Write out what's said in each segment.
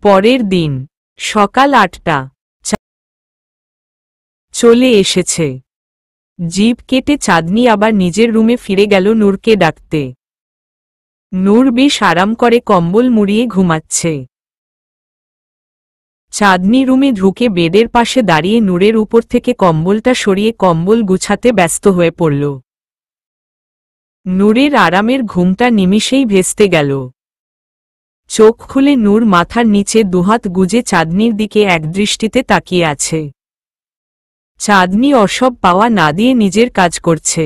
পরের দিন সকাল ৮টা চলে এসেছে। জিভ কেটে চাঁদনি আবার নিজের রুমে ফিরে গেল নূরকে ডাকতে। নূর বেশ আরাম করে কম্বল মুড়িয়ে ঘুমাচ্ছে। চাঁদনি রুমে ঢুকে বেডের পাশে দাঁড়িয়ে নূরের উপর থেকে কম্বলটা সরিয়ে কম্বল গুছাতে ব্যস্ত হয়ে পড়ল। নূরের আরামের ঘুমটা নিমিষেই ভেস্তে গেল। চোখ খুলে নূর মাথার নিচে দুহাত গুজে চাঁদনির দিকে একদৃষ্টিতে তাকিয়ে আছে। চাঁদনি অসব পাওয়া না দিয়ে নিজের কাজ করছে।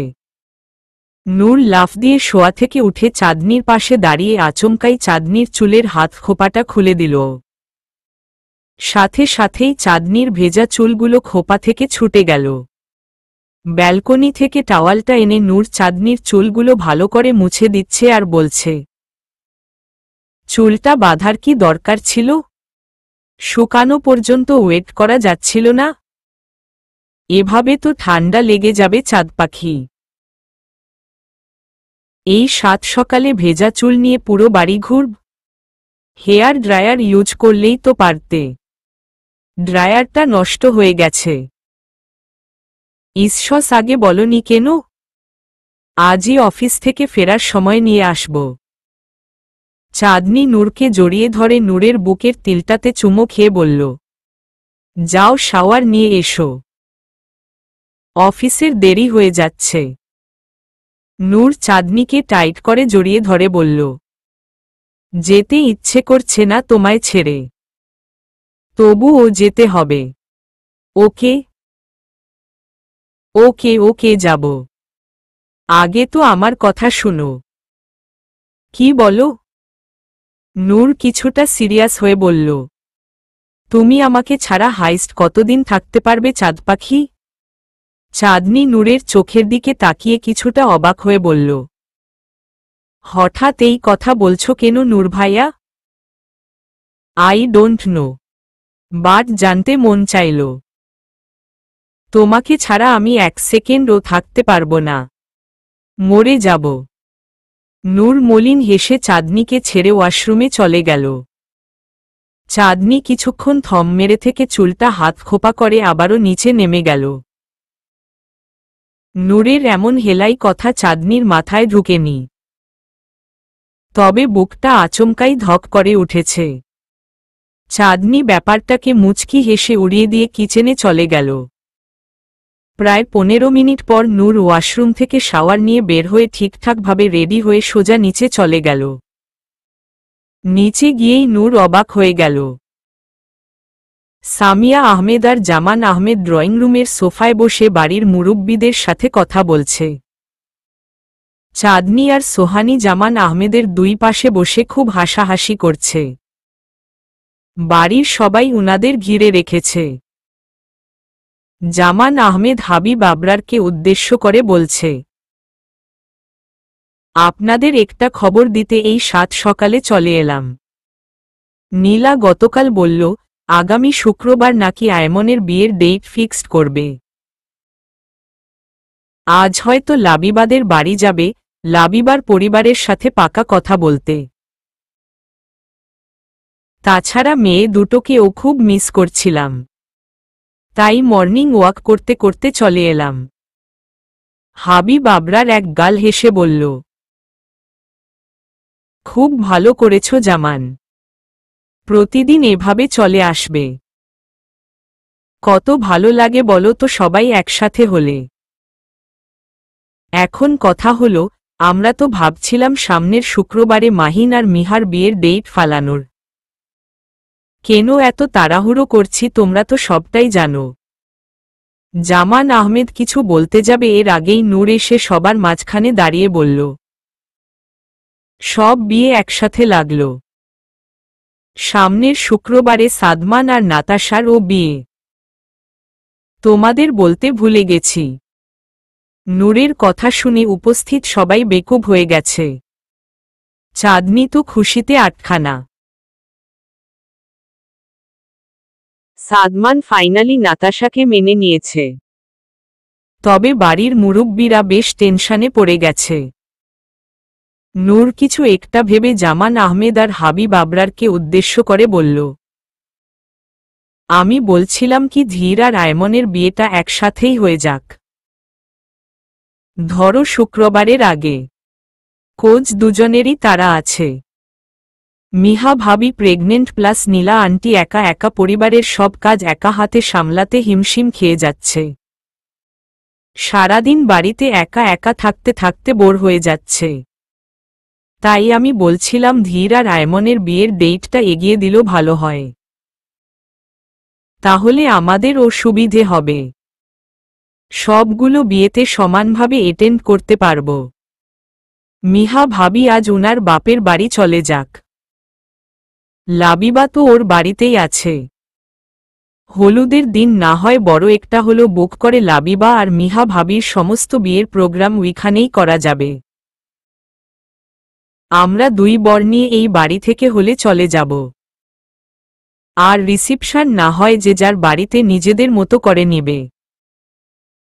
নূর লাফ দিয়ে শোয়া থেকে উঠে চাঁদনির পাশে দাঁড়িয়ে আচমকাই চাঁদনির চুলের হাত খোপাটা খুলে দিল। সাথে সাথেই চাঁদনির ভেজা চুলগুলো খোপা থেকে ছুটে গেল। ব্যালকনি থেকে টাওয়ালটা এনে নূর চাঁদনির চুলগুলো ভালো করে মুছে দিচ্ছে আর বলছে, চুলটা বাঁধার কি দরকার ছিল? শুকানো পর্যন্ত ওয়েট করা যাচ্ছিল না? এভাবে তো ঠান্ডা লেগে যাবে চাঁদ পাখি। এই সাত সকালে ভেজা চুল নিয়ে পুরো বাড়ি ঘুরব? হেয়ার ড্রায়ার ইউজ করলেই তো পারতে। ড্রায়ারটা নষ্ট হয়ে গেছে। ঈশ্বস আগে বলনি কেন? আজই অফিস থেকে ফেরার সময় নিয়ে আসব। চাঁদনি নূরকে জড়িয়ে ধরে নূরের বুকের তিলটাতে চুমো খেয়ে বলল, যাও শাওয়ার নিয়ে এসো, অফিসের দেরি হয়ে যাচ্ছে। নূর চাঁদনিকে টাইট করে জড়িয়ে ধরে বলল, যেতে ইচ্ছে করছে না তোমায় ছেড়ে, তবুও যেতে হবে। ওকে ওকে ওকে যাব। আগে তো আমার কথা শুনো। কি বলো? নূর কিছুটা সিরিয়াস হয়ে বলল, তুমি আমাকে ছাড়া হাইস্ট কতদিন থাকতে পারবে চাঁদ পাখি? চাঁদনি নূরের চোখের দিকে তাকিয়ে কিছুটা অবাক হয়ে বলল, হঠাৎ এই কথা বলছো কেন নূর ভাইয়া? আই ডোন্ট নো, বাট জানতে মন চাইল। তোমাকে ছাড়া আমি এক সেকেন্ডও থাকতে পারবো না, মরে যাব। নূর মলিন হেসে চাঁদনিকে ছেড়ে ওয়াশরুমে চলে গেল। চাঁদনি কিছুক্ষণ থম মেরে থেকে চুলটা হাত খোপা করে আবারও নিচে নেমে গেল। নূরের এমন হেলাই কথা চাঁদনির মাথায় ঢুকেনি। তবে বুকটা আচমকাই ধক করে উঠেছে। চাঁদনি ব্যাপারটাকে মুচকি হেসে উড়িয়ে দিয়ে কিচেনে চলে গেল। প্রায় 15 মিনিট পর নূর ওয়াশরুম থেকে শাওয়ার নিয়ে বের হয়ে ঠিকঠাকভাবে রেডি হয়ে সোজা নিচে চলে গেল। নিচে গিয়েই নূর অবাক হয়ে গেল। সামিয়া আহমেদ আর জামান আহমেদ ড্রয়িং রুমের সোফায় বসে বাড়ির মুরব্বিদের সাথে কথা বলছে। চাঁদনি আর সোহানি জামান আহমেদের দুই পাশে বসে খুব হাসাহাসি করছে। বাড়ির সবাই উনাদের ঘিরে রেখেছে। জামান আহমেদ হাবিব আবরারকে উদ্দেশ্য করে বলছে, আপনাদের একটা খবর দিতে এই সাত সকালে চলে এলাম। নীলা গতকাল বলল, আগামী শুক্রবার নাকি আয়মনের বিয়ের ডেট ফিক্সড করবে। আজ হয়তো লাবিবাদের বাড়ি যাবে, লাবিবার পরিবারের সাথে পাকা কথা বলতে। তাছাড়া মেয়ে দুটোকেও খুব মিস করছিলাম, তাই মর্নিং ওয়াক করতে করতে চলে এলাম। হাবিব আবরার এক গাল হেসে বলল, খুব ভালো করেছ জামান, প্রতিদিন এভাবে চলে আসবে। কত ভালো লাগে বলো তো সবাই একসাথে হলে। এখন কথা হলো, আমরা তো ভাবছিলাম সামনের শুক্রবারে মাহিন আর মিহার বিয়ের ডেট ফালানোর। কেন এত তাড়াহুড়ো করছি তোমরা তো সবটাই জানো। জামান আহমেদ কিছু বলতে যাবে এর আগেই নূর এসে সবার মাঝখানে দাঁড়িয়ে বলল, সব বিয়ে একসাথে লাগল। সামনের শুক্রবারে সাদমান আর নাতাশার ও বিয়ে। তোমাদের বলতে ভুলে গেছি। নূরের কথা শুনে উপস্থিত সবাই বেকুব হয়ে গেছে। চাঁদনি তো খুশিতে আটখানা। সাদমান ফাইনালি নাতাশাকে মেনে নিয়েছে। তবে বাড়ির মুরব্বিরা বেশ টেনশনে পড়ে গেছে। নূর কিছু একটা ভেবে জামান আহমেদ আর হাবিব আবরারকে উদ্দেশ্য করে বলল, আমি বলছিলাম কি ধীর আর আয়মনের বিয়েটা একসাথেই হয়ে যাক। ধরো শুক্রবারের আগে। কোচ দুজনেরই তারা আছে। মিহা ভাবি প্রেগনেন্ট প্লাস নীলা আন্টি একা একা পরিবারের সব কাজ একা হাতে সামলাতে হিমশিম খেয়ে যাচ্ছে। সারাদিন বাড়িতে একা একা থাকতে থাকতে বোর হয়ে যাচ্ছে। তাই আমি বলছিলাম ধীর আর আয়মনের বিয়ের ডেটটা এগিয়ে দিল ভালো হয়। তাহলে আমাদেরও সুবিধে হবে। সবগুলো বিয়েতে সমানভাবে অ্যাটেন্ড করতে পারব। মিহা ভাবি আজ ওনার বাপের বাড়ি চলে যাক। লাবিবা তো ওর বাড়িতেই আছে। হলুদের দিন না হয় বড় একটা হলো বুক করে লাবিবা আর মিহা ভাবির সমস্ত বিয়ের প্রোগ্রাম ওইখানেই করা যাবে। আমরা দুই বর নিয়ে এই বাড়ি থেকে হলে চলে যাব। আর রিসিপশন না হয় যে যার বাড়িতে নিজেদের মতো করে নেবে।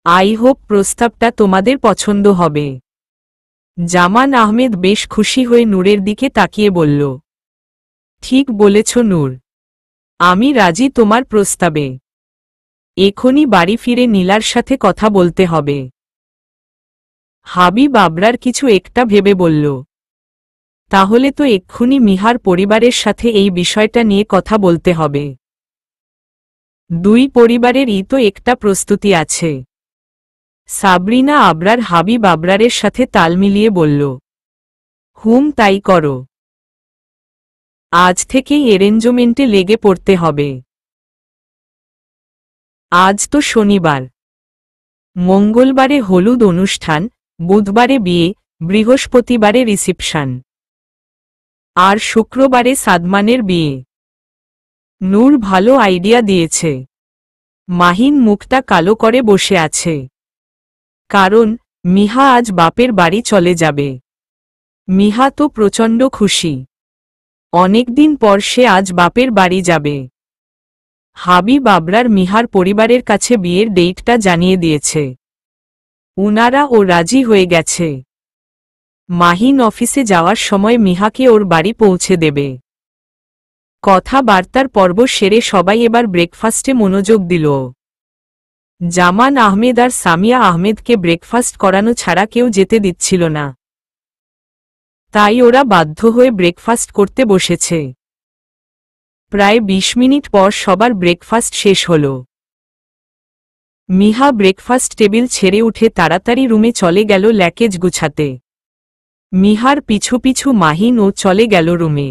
আই হোপ প্রস্তাবটা তোমাদের পছন্দ হবে। জামান আহমেদ বেশ খুশি হয়ে নূরের দিকে তাকিয়ে বলল, ঠিক বলেছ নূর, আমি রাজি তোমার প্রস্তাবে। এখনই বাড়ি ফিরে নীলার সাথে কথা বলতে হবে। হাবিব আবরার কিছু একটা ভেবে বলল, তাহলে তো এক্ষুনি মিহার পরিবারের সাথে এই বিষয়টা নিয়ে কথা বলতে হবে। দুই পরিবারেরই তো একটা প্রস্তুতি আছে। সাবরিনা আবরার হাবিব আবরারের সাথে তাল মিলিয়ে বলল, তাই করো। আজ থেকেই অ্যারেঞ্জমেন্টে লেগে পড়তে হবে। আজ তো শনিবার। মঙ্গলবারে হলুদ অনুষ্ঠান, বুধবারে বিয়ে, বৃহস্পতিবারে রিসিপশন, আর শুক্রবারে সাদমানের বিয়ে। নূর ভালো আইডিয়া দিয়েছে। মাহিন মুখটা কালো করে বসে আছে। কারণ মিহা আজ বাপের বাড়ি চলে যাবে। মিহা তো প্রচণ্ড খুশি। অনেকদিন পর সে আজ বাপের বাড়ি যাবে। হাবিব আবরার মিহার পরিবারের কাছে বিয়ের ডেটটা জানিয়ে দিয়েছে। উনারা ও রাজি হয়ে গেছে। মাহিন অফিসে যাওয়ার সময় মিহাকে ওর বাড়ি পৌঁছে দেবে। কথাবার্তার পর্ব সেরে সবাই এবার ব্রেকফাস্টে মনোযোগ দিল। জামান আহমেদ আর সামিয়া আহমেদকে ব্রেকফাস্ট করানো ছাড়া কেউ যেতে দিচ্ছিল না। তাই ওরা বাধ্য হয়ে ব্রেকফাস্ট করতে বসেছে। প্রায় ২০ মিনিট পর সবার ব্রেকফাস্ট শেষ হল। মিহা ব্রেকফাস্ট টেবিল ছেড়ে উঠে তাড়াতাড়ি রুমে চলে গেল ল্যাকেজ গুছাতে। মিহার পিছু পিছু মাহিনও চলে গেল রুমে।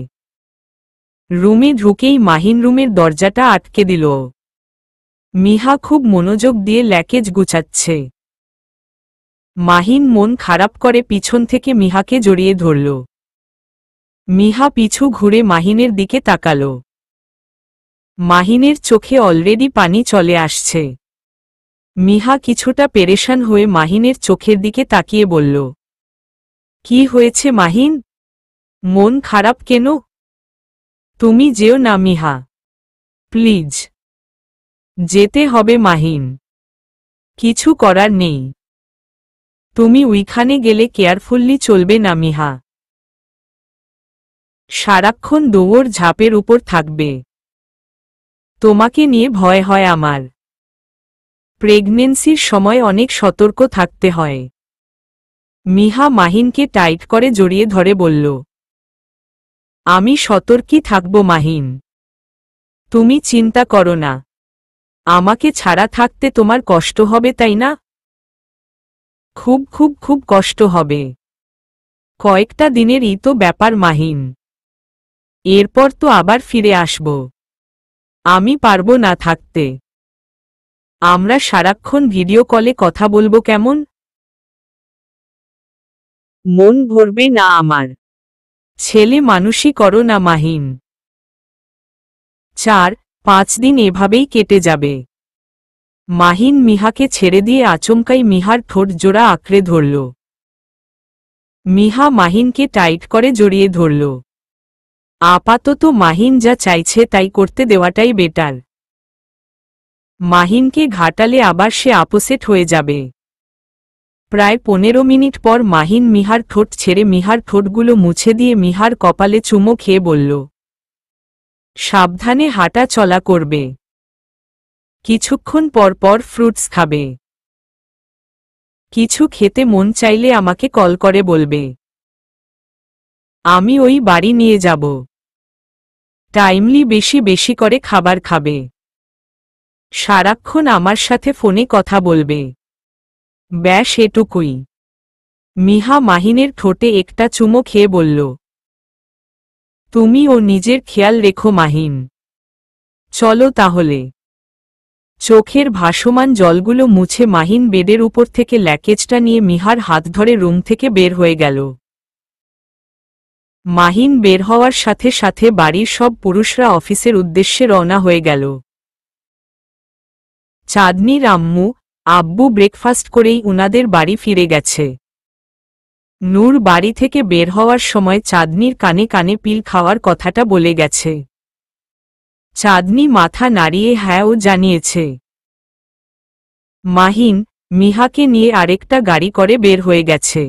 রুমে ঢুকেই মাহিন রুমের দরজাটা আটকে দিল। মিহা খুব মনোযোগ দিয়ে ল্যাকেজ গুছাচ্ছে। মাহিন মন খারাপ করে পিছন থেকে মিহাকে জড়িয়ে ধরল। মিহা পিছু ঘুরে মাহিনের দিকে তাকাল। মাহিনের চোখে অলরেডি পানি চলে আসছে। মিহা কিছুটা পেরেশান হয়ে মাহিনের চোখের দিকে তাকিয়ে বলল, কি হয়েছে মাহিন? মন খারাপ কেন? তুমি যেও না মিহা, প্লিজ। যেতে হবে মাহিন। কিছু করার নেই। তুমি ওইখানে গেলে কেয়ারফুললি চলবে না মিহা। সারাক্ষণ দৌড় ঝাঁপের উপর থাকবে। তোমাকে নিয়ে ভয় হয় আমার। প্রেগনেন্সির সময় অনেক সতর্ক থাকতে হয়। মিহা মাহিনকে টাইট করে জড়িয়ে ধরে বলল, আমি সতর্কই থাকব মাহিন। তুমি চিন্তা করো না। আমাকে ছাড়া থাকতে তোমার কষ্ট হবে তাই না? খুব খুব খুব কষ্ট হবে। কয়েকটা দিনেরই তো ব্যাপার মাহিন। এরপর তো আবার ফিরে আসব। আমি পারবো না থাকতে। আমরা সারাক্ষণ ভিডিও কলে কথা বলবো কেমন? মন ভরবে না আমার। ছেলে মানুষই করো না মাহিন। ৪-৫ দিন এভাবেই কেটে যাবে। মাহিন মিহাকে ছেড়ে দিয়ে আচমকাই মিহার ঠোঁট জোড়া আঁকড়ে ধরল। মিহা মাহিনকে টাইট করে জড়িয়ে ধরল। আপাতত মাহিন যা চাইছে তাই করতে দেওয়াটাই বেটার। মাহিনকে ঘাটালে আবার সে আপোসেট হয়ে যাবে। প্রায় ১৫ মিনিট পর মাহিন মিহার ঠোঁট ছেড়ে মিহার ঠোঁটগুলো মুছে দিয়ে মিহার কপালে চুমো খেয়ে বলল, সাবধানে হাঁটা চলা করবে। কিছুক্ষণ পর পর ফ্রুটস খাবে। কিছু খেতে মন চাইলে আমাকে কল করে বলবে, আমি ওই বাড়ি নিয়ে যাব। টাইমলি বেশি বেশি করে খাবার খাবে। সারাক্ষণ আমার সাথে ফোনে কথা বলবে। ব্যাস এটুকুই। মিহা মাহিনের ঠোঁটে একটা চুমো খেয়ে বলল, তুমি ও নিজের খেয়াল রেখো মাহিন। চলো তাহলে। চোখের ভাসমান জলগুলো মুছে মাহিন বেডের উপর থেকে ল্যাকেজটা নিয়ে মিহার হাত ধরে রুম থেকে বের হয়ে গেল। মাহিন বের হওয়ার সাথে সাথে বাড়ির সব পুরুষরা অফিসের উদ্দেশ্যে রওনা হয়ে গেল। চাঁদনির আম্মু আব্বু ব্রেকফাস্ট করেই উনাদের বাড়ি ফিরে গেছে। নূর বাড়ি থেকে বের হওয়ার সময় চাঁদনির কানে কানে পিল খাওয়ার কথাটা বলে গেছে। চাঁদনি মাথা নাড়িয়ে হ্যাঁও জানিয়েছে। মাহিন মিহাকে নিয়ে আরেকটা গাড়ি করে বের হয়ে গেছে।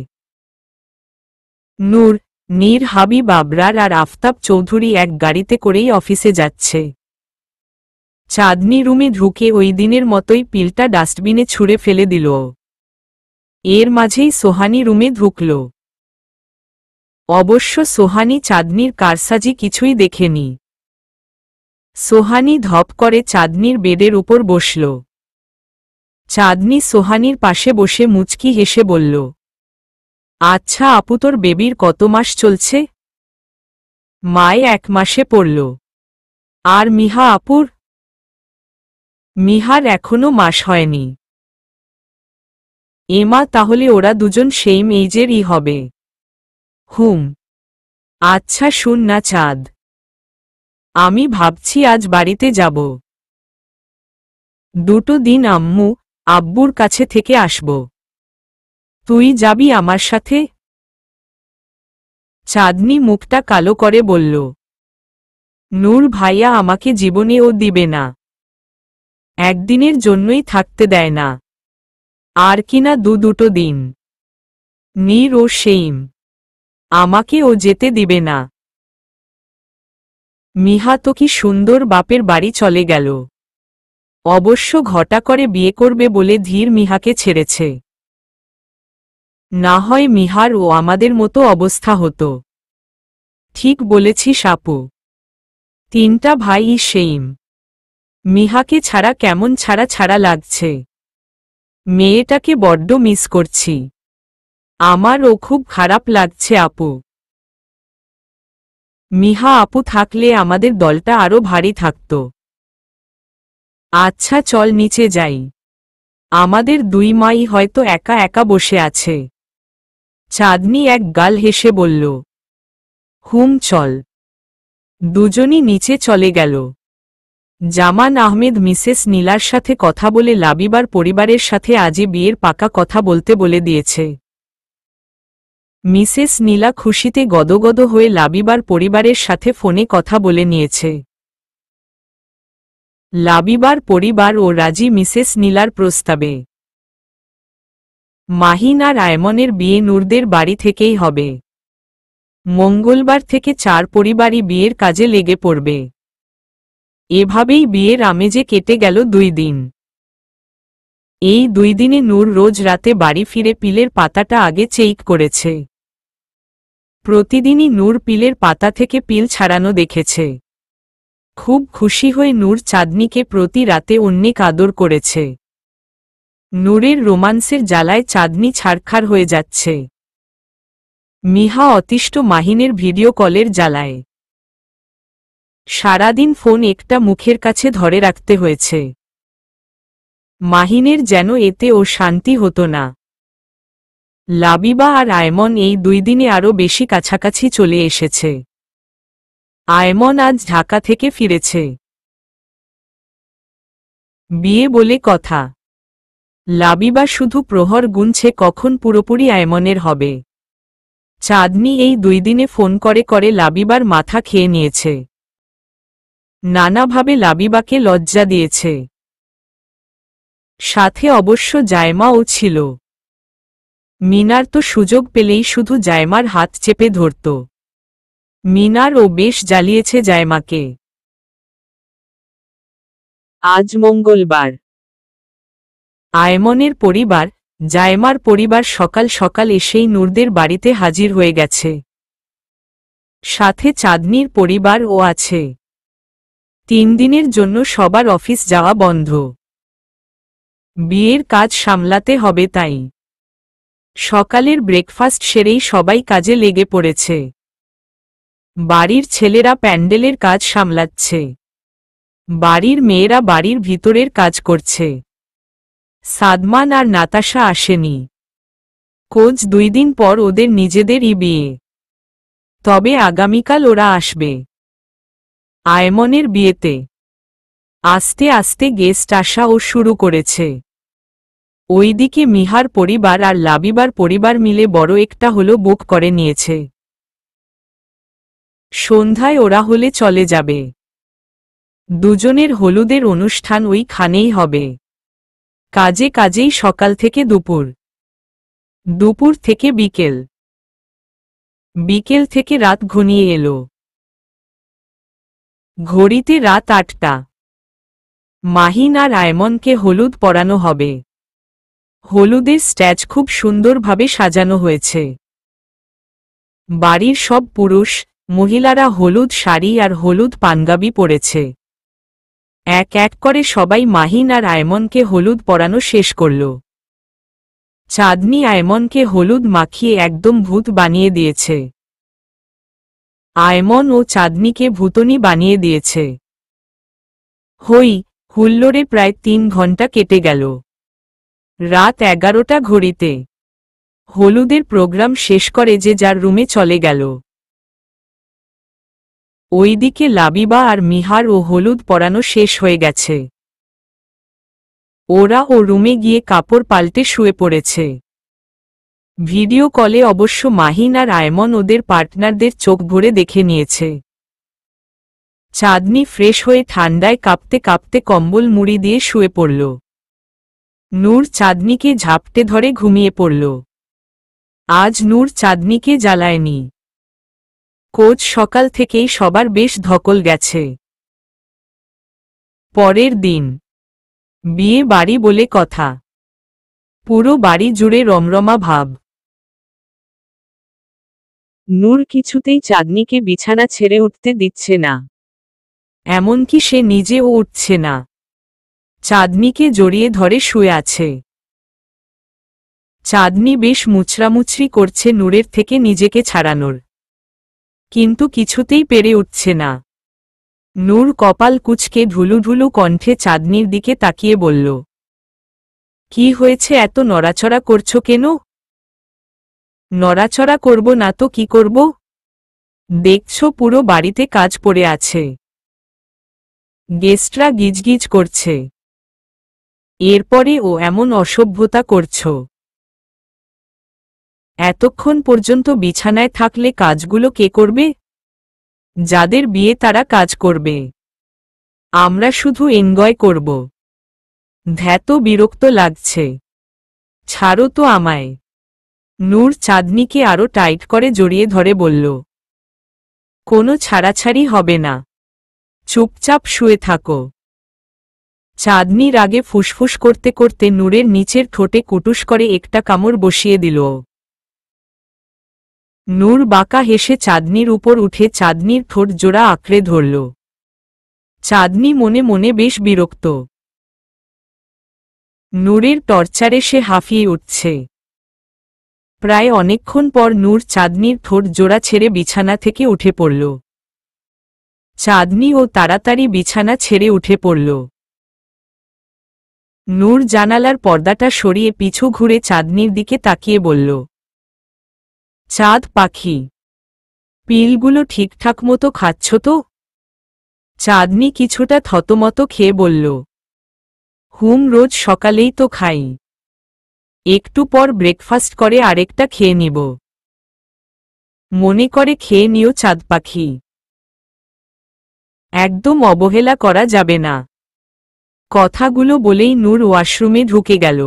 নূর, নীর হাবিব আবরার আর আফতাব চৌধুরী এক গাড়িতে করেই অফিসে যাচ্ছে। চাঁদনি রুমে ঢুকে ওই দিনের মতোই পিলটা ডাস্টবিনে ছুঁড়ে ফেলে দিল। এর মাঝেই সোহানি রুমে ঢুকল। অবশ্য সোহানি চাঁদনির কারসাজি কিছুই দেখেনি। সোহানি ধপ করে চাঁদনির বেডের উপর বসল। চাঁদনি সোহানির পাশে বসে মুচকি হেসে বলল, আচ্ছা আপু, তোর বেবির কত মাস চলছে? মায়ে 1 মাসে পড়ল। আর মিহা আপুর? মিহার এখনো মাস হয়নি। এমা, তাহলে ওরা দুজন সেইম এইজেরই হবে। হুম। আচ্ছা শুন না চাঁদ, আমি ভাবছি আজ বাড়িতে যাব। 2 দিন আম্মু আব্বুর কাছে থেকে আসব। তুই যাবি আমার সাথে? চাঁদনি মুখটা কালো করে বলল, নূর ভাইয়া আমাকে জীবনেও দিবে না। একদিনের জন্যই থাকতে দেয় না। আর কিনা 2 দিন। নীর ও সেইম। আমাকে ও যেতে দিবে না। মিহা তো কি সুন্দর বাপের বাড়ি চলে গেল। অবশ্য ঘটা করে বিয়ে করবে বলে ধীর মিহাকে ছেড়েছে। না হয় মিহার ও আমাদের মতো অবস্থা হতো। ঠিক বলেছিস আপু। 3টা ভাই সেইম। মিহাকে ছাড়া কেমন ছাড়া ছাড়া লাগছে। মেয়েটাকে বড্ড মিস করছি। আমারও খুব খারাপ লাগছে আপু। মিহা আপু থাকলে আমাদের দলটা আরো ভারী থাকত। আচ্ছা চল নিচে যাই। আমাদের 2 মাই হয়তো একা একা বসে আছে। চাঁদনি এক গাল হেসে বলল, হুম চল। দুজনই নিচে চলে গেল। জামান আহমেদ মিসেস নীলার সাথে কথা বলে লাবিবার পরিবারের সাথে আজই বিয়ের পাকা কথা বলতে বলে দিয়েছে। মিসেস নীলা খুশিতে গদগদ হয়ে লাবিবার পরিবারের সাথে ফোনে কথা বলে নিয়েছে। লাবিবার পরিবার ও রাজি মিসেস নীলার প্রস্তাবে। মাহিন আর আয়মনের বিয়ে নূরদের বাড়ি থেকেই হবে। মঙ্গলবার থেকে 4 পরিবারই বিয়ের কাজে লেগে পড়বে। এভাবেই বিয়ের আমেজে কেটে গেল 2 দিন। এই 2 দিনে নূর রোজ রাতে বাড়ি ফিরে পিলের পাতাটা আগে চেক করেছে। প্রতিদিনই নূর পিলের পাতা থেকে পিল ছাড়ানো দেখেছে। খুব খুশি হয়ে নূর চাঁদনিকে প্রতি রাতে অন্যে আদর করেছে। নূরের রোমান্সের জ্বালায় চাঁদনি ছাড়খাড় হয়ে যাচ্ছে। মিহা অতিষ্ঠ মাহিনের ভিডিও কলের জ্বালায়। সারাদিন ফোন একটা মুখের কাছে ধরে রাখতে হয়েছে। মাহিনের যেন এতে ও শান্তি হতো না। লাবিবা আর আয়মন এই 2 দিনে আরো বেশি কাছাকাছি চলে এসেছে। আয়মন আজ ঢাকা থেকে ফিরেছে। বিয়ে বলে কথা। লাবিবা শুধু প্রহর গুনছে কখন পুরোপুরি আয়মনের হবে। চাঁদনি এই 2 দিনে ফোন করে করে লাবিবার মাথা খেয়ে নিয়েছে। নানাভাবে লাবিবাকে লজ্জা দিয়েছে। সাথে অবশ্য জায়মাও ছিল। মিনার তো সুযোগ পেলেই শুধু জায়মার হাত চেপে ধরত। মিনার ও বেশ জ্বালিয়েছে জায়মাকে। আজ মঙ্গলবার। আয়মনের পরিবার, জায়মার পরিবার সকাল সকাল এসেই নূরদের বাড়িতে হাজির হয়ে গেছে। সাথে চাঁদনির পরিবারও আছে। 3 দিনের জন্য সবার অফিস যাওয়া বন্ধ। বিয়ের কাজ সামলাতে হবে তাই সকালের ব্রেকফাস্ট সেরেই সবাই কাজে লেগে পড়েছে। বাড়ির ছেলেরা প্যান্ডেলের কাজ সামলাচ্ছে, বাড়ির মেয়েরা বাড়ির ভিতরের কাজ করছে। সাদমান আর নাতাশা আসেনি। কোচ 2 দিন পর ওদের নিজেদেরই বিয়ে, তবে আগামীকাল ওরা আসবে আয়মনের বিয়েতে। আস্তে আস্তে গেস্ট আসাও শুরু করেছে। ওইদিকে মিহার পরিবার আর লাবিবার পরিবার মিলে বড় একটা হলো বুক করে নিয়েছে। সন্ধ্যায় ওরা হলে চলে যাবে। দুজনের হলুদের অনুষ্ঠান ওইখানেই হবে। কাজে কাজেই সকাল থেকে দুপুর, দুপুর থেকে বিকেল, বিকেল থেকে রাত ঘনিয়ে এলো। ঘড়িতে রাত 8টা। মাহিন আর আয়মনকে হলুদ পরানো হবে। হলুদের স্ট্যাচ খুব সুন্দরভাবে সাজানো হয়েছে। বাড়ির সব পুরুষ মহিলারা হলুদ শাড়ি আর হলুদ পাঞ্জাবি পরেছে। এক এক করে সবাই মাহিন আর আয়মনকে হলুদ পরানো শেষ করল। চাঁদনি আয়মনকে হলুদ মাখিয়ে একদম ভূত বানিয়ে দিয়েছে। আয়মন ও চাঁদনিকে ভূতনি বানিয়ে দিয়েছে। হই হুল্লোড়ে প্রায় 3 ঘন্টা কেটে গেল। রাত 11টা ঘড়িতে হলুদের প্রোগ্রাম শেষ করে যে যার রুমে চলে গেল। ওইদিকে লাবিবা আর মিহার ও হলুদ পরানো শেষ হয়ে গেছে। ওরা ও রুমে গিয়ে কাপড় পাল্টে শুয়ে পড়েছে। ভিডিও কলে অবশ্য মাহিন আর আয়মন ওদের পার্টনারদের চোখ ভরে দেখে নিয়েছে। চাঁদনি ফ্রেশ হয়ে ঠান্ডায় কাঁপতে কাঁপতে কম্বল মুড়ি দিয়ে শুয়ে পড়ল। নূর চাঁদনিকে ঝাপটে ধরে ঘুমিয়ে পড়ল। আজ নূর চাঁদনিকে জ্বালায়নি। কোচ সকাল থেকেই সবার বেশ ধকল গেছে। পরের দিন বিয়ে বাড়ি বলে কথা, পুরো বাড়ি জুড়ে রমরমা ভাব। নূর কিছুতেই চাঁদনিকে বিছানা ছেড়ে উঠতে দিচ্ছে না, এমনকি সে নিজেও উঠছে না। চাঁদনিকে জড়িয়ে ধরে শুয়ে আছে। চাঁদনি বেশ মুচড়ামুচড়ি করছে নূরের থেকে নিজেকে ছাড়ানোর, কিন্তু কিছুতেই পেরে উঠছে না। নূর কপাল কুঁচকে ঢুলু ঢুলু কণ্ঠে চাঁদনির দিকে তাকিয়ে বলল, কি হয়েছে, এত নড়াচড়া করছো কেন? নড়াচড়া করব না তো কি করব? দেখছো পুরো বাড়িতে কাজ পড়ে আছে, গেস্টরা গিজগিজ করছে, এরপরে ও এমন অসভ্যতা করছো। এতক্ষণ পর্যন্ত বিছানায় থাকলে কাজগুলো কে করবে? যাদের বিয়ে তারা কাজ করবে, আমরা শুধু এনজয় করব। ধ্যাত বিরক্ত লাগছে, ছাড়ো তো আমায়। নূর চাঁদনিকে আরো টাইট করে জড়িয়ে ধরে বলল, কোনো ছাড়াছাড়ি হবে না, চুপচাপ শুয়ে থাকো। চাঁদনির আগে ফুসফুস করতে করতে নূরের নিচের ঠোঁটে কুটুস করে একটা কামড় বসিয়ে দিল। নূর বাঁকা হেসে চাঁদনির উপর উঠে চাঁদনির ঠোঁট জোড়া আঁকড়ে ধরল। চাঁদনি মনে মনে বেশ বিরক্ত। নূরের টর্চারে সে হাঁফিয়ে উঠছে। প্রায় অনেকক্ষণ পর নূর চাঁদনির ঠোঁট জোড়া ছেড়ে বিছানা থেকে উঠে পড়ল। চাঁদনি ও তাড়াতাড়ি বিছানা ছেড়ে উঠে পড়ল। নূর জানালার পর্দাটা সরিয়ে পিছু ঘুরে চাঁদনির দিকে তাকিয়ে বলল, চাঁদ পাখি, পিলগুলো ঠিকঠাক মতো খাচ্ছ তো? চাঁদনি কিছুটা থতমত খেয়ে বলল, রোজ সকালেই তো খাই, একটু পর ব্রেকফাস্ট করে আরেকটা খেয়ে নিব। মনে করে খেয়ে নিও চাঁদ পাখি, একদম অবহেলা করা যাবে না। কথাগুলো বলেই নূর ওয়াশরুমে ঢুকে গেল।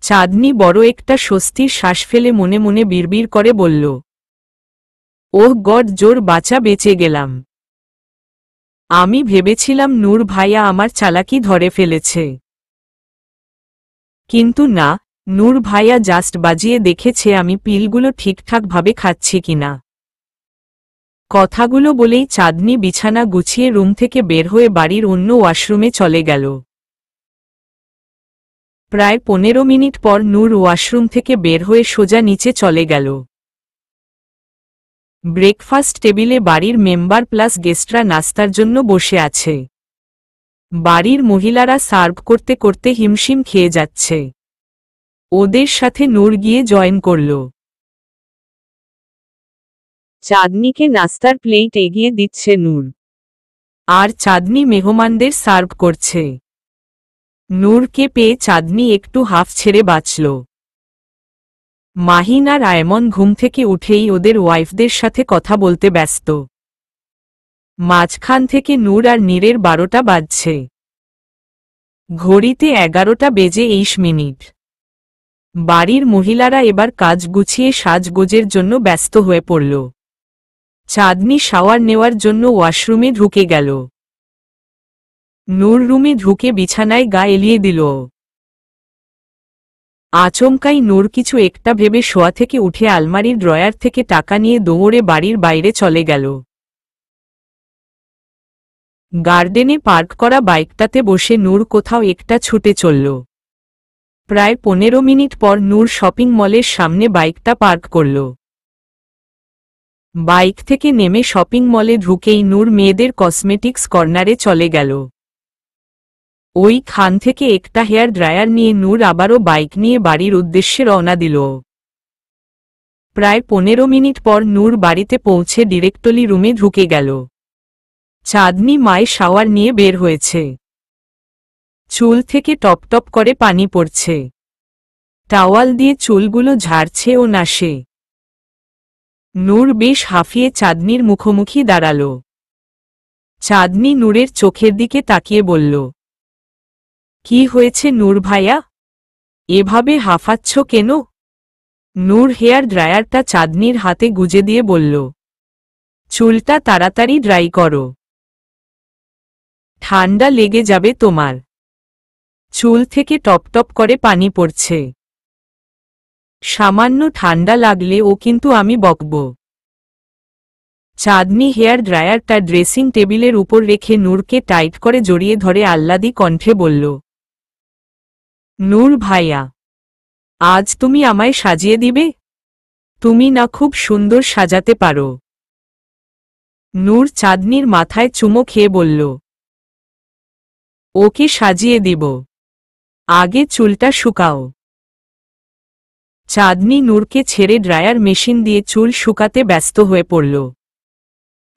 চাঁদনি বড় একটা স্বস্তির শ্বাস ফেলে মনে মনে বিড়বিড় করে বলল, ওহ গড, জোর বাঁচা, বেঁচে গেলাম। আমি ভেবেছিলাম নূর ভাইয়া আমার চালাকি ধরে ফেলেছে, কিন্তু না, নূর ভাইয়া জাস্ট বাজিয়ে দেখেছে আমি পিলগুলো ঠিকঠাকভাবে খাচ্ছি কিনা। কথাগুলো বলেই চাঁদনি বিছানা গুছিয়ে রুম থেকে বের হয়ে বাড়ির অন্য ওয়াশরুমে চলে গেল। প্রায় 15 মিনিট পর নূর ওয়াশরুম থেকে বের হয়ে সোজা নিচে চলে গেল। ব্রেকফাস্ট টেবিলে বাড়ির মেম্বার প্লাস গেস্টরা নাস্তার জন্য বসে আছে। বাড়ির মহিলারা সার্ভ করতে করতে হিমশিম খেয়ে যাচ্ছে। ওদের সাথে নূর গিয়ে জয়েন করল। চাঁদনিকে নাস্তার প্লেট এগিয়ে দিচ্ছে নূর, আর চাঁদনি মেহমানদের সার্ভ করছে। নূরকে পেয়ে চাঁদনি একটু হাফ ছেড়ে বাঁচল। মাহিন আর আয়মন ঘুম থেকে উঠেই ওদের ওয়াইফদের সাথে কথা বলতে ব্যস্ত। মাঝখান থেকে নূর আর নীরের 12টা বাজছে। ঘড়িতে 11টা বেজে 20 মিনিট। বাড়ির মহিলারা এবার কাজ গুছিয়ে সাজগোজের জন্য ব্যস্ত হয়ে পড়ল। চাঁদনি শাওয়ার নেওয়ার জন্য ওয়াশরুমে ঢুকে গেল। নূর রুমে ঢুকে বিছানায় গা এলিয়ে দিল। আচমকাই নূর কিছু একটা ভেবে শোয়া থেকে উঠে আলমারির ড্রয়ার থেকে টাকা নিয়ে দৌড়ে বাড়ির বাইরে চলে গেল। গার্ডেনে পার্ক করা বাইকটাতে বসে নূর কোথাও একটা ছুটে চলল। প্রায় 15 মিনিট পর নূর শপিং মলের সামনে বাইকটা পার্ক করল। বাইক থেকে নেমে শপিং মলে ঢুকেই নূর মেয়েদের কসমেটিক্স কর্নারে চলে গেল। ওই খান থেকে একটা হেয়ার ড্রায়ার নিয়ে নূর আবারও বাইক নিয়ে বাড়ির উদ্দেশ্যে রওনা দিল। প্রায় 15 মিনিট পর নূর বাড়িতে পৌঁছে ডিরেক্টলি রুমে ঢুকে গেল। চাঁদনি মায়ে শাওয়ার নিয়ে বের হয়েছে। চুল থেকে টপ টপ করে পানি পড়ছে। টাওয়াল দিয়ে চুলগুলো ঝাড়ছে ও নাশে। নূর বেশ হাঁফিয়ে চাঁদনির মুখোমুখি দাঁড়াল। চাঁদনি নূরের চোখের দিকে তাকিয়ে বলল, কি হয়েছে নূর ভাইয়া, এভাবে হাঁফাচ্ছ কেন? নূর হেয়ার ড্রায়ারটা চাঁদনির হাতে গুজে দিয়ে বলল, চুলটা তাড়াতাড়ি ড্রাই করো, ঠান্ডা লেগে যাবে তোমার। চুল থেকে টপটপ করে পানি পড়ছে। সামান্য ঠান্ডা লাগলে ও কিন্তু আমি বকব। চাঁদনি হেয়ার ড্রায়ারটা ড্রেসিং টেবিলের উপর রেখে নূরকে টাইট করে জড়িয়ে ধরে আহ্লাদি কণ্ঠে বলল, নূর ভাইয়া, আজ তুমি আমায় সাজিয়ে দিবে? তুমি না খুব সুন্দর সাজাতে পারো। নূর চাঁদনির মাথায় চুমো খেয়ে বলল, ওকে সাজিয়ে দিব, আগে চুলটা শুকাও। চাঁদনি নূরকে ছেড়ে ড্রায়ার মেশিন দিয়ে চুল শুকাতে ব্যস্ত হয়ে পড়ল।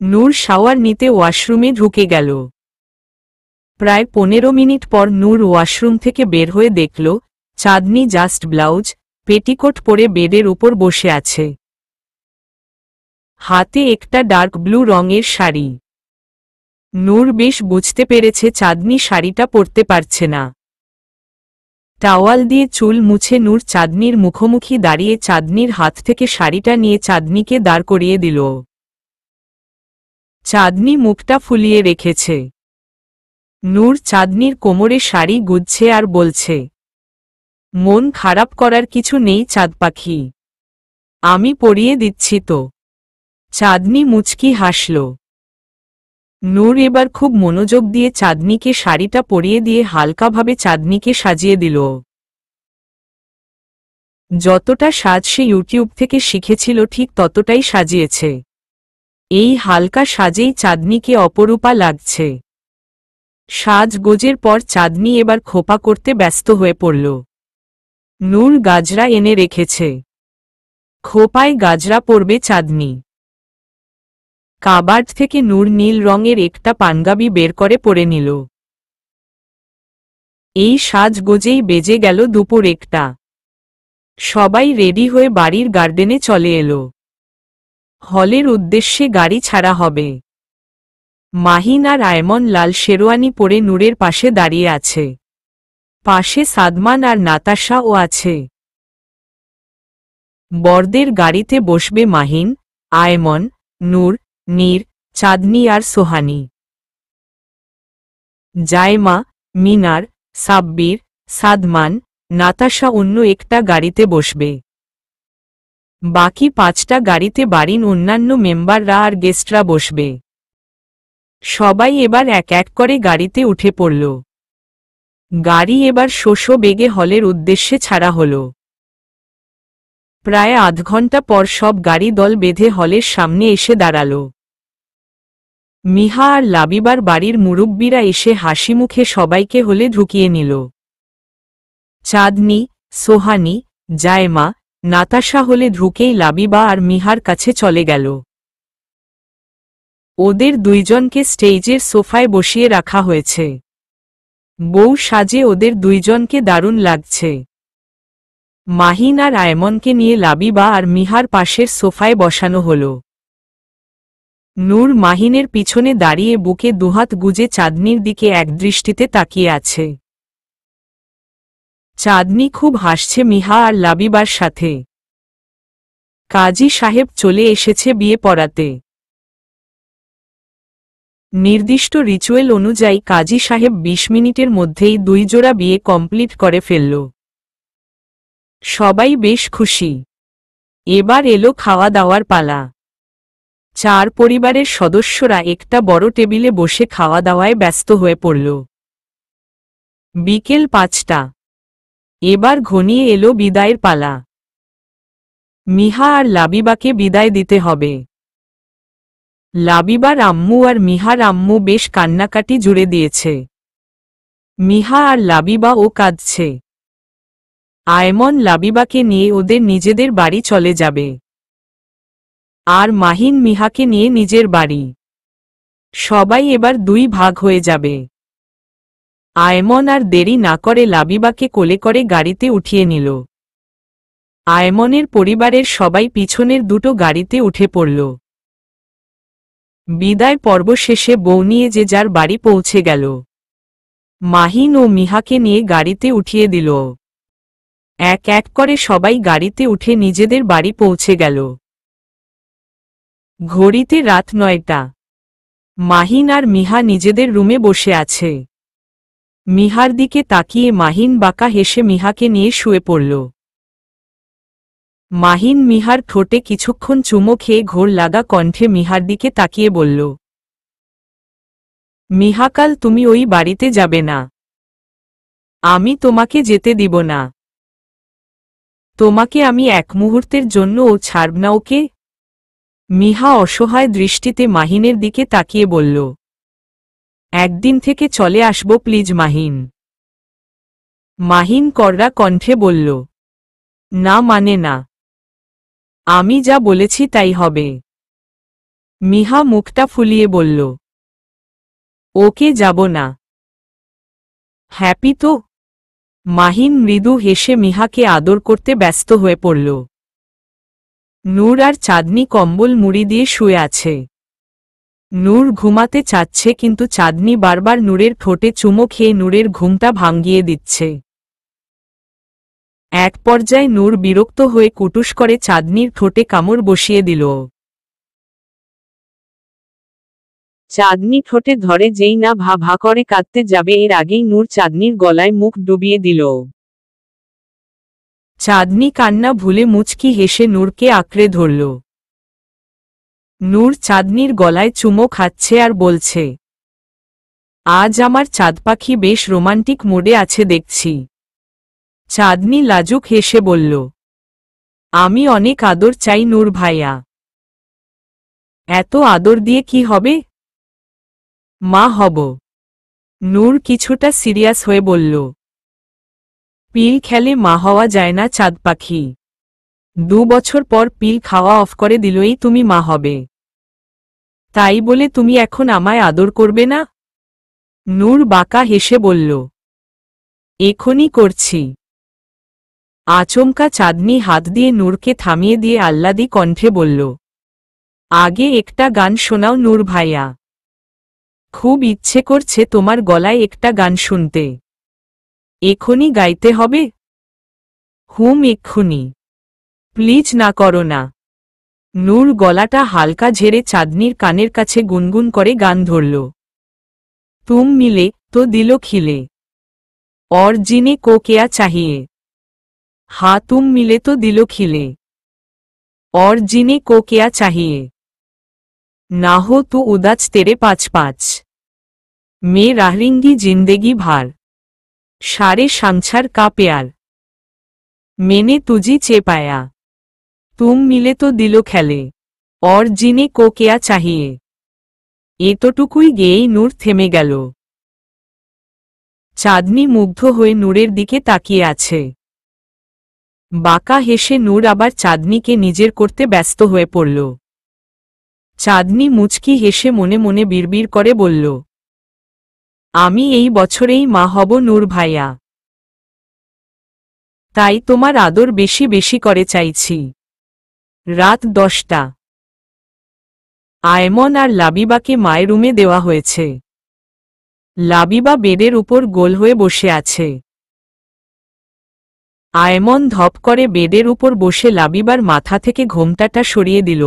নূর শাওয়ার নিতে ওয়াশরুমে ঢুকে গেল। প্রায় 15 মিনিট পর নূর ওয়াশরুম থেকে বের হয়ে দেখল চাঁদনি জাস্ট ব্লাউজ, পেটিকোট পরে বেডের উপর বসে আছে। হাতে একটা ডার্ক ব্লু রঙের শাড়ি। নূর বেশ বুঝতে পেরেছে চাঁদনি শাড়িটা পরতে পারছে না। টাওয়াল দিয়ে চুল মুছে নূর চাঁদনির মুখোমুখি দাঁড়িয়ে চাঁদনির হাত থেকে শাড়িটা নিয়ে চাঁদনিকে দাঁড় করিয়ে দিল। চাঁদনি মুখটা ফুলিয়ে রেখেছে। নূর চাঁদনির কোমরে শাড়ি গুজছে আর বলছে, মন খারাপ করার কিছু নেই চাঁদ পাখি, আমি পরিয়ে দিচ্ছি তো। চাঁদনি মুচকি হাসল। নূর এবার খুব মনোযোগ দিয়ে চাঁদনিকে শাড়িটা পরিয়ে দিয়ে হালকাভাবে চাঁদনিকে সাজিয়ে দিল। যতটা সাজ সে ইউটিউব থেকে শিখেছিল ঠিক ততটাই সাজিয়েছে। এই হালকা সাজেই চাঁদনিকে অপরূপা লাগছে। সাজগোজের পর চাঁদনি এবার খোপা করতে ব্যস্ত হয়ে পড়ল। নূর গাজরা এনে রেখেছে। খোপায় গাজরা পরবে চাঁদনি। কাবার্ড থেকে নূর নীল রঙের একটা পাঞ্জাবি বের করে পরে নিল। এই সাজগোজেই বেজে গেল দুপুর 1টা। সবাই রেডি হয়ে বাড়ির গার্ডেনে চলে এলো। হলের উদ্দেশ্যে গাড়ি ছাড়া হবে। মাহিন আর আয়মন লাল শেরওয়ানি পরে নূরের পাশে দাঁড়িয়ে আছে। পাশে সাদমান আর নাতাশাও আছে। বরদের গাড়িতে বসবে মাহিন, আয়মন, নূর, নীর, চাঁদনি আর সোহানি। জায়মা, মিনার, সাব্বির, সাদমান, নাতাশা অন্য একটা গাড়িতে বসবে। বাকি 5টা গাড়িতে বাড়ির অন্যান্য মেম্বাররা আর গেস্টরা বসবে। সবাই এবার এক এক করে গাড়িতে উঠে পড়ল। গাড়ি এবার শোষ বেগে হলের উদ্দেশ্যে ছাড়া হল। প্রায় আধ ঘন্টা পর সব গাড়ি দল বেঁধে হলের সামনে এসে দাঁড়াল। মিহা আর লাবিবার বাড়ির মুরব্বীরা এসে হাসি মুখে সবাইকে হলে ঢুকিয়ে নিল। চাঁদনি, সোহানি, জায়মা, নাতাশা হলে ঢুকেই লাবিবা আর মিহার কাছে চলে গেল। ওদের দুইজনকে স্টেজের সোফায় বসিয়ে রাখা হয়েছে। বউ সাজে ওদের দুইজনকে দারুণ লাগছে। মাহিন আর আয়মনকে নিয়ে লাবিবা আর মিহার পাশের সোফায় বসানো হল। নূর মাহিনের পিছনে দাঁড়িয়ে বুকে দুহাত গুজে চাঁদনির দিকে একদৃষ্টিতে তাকিয়ে আছে। চাঁদনি খুব হাসছে মিহা আর লাবিবার সাথে। কাজী সাহেব চলে এসেছে বিয়ে পড়াতে। নির্দিষ্ট রিচুয়াল অনুযায়ী কাজী সাহেব 20 মিনিটের মধ্যেই 2 জোড়া বিয়ে কমপ্লিট করে ফেলল। সবাই বেশ খুশি। এবার এলো খাওয়া দাওয়ার পালা। 4 পরিবারের সদস্যরা একটা বড় টেবিলে বসে খাওয়া দাওয়ায় ব্যস্ত হয়ে পড়ল। বিকেল 5টা। এবার ঘনিয়ে এলো বিদায়ের পালা। মিহা আর লাবিবাকে বিদায় দিতে হবে। লাবিবার আম্মু আর মিহার আম্মু বেশ কান্নাকাটি জুড়ে দিয়েছে। মিহা আর লাবিবা ও কাঁদছে। আয়মন লাবিবাকে নিয়ে ওদের নিজেদের বাড়ি চলে যাবে। আর মাহিন মিহাকে নিয়ে নিজের বাড়ি। সবাই এবার 2 ভাগ হয়ে যাবে। আয়মন আর দেরি না করে লাবিবাকে কোলে করে গাড়িতে উঠিয়ে নিল। আয়মনের পরিবারের সবাই পিছনের 2টো গাড়িতে উঠে পড়ল। বিদায় পর্ব শেষে বউ নিয়ে যে যার বাড়ি পৌঁছে গেল। মাহিন ও মিহাকে নিয়ে গাড়িতে উঠিয়ে দিল। এক এক করে সবাই গাড়িতে উঠে নিজেদের বাড়ি পৌঁছে গেল। ঘড়িতে রাত 9টা। মাহিন আর মিহা নিজেদের রুমে বসে আছে। মিহার দিকে তাকিয়ে মাহিন বাঁকা হেসে মিহাকে নিয়ে শুয়ে পড়ল। মাহিন মিহার ঠোঁটে কিছুক্ষণ চুমো খেয়ে ঘোর লাগা কণ্ঠে মিহার দিকে তাকিয়ে বলল, মিহা, কাল তুমি ওই বাড়িতে যাবে না। আমি তোমাকে যেতে দিব না। তোমাকে আমি এক মুহূর্তের জন্যও ছাড়ব না, ওকে? মিহা অসহায় দৃষ্টিতে মাহিনের দিকে তাকিয়ে বলল, একদিন থেকে চলে আসব প্লিজ মাহিন। মাহিন কড়া কণ্ঠে বলল, না মানে না। আমি যা বলেছি তাই হবে। মিহা মুখটা ফুলিয়ে বলল, ওকে, যাব না। হ্যাপি তো? মাহিন মৃদু হেসে মিহাকে আদর করতে ব্যস্ত হয়ে পড়ল। নূর আর চাঁদনি কম্বল মুড়ি দিয়ে শুয়ে আছে। নূর ঘুমাতে চাচ্ছে কিন্তু চাঁদনি বারবার নূরের ঠোঁটে চুমো খেয়ে নূরের ঘুমটা ভাঙিয়ে দিচ্ছে। এক পর্যায়ে নূর বিরক্ত হয়ে কুটুস করে চাঁদনির ঠোঁটে কামড় বসিয়ে দিল। চাঁদনি ঠোঁটে ধরে যেই না ভা ভা করে কাঁদতে যাবে এর আগেই নূর চাঁদনির গলায় মুখ ডুবিয়ে দিল। চাঁদনি কান্না ভুলে মুচকি হেসে নূরকে আঁকড়ে ধরল। নূর চাঁদনির গলায় চুমো খাচ্ছে আর বলছে, আজ আমার চাঁদ পাখি বেশ রোমান্টিক মোডে আছে দেখছি। চাঁদনি লাজুক হেসে বলল, আমি অনেক আদর চাই নূর ভাইয়া। এত আদর দিয়ে কি হবে? মা হব। নূর কিছুটা সিরিয়াস হয়ে বলল, পিল খেলে মা হওয়া যায় না চাঁদ পাখি। 2 বছর পর পিল খাওয়া অফ করে দিলই তুমি মা হবে। তাই বলে তুমি এখন আমায় আদর করবে না? নূর বাঁকা হেসে বলল, এখনই করছি। আচমকা চাঁদনি হাত দিয়ে নূরকে থামিয়ে দিয়ে আহ্লাদি কণ্ঠে বলল, আগে একটা গান শোনাও নূর ভাইয়া। খুব ইচ্ছে করছে তোমার গলায় একটা গান শুনতে। এখনই গাইতে হবে? হুম, এক্ষুনি। প্লিজ না করো না। নূর গলাটা হালকা ঝেড়ে চাঁদনির কানের কাছে গুনগুন করে গান ধরল। तुम मिले तो दिलो खिले। और जीने को क्या चाहिए। हाँ तुम मिले तो दिलो खिले। और जीने को क्या चाहिए। ना हो तो उदास तेरे पाँच पाँच। मैं राहूंगी जिंदगी भर। सारे संसार का प्यार मैंने तुझी चे पाया। तुम मिले तो दिलो खेले। और जीने को क्या चाहिए। এতটুকুই গেয়েই নূর থেমে গেল। চাঁদনি মুগ্ধ হয়ে নূরের দিকে তাকিয়ে আছে। বাঁকা হেসে নূর আবার চাঁদনিকে নিজের করতে ব্যস্ত হয়ে পড়ল। চাঁদনি মুচকি হেসে মনে মনে বিড়বিড় করে বলল, আমি এই বছরেই মা হব নূর ভাইয়া। তাই তোমার আদর বেশি বেশি করে চাইছি। রাত 10টা। আয়মন আর লাবিবাকে মায়ের রুমে দেওয়া হয়েছে। লাবিবা বেডের উপর গোল হয়ে বসে আছে। আয়মন ধপ করে বেডের উপর বসে লাবিবার মাথা থেকে ঘোমটাটা সরিয়ে দিল।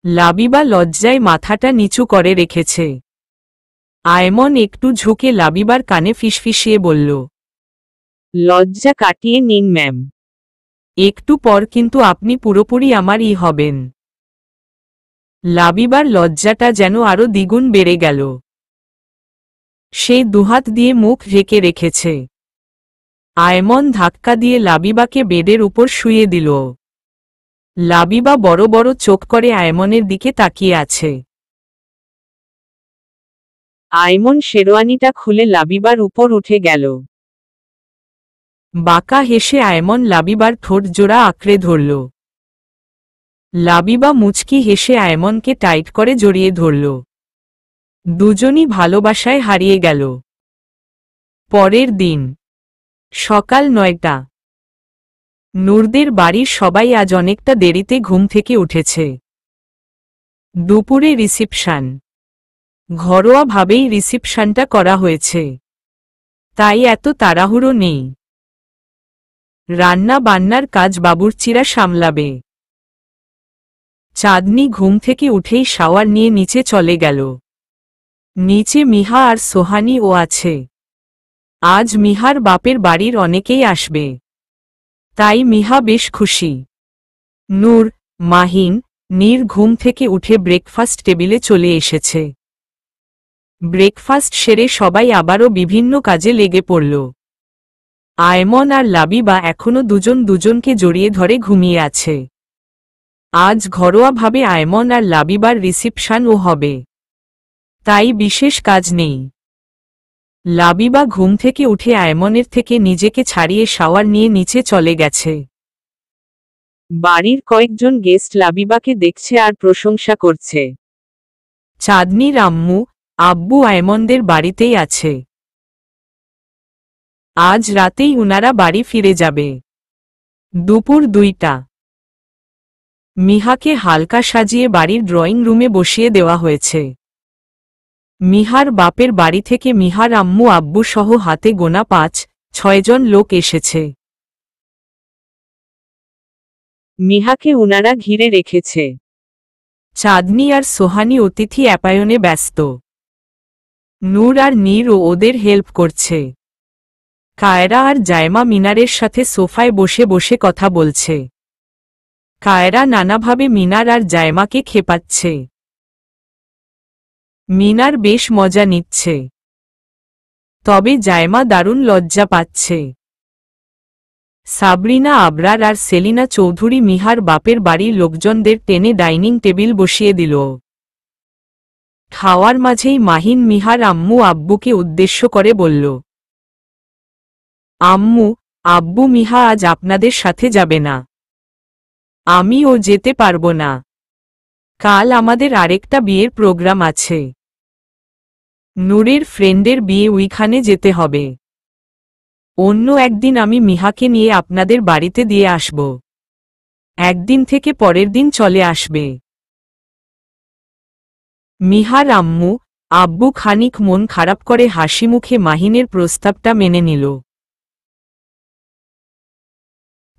লাবিবা লজ্জায় মাথাটা নিচু করে রেখেছে। আয়মন একটু ঝুঁকে লাবিবার কানে ফিসফিসিয়ে বলল, লজ্জা কাটিয়ে নিন ম্যাম। একটু পর কিন্তু আপনি পুরোপুরি আমারই হবেন। লাবিবার লজ্জাটা যেন আরো দ্বিগুণ বেড়ে গেল। সে দুহাত দিয়ে মুখ ঢেকে রেখেছে। আয়মন ধাক্কা দিয়ে লাবিবাকে বেডের উপর শুইয়ে দিল। লাবিবা বড় বড় চোখ করে আয়মনের দিকে তাকিয়ে আছে। আয়মন শেরওয়ানিটা খুলে লাবিবার উপর উঠে গেল। বাঁকা হেসে আয়মন লাবিবার ঠোঁট জোড়া আঁকড়ে ধরল। লাবিবা মুচকি হেসে আয়মনকে টাইট করে জড়িয়ে ধরল। দুজনই ভালোবাসায় হারিয়ে গেল। পরের দিন সকাল 9টা। নূরদের বাড়ির সবাই আজ অনেকটা দেরিতে ঘুম থেকে উঠেছে। দুপুরে রিসিপশন। ঘরোয়াভাবেই রিসিপশনটা করা হয়েছে, তাই এত তাড়াহুড়ো নেই। রান্না বান্নার কাজ বাবুর্চিরা সামলাবে। চাঁদনি ঘুম থেকে উঠেই শাওয়ার নিয়ে নিচে চলে গেল। নিচে মিহা আর সোহানি ও আছে। আজ মিহার বাপের বাড়ির অনেকেই আসবে, তাই মিহা বেশ খুশি। নূর, মাহিন, নীর ঘুম থেকে উঠে ব্রেকফাস্ট টেবিলে চলে এসেছে। ব্রেকফাস্ট সেরে সবাই আবারও বিভিন্ন কাজে লেগে পড়ল। আয়মন আর লাবিবা এখনো দুজন দুজনকে জড়িয়ে ধরে ঘুমিয়ে আছে। আজ ঘরোয়াভাবে আয়মন আর লাবিবার রিসিপশনও হবে, তাই বিশেষ কাজ নেই। লাবিবা ঘুম থেকে উঠে আয়মনের থেকে নিজেকে ছাড়িয়ে শাওয়ার নিয়ে নিচে চলে গেছে। বাড়ির কয়েকজন গেস্ট লাবিবাকে দেখছে আর প্রশংসা করছে। চাঁদনির আম্মু আব্বু আয়মনদের বাড়িতেই আছে। আজ রাতেই উনারা বাড়ি ফিরে যাবে। দুপুর 2টা। মিহাকে হালকা সাজিয়ে বাড়ির ড্রয়িং রুমে বসিয়ে দেওয়া হয়েছে। মিহার বাপের বাড়ি থেকে মিহার আম্মু আব্বু সহ হাতে গোনা 5-6 জন লোক এসেছে। মিহাকে উনারা ঘিরে রেখেছে। চাঁদনি আর সোহানি অতিথি অ্যাপায়নে ব্যস্ত। নূর আর নীরও ওদের হেল্প করছে। কায়রা আর জায়মা মিনারের সাথে সোফায় বসে বসে কথা বলছে। কায়রা নানাভাবে মিনার আর জায়মাকে খেপাচ্ছে। মিনার বেশ মজা নিচ্ছে, তবে জায়মা দারুণ লজ্জা পাচ্ছে। সাবরিনা আবরার আর সেলিনা চৌধুরী মিহার বাপের বাড়ির লোকজনদের টেনে ডাইনিং টেবিল বসিয়ে দিল। খাওয়ার মাঝেই মাহিন মিহার আম্মু আব্বুকে উদ্দেশ্য করে বলল, আম্মু আব্বু মিহা আজ আপনাদের সাথে যাবে না। আমিও যেতে পারবো না। কাল আমাদের আরেকটা বিয়ের প্রোগ্রাম আছে। নূরের ফ্রেন্ডের বিয়ে, ওইখানে যেতে হবে। অন্য একদিন আমি মিহাকে নিয়ে আপনাদের বাড়িতে দিয়ে আসব। একদিন থেকে পরের দিন চলে আসবে। মিহার আম্মু আব্বু খানিক মন খারাপ করে হাসি মুখে মাহিনের প্রস্তাবটা মেনে নিল।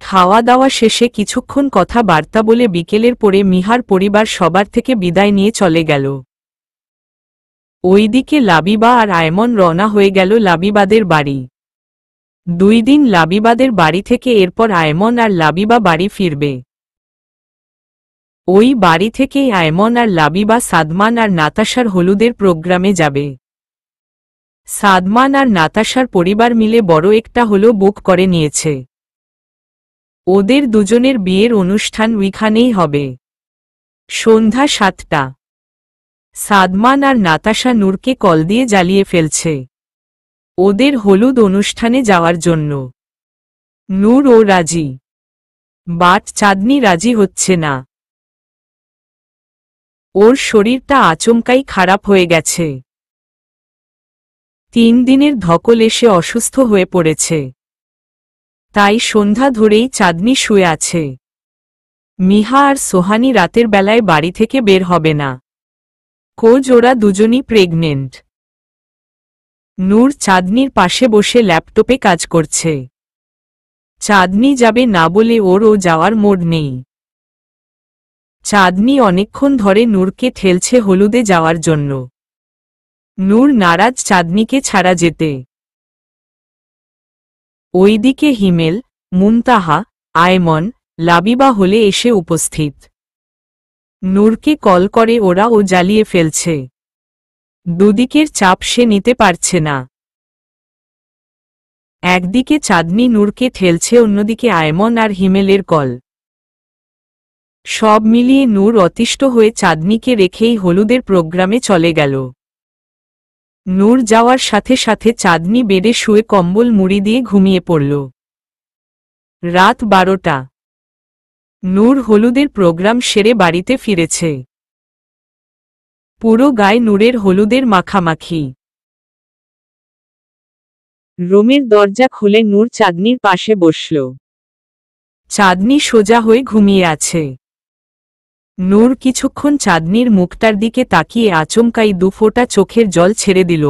খাওয়া দাওয়া শেষে কিছুক্ষণ কথাবার্তা বলে বিকেলের পরে মিহার পরিবার সবার থেকে বিদায় নিয়ে চলে গেল। ওইদিকে লাবিবা আর আয়মন রওনা হয়ে গেল লাবিবাদের বাড়ি। 2 দিন লাবিবাদের বাড়ি থেকে এরপর আয়মন আর লাবিবা বাড়ি ফিরবে। ওই বাড়ি থেকেই আয়মন আর লাবিবা সাদমান আর নাতাশার হলুদের প্রোগ্রামে যাবে। সাদমান আর নাতাশার পরিবার মিলে বড় একটা হলো বুক করে নিয়েছে। ওদের দুজনের বিয়ের অনুষ্ঠান ওইখানেই হবে। সন্ধ্যা 7টা। সাদমান আর নাতাশা নূরকে কল দিয়ে জ্বালিয়ে ফেলছে ওদের হলুদ অনুষ্ঠানে যাওয়ার জন্য। নূর ও রাজি, বাট চাঁদনি রাজি হচ্ছে না। ওর শরীরটা আচমকাই খারাপ হয়ে গেছে। 3 দিনের ধকল এসে অসুস্থ হয়ে পড়েছে। তাই সন্ধ্যা ধরেই চাঁদনি শুয়ে আছে। মিহা আর সোহানি রাতের বেলায় বাড়ি থেকে বের হবে না। কোজ ওরা দুজনই প্রেগনেন্ট। নূর চাঁদনির পাশে বসে ল্যাপটপে কাজ করছে। চাঁদনি যাবে না বলে ওরও যাওয়ার মোড নেই। চাঁদনি অনেকক্ষণ ধরে নূরকে ঠেলছে হলুদে যাওয়ার জন্য। নূর নারাজ চাঁদনিকে ছাড়া যেতে। ওইদিকে হিমেল, মুনতাহা, আয়মন, লাবিবা হলে এসে উপস্থিত। নূরকে কল করে ওরা ও জ্বালিয়ে ফেলছে। দুদিকের চাপ সে নিতে পারছে না। একদিকে চাঁদনি নূরকে ঠেলছে, অন্যদিকে আয়মন আর হিমেলের কল। সব মিলিয়ে নূর অতিষ্ঠ হয়ে চাঁদনিকে রেখেই হলুদের প্রোগ্রামে চলে গেল। নূর যাওয়ার সাথে সাথে চাঁদনি বেডে শুয়ে কম্বল মুড়ি দিয়ে ঘুমিয়ে পড়ল। রাত 12টা। নূর হলুদের প্রোগ্রাম সেরে বাড়িতে ফিরেছে। পুরো গায়ে নূরের হলুদের মাখামাখি। রুমের দরজা খুলে নূর চাঁদনির পাশে বসল। চাঁদনি সোজা হয়ে ঘুমিয়ে আছে। নূর কিছুক্ষণ চাঁদনির মুখটার দিকে তাকিয়ে আচমকাই 2 ফোঁটা চোখের জল ছেড়ে দিল।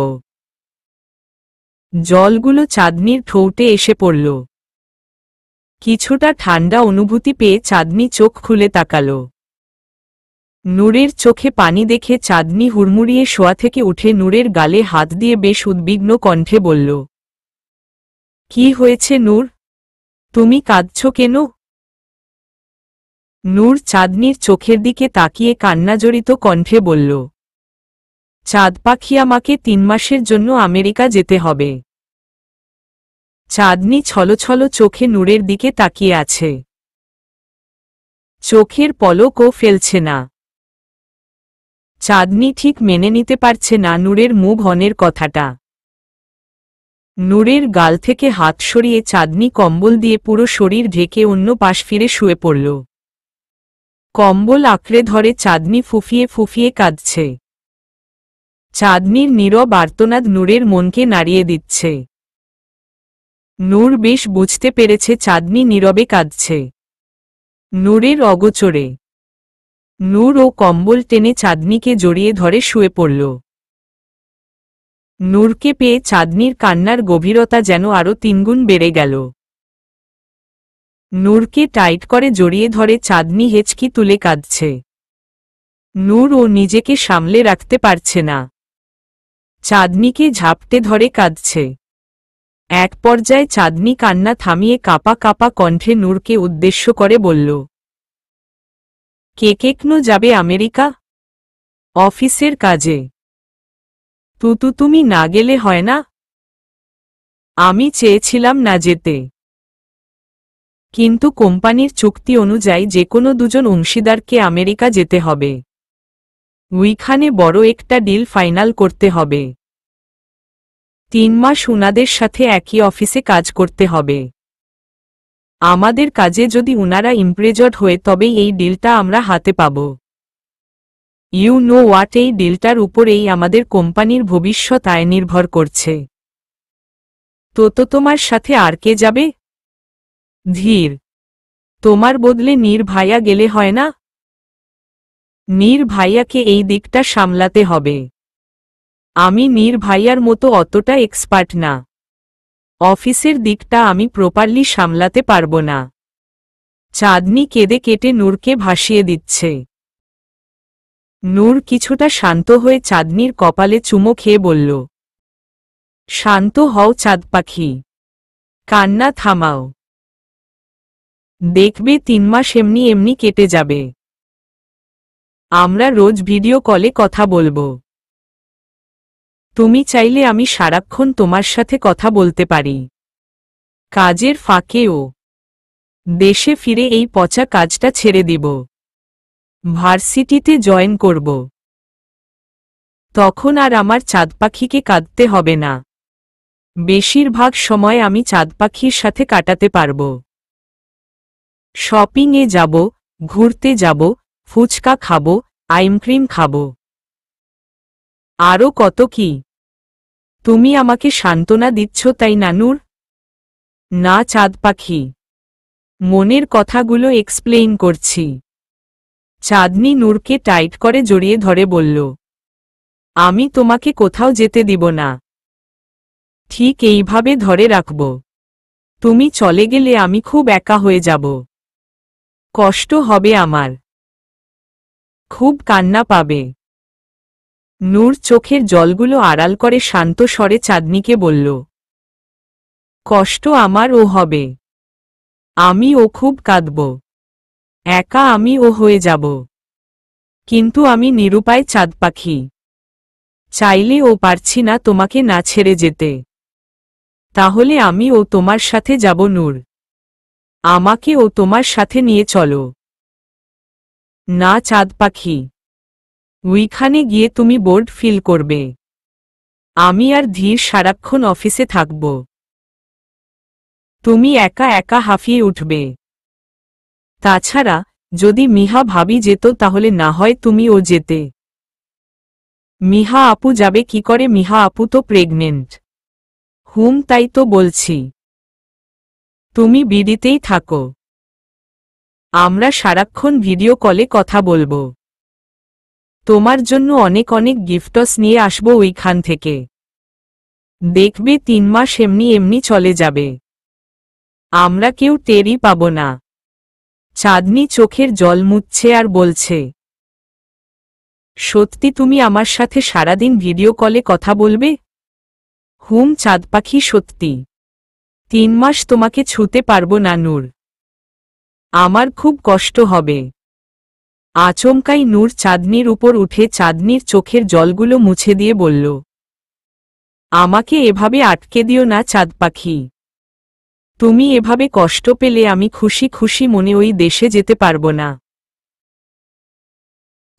জলগুলো চাঁদনির ঠোঁটে এসে পড়ল। কিছুটা ঠান্ডা অনুভূতি পেয়ে চাঁদনি চোখ খুলে তাকাল। নূরের চোখে পানি দেখে চাঁদনি হুড়মুড়িয়ে শোয়া থেকে উঠে নূরের গালে হাত দিয়ে বেশ উদ্বিগ্ন কণ্ঠে বলল, কি হয়েছে নূর, তুমি কাঁদছ কেন? নূর চাঁদনির চোখের দিকে তাকিয়ে কান্নাজড়িত কণ্ঠে বলল, চাঁদ পাখি, আমাকে 3 মাসের জন্য আমেরিকা যেতে হবে। চাঁদনি ছলছল চোখে নূরের দিকে তাকিয়ে আছে। চোখের পলকও ফেলছে না। চাঁদনি ঠিক মেনে নিতে পারছে না নূরের মুভ অনের কথাটা। নূরের গাল থেকে হাত সরিয়ে চাঁদনি কম্বল দিয়ে পুরো শরীর ঢেকে অন্য পাশ ফিরে শুয়ে পড়ল। কম্বল আঁকড়ে ধরে চাঁদনি ফুফিয়ে ফুফিয়ে কাঁদছে। চাঁদনির নীরব আর্তনাদ নূরের মনকে নাড়িয়ে দিচ্ছে। নূর বেশ বুঝতে পেরেছে চাঁদনি নীরবে কাঁদছে। নূরের অগোচরে। নূর ও কম্বল টেনে চাঁদনিকে জড়িয়ে ধরে শুয়ে পড়ল। নূরকে পেয়ে চাঁদনির কান্নার গভীরতা যেন আরও 3 গুণ বেড়ে গেল। নূরকে টাইট করে জড়িয়ে ধরে চাঁদনি হেঁচকি তুলে কাঁদছে। নূর ও নিজেকে সামলে রাখতে পারছে না। চাঁদনিকে ঝাপটে ধরে কাঁদছে। এক পর্যায়ে চাঁদনি কান্না থামিয়ে কাঁপা কাঁপা কণ্ঠে নূরকে উদ্দেশ্য করে বলল, কে কেন যাবে আমেরিকা? অফিসের কাজে। তুমি না গেলে হয় না? আমি চেয়েছিলাম না যেতে, কিন্তু কোম্পানির চুক্তি অনুযায়ী যে কোনো 2 জন অংশীদারকে আমেরিকা যেতে হবে। ওইখানে বড় একটা ডিল ফাইনাল করতে হবে। 3 মাস উনাদের সাথে একই অফিসে কাজ করতে হবে। আমাদের কাজে যদি উনারা ইমপ্রেজড হয়ে তবেই এই ডিলটা আমরা হাতে পাব। ইউ নো হোয়াট, এই ডিলটার উপরেই আমাদের কোম্পানির ভবিষ্যৎ আয় নির্ভর করছে। তো তোমার সাথে আর কে যাবে? ধীর, তোমার বদলে নীর ভাইয়া গেলে হয় না? নীর ভাইয়াকে এই দিকটা সামলাতে হবে। আমি নীর ভাইয়ার মতো অতটা এক্সপার্ট না। অফিসের দিকটা আমি প্রপারলি সামলাতে পারবো না। চাঁদনি কেঁদে কেটে নূরকে ভাসিয়ে দিচ্ছে। নূর কিছুটা শান্ত হয়ে চাঁদনির কপালে চুমো খেয়ে বলল, শান্ত হও চাঁদ পাখি, কান্না থামাও। দেখবে 3 মাস এমনি এমনি কেটে যাবে। আমরা রোজ ভিডিও কলে কথা বলবো। তুমি চাইলে আমি সারাক্ষণ তোমার সাথে কথা বলতে পারি, কাজের ফাঁকেও। দেশে ফিরে এই পচা কাজটা ছেড়ে দিব, ভার্সিটিতে জয়েন করব। তখন আর আমার চাঁদ পাখিকে কাঁদতে হবে না। বেশিরভাগ সময় আমি চাঁদ পাখির সাথে কাটাতে পারব। শপিংয়ে যাব, ঘুরতে যাব, ফুচকা খাব, আইসক্রিম খাব, আরও কত কি। তুমি আমাকে সান্ত্বনা দিচ্ছ তাই না নূর? না চাঁদ পাখি, মনের কথাগুলো এক্সপ্লেইন করছি। চাঁদনি নূরকে টাইট করে জড়িয়ে ধরে বলল, আমি তোমাকে কোথাও যেতে দিব না, ঠিক এইভাবে ধরে রাখব। তুমি চলে গেলে আমি খুব একা হয়ে যাব, কষ্ট হবে আমার, খুব কান্না পাবে। নূর চোখের জলগুলো আড়াল করে শান্ত স্বরে চাঁদনিকে বলল, কষ্ট আমারও হবে, আমিও খুব কাঁদব, একা আমিও হয়ে যাব। কিন্তু আমি নিরুপায় চাঁদ পাখি, চাইলেও পারছি না তোমাকে না ছেড়ে যেতে। তাহলে আমিও তোমার সাথে যাব নূর, আমাকেও তোমার সাথে নিয়ে চলো। না চাঁদ পাখি, ওইখানে গিয়ে তুমি বোর্ড ফিল করবে, আমি আর ধীর সারাক্ষণ অফিসে থাকব। তুমি একা একা হাঁফিয়ে উঠবে। তাছাড়া যদি মিহা ভাবি যেত তাহলে না হয় তুমিও যেতে। মিহা আপু যাবে কি করে? মিহা আপু তো প্রেগনেন্ট। তাই তো বলছি, তুমি বিড়িতেই থাকো, আমরা সারাক্ষণ ভিডিও কলে কথা বলবো। তোমার জন্য অনেক অনেক গিফটস নিয়ে আসবো ওইখান থেকে। দেখবে 3 মাস এমনি এমনি চলে যাবে, আমরা কেউ টেরই পাব না। চাঁদনি চোখের জল মুছছে আর বলছে, সত্যি তুমি আমার সাথে সারাদিন ভিডিও কলে কথা বলবে? চাঁদ পাখি, সত্যি। 3 মাস তোমাকে ছুতে পারবো না নূর, আমার খুব কষ্ট হবে। আচমকাই নূর চাঁদনির উপর উঠে চাঁদনির চোখের জলগুলো মুছে দিয়ে বলল, আমাকে এভাবে আটকে দিও না চাঁদ পাখি, তুমি এভাবে কষ্ট পেলে আমি খুশি খুশি মনে ওই দেশে যেতে পারবো না।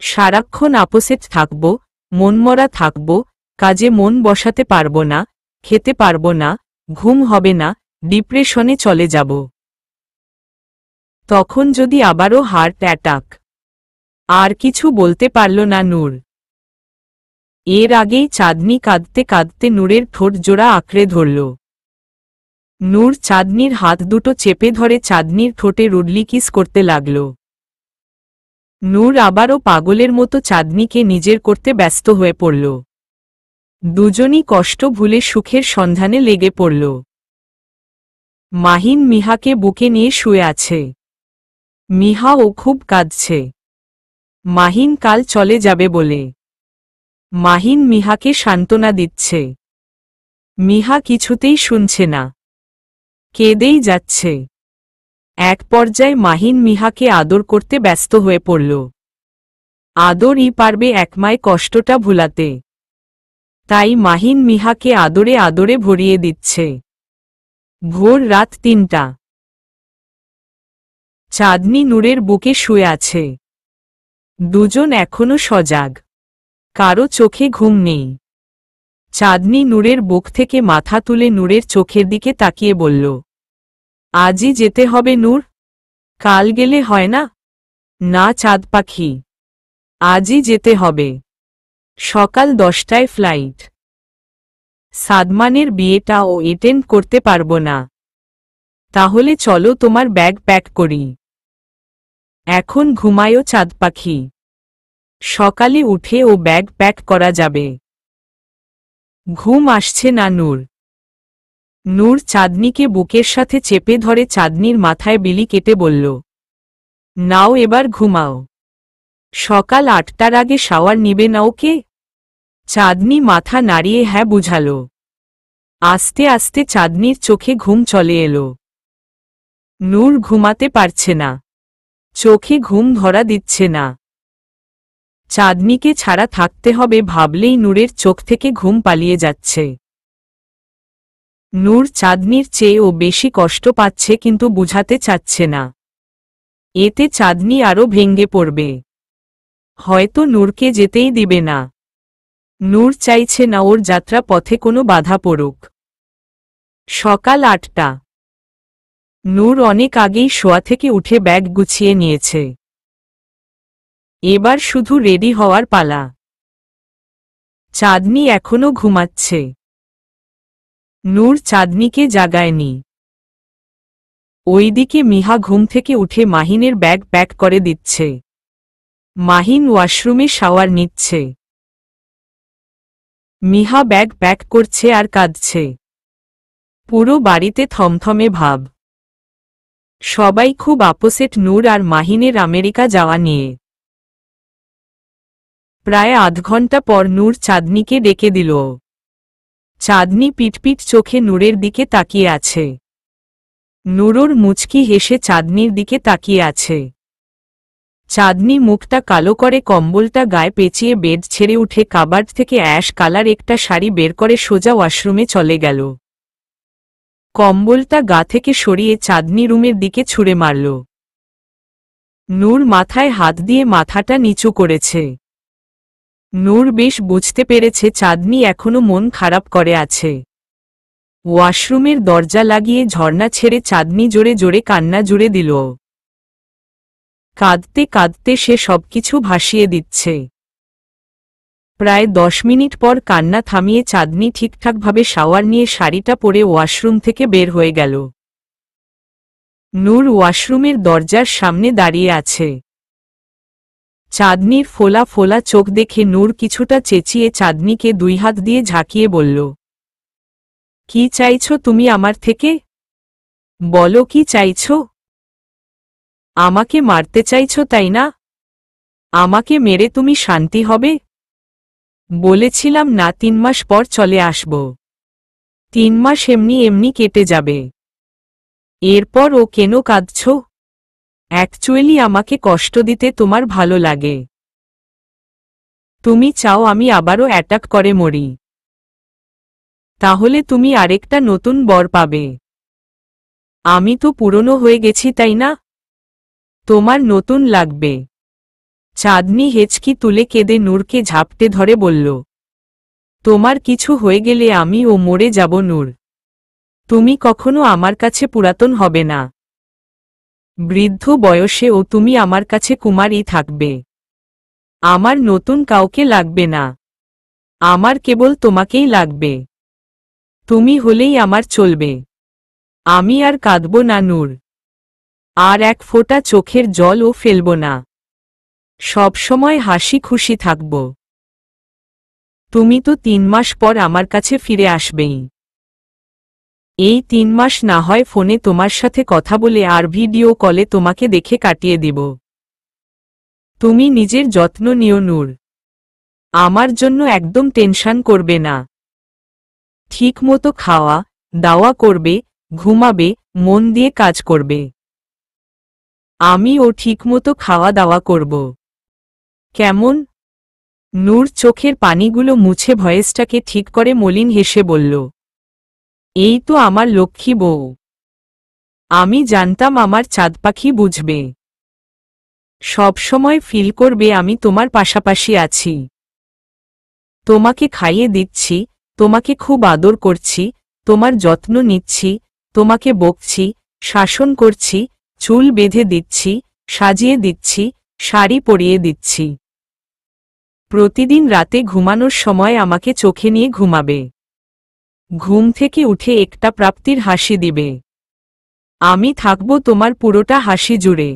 সারাক্ষণ আপসেট থাকব, মনমরা থাকব, কাজে মন বসাতে পারবো না, খেতে পারবো না, ঘুম হবে না, ডিপ্রেশনে চলে যাব। তখন যদি আবারও হার্ট অ্যাটাক। আর কিছু বলতে পারল না নূর। এর আগেই চাঁদনি কাঁদতে কাঁদতে নূরের ঠোঁট জোড়া আঁকড়ে ধরল। নূর চাঁদনির হাত দুটো চেপে ধরে চাঁদনির ঠোঁটে রুডলি কিস করতে লাগল। নূর আবারও পাগলের মতো চাঁদনিকে নিজের করতে ব্যস্ত হয়ে পড়ল। দুজনই কষ্ট ভুলে সুখের সন্ধানে লেগে পড়ল। মাহিন মিহাকে বুকে নিয়ে শুয়ে আছে। মিহাও খুব কাঁদছে, মাহিন কাল চলে যাবে বলে। মাহিন মিহাকে সান্ত্বনা দিচ্ছে, মিহা কিছুতেই শুনছে না, কেঁদেই যাচ্ছে। এক পর্যায়ে মাহিন মিহাকে আদর করতে ব্যস্ত হয়ে পড়ল। আদরই পারবে একমায় কষ্টটা ভুলাতে। তাই মাহিন মিহাকে আদরে আদরে ভরিয়ে দিচ্ছে। ভোর রাত 3টা। চাঁদনি নূরের বুকে শুয়ে আছে। দুজন এখনো সজাগ, কারো চোখে ঘুম নেই। চাঁদনি নূরের বুক থেকে মাথা তুলে নূরের চোখের দিকে তাকিয়ে বলল, আজই যেতে হবে নূর, কাল গেলে হয় না? না চাঁদ পাখি, আজই যেতে হবে। সকাল 10টায় ফ্লাইট। সাদমানের বিয়েটাও অ্যাটেন্ড করতে পারবো না। তাহলে চলো তোমার ব্যাগ প্যাক করি। এখন ঘুমায়ও চাঁদ পাখি, সকালে উঠে ও ব্যাগ প্যাক করা যাবে। ঘুম আসছে না নূর। নূর চাঁদনিকে বুকের সাথে চেপে ধরে চাঁদনির মাথায় বিলি কেটে বলল, নাও এবার ঘুমাও। সকাল 8টার আগে শাওয়ার নিবে না ওকে? চাঁদনি মাথা নাড়িয়ে হ্যাঁ বুঝালো। আস্তে আস্তে চাঁদনির চোখে ঘুম চলে এলো। নূর ঘুমাতে পারছে না, চোখে ঘুম ধরা দিচ্ছে না। চাঁদনিকে ছাড়া থাকতে হবে ভাবলেই নূরের চোখ থেকে ঘুম পালিয়ে যাচ্ছে। নূর চাঁদনির চেয়েও বেশি কষ্ট পাচ্ছে কিন্তু বুঝাতে চাচ্ছে না। এতে চাঁদনি আরও ভেঙে পড়বে, হয়তো নূরকে যেতেই দিবে না। নূর চাইছে না ওর যাত্রা পথে কোনো বাধা পড়ুক। সকাল 8টা। নূর অনেক আগেই শোয়া থেকে উঠে ব্যাগ গুছিয়ে নিয়েছে। এবার শুধু রেডি হওয়ার পালা। চাঁদনি এখনো ঘুমাচ্ছে। নূর চাঁদনিকে জাগায়নি। ওইদিকে মিহা ঘুম থেকে উঠে মাহিনের ব্যাগ প্যাক করে দিচ্ছে। মাহিন ওয়াশরুমে শাওয়ার নিচ্ছে। মিহা ব্যাগ প্যাক করছে আর কাঁদছে। পুরো বাড়িতে থমথমে ভাব। সবাই খুব আপসেট নূর আর মাহিনের আমেরিকা যাওয়া নিয়ে। প্রায় আধ ঘন্টা পর নূর চাঁদনিকে ডেকে দিল। চাঁদনি পিটপিট চোখে নূরের দিকে তাকিয়ে আছে। নূরোর মুচকি হেসে চাঁদনির দিকে তাকিয়ে আছে। চাঁদনি মুখটা কালো করে কম্বলটা গায়ে পেঁচিয়ে বেড ছেড়ে উঠে কাবার্ড থেকে অ্যাশ কালার একটা শাড়ি বের করে সোজা ওয়াশরুমে চলে গেল। কম্বলটা গা থেকে সরিয়ে চাঁদনি রুমের দিকে ছুঁড়ে মারল। নূর মাথায় হাত দিয়ে মাথাটা নিচু করেছে। নূর বেশ বুঝতে পেরেছে চাঁদনি এখনো মন খারাপ করে আছে। ওয়াশরুমের দরজা লাগিয়ে ঝর্ণা ছেড়ে চাঁদনি জোরে জোরে কান্না জুড়ে দিল। কাঁদতে কাঁদতে সে সবকিছু ভাসিয়ে দিচ্ছে। প্রায় 10 মিনিট পর কান্না থামিয়ে চাঁদনি ঠিকঠাকভাবে শাওয়ার নিয়ে শাড়িটা পরে ওয়াশরুম থেকে বের হয়ে গেল। নূর ওয়াশরুমের দরজার সামনে দাঁড়িয়ে আছে। চাঁদনির ফোলা ফোলা চোখ দেখে নূর কিছুটা চেঁচিয়ে চাঁদনিকে 2 হাত দিয়ে ঝাঁকিয়ে বলল, কি চাইছো তুমি আমার থেকে? বলো কি চাইছো? আমাকে মারতে চাইছো তাই না? আমাকে মেরে তুমি শান্তি হবে? বলেছিলাম না 3 মাস পর চলে আসব। 3 মাস এমনি এমনি কেটে যাবে। এরপর ও কেন কাঁদছ? অ্যাকচুয়ালি আমাকে কষ্ট দিতে তোমার ভালো লাগে। তুমি চাও আমি আবারও অ্যাটাক করে মরি। তাহলে তুমি আরেকটা নতুন বর পাবে। আমি তো পুরনো হয়ে গেছি তাই না? তোমার নতুন লাগবে। চাঁদনি হেঁচকি তুলে কেঁদে নূরকে ঝাপটে ধরে বলল, তোমার কিছু হয়ে গেলে আমি ও মরে যাব নূর। তুমি কখনো আমার কাছে পুরাতন হবে না। বৃদ্ধ বয়সেও তুমি আমার কাছে কুমারই থাকবে। আমার নতুন কাউকে লাগবে না। আমার কেবল তোমাকেই লাগবে। তুমি হলেই আমার চলবে। আমি আর কাঁদব না নূর। আর এক ফোঁটা চোখের জলও ফেলব না। সব সময় হাসি খুশি থাকব। তুমি তো 3 মাস পর আমার কাছে ফিরে আসবেই। এই 3 মাস না হয় ফোনে তোমার সাথে কথা বলে আর ভিডিও কলে তোমাকে দেখে কাটিয়ে দিব। তুমি নিজের যত্ন নিও নূর। আমার জন্য একদম টেনশন করবে না। ঠিক মতো খাওয়া দাওয়া করবে, ঘুমাবে, মন দিয়ে কাজ করবে। আমিও ঠিকমতো খাওয়া দাওয়া করব। কেমন? নূর চোখের পানিগুলো মুছে ভয়েসটাকে ঠিক করে মলিন হেসে বলল, এই তো আমার লক্ষ্মী বউ। আমি জানতাম আমার চাঁদ পাখি বুঝবে। সব সময় ফিল করবে আমি তোমার পাশাপাশি আছি। তোমাকে খাইয়ে দিচ্ছি, তোমাকে খুব আদর করছি, তোমার যত্ন নিচ্ছি, তোমাকে বকছি, শাসন করছি, চুল বেঁধে দিচ্ছি, সাজিয়ে দিচ্ছি, শাড়ি পরিয়ে দিচ্ছি। প্রতিদিন রাতে ঘুমানোর সময় আমাকে চোখে নিয়ে ঘুমাবে। ঘুম থেকে উঠে একটা প্রাপ্তির হাসি দিবে। আমি থাকব তোমার পুরোটা হাসি জুড়ে।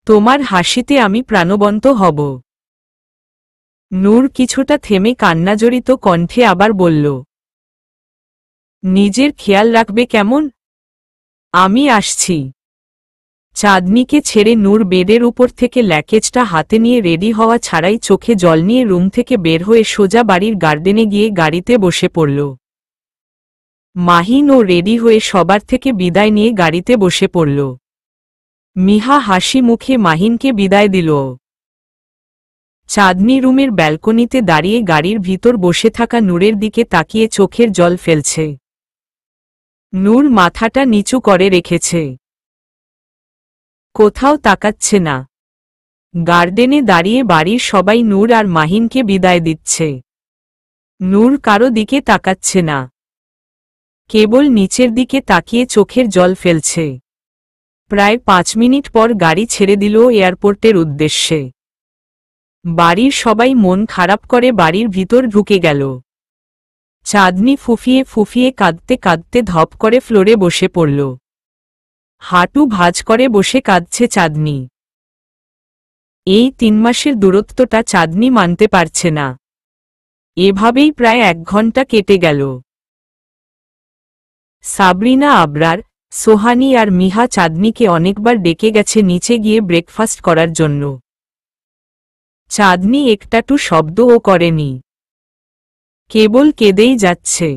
তোমার হাসিতে আমি প্রাণবন্ত হব। নূর কিছুটা থেমে কান্নাজড়িত কণ্ঠে আবার বলল, নিজের খেয়াল রাখবে কেমন? আমি আসছি। চাঁদনিকে ছেড়ে নূর বেডের উপর থেকে ল্যাকেজটা হাতে নিয়ে রেডি হওয়া ছাড়াই চোখে জল নিয়ে রুম থেকে বের হয়ে সোজা বাড়ির গার্ডেনে গিয়ে গাড়িতে বসে পড়ল। মাহিন ও রেডি হয়ে সবার থেকে বিদায় নিয়ে গাড়িতে বসে পড়ল। মিহা হাসি মুখে মাহিনকে বিদায় দিল। চাঁদনি রুমের ব্যালকনিতে দাঁড়িয়ে গাড়ির ভিতর বসে থাকা নূরের দিকে তাকিয়ে চোখের জল ফেলছে। নূর মাথাটা নিচু করে রেখেছে, কোথাও তাকাচ্ছে না। গার্ডেনে দাঁড়িয়ে বাড়ির সবাই নূর আর মাহিনকে বিদায় দিচ্ছে। নূর কারো দিকে তাকাচ্ছে না, কেবল নিচের দিকে তাকিয়ে চোখের জল ফেলছে। প্রায় 5 মিনিট পর গাড়ি ছেড়ে দিল এয়ারপোর্টের উদ্দেশ্যে। বাড়ির সবাই মন খারাপ করে বাড়ির ভিতর ঢুকে গেল। চাঁদনি ফুফিয়ে ফুফিয়ে কাঁদতে কাঁদতে ধপ করে ফ্লোরে বসে পড়ল। হাঁটু ভাঁজ করে বসে কাঁদছে চাঁদনি। এই 3 মাসের দূরত্বটা চাঁদনি মানতে পারছে না। এভাবেই প্রায় 1 ঘন্টা কেটে গেল। সাবরিনা, আবরার, সোহানি আর মিহা চাঁদনিকে অনেকবার ডেকে গেছে নিচে গিয়ে ব্রেকফাস্ট করার জন্য। চাঁদনি একটাটু শব্দও করেনি, কেবল কেঁদেই যাচ্ছে।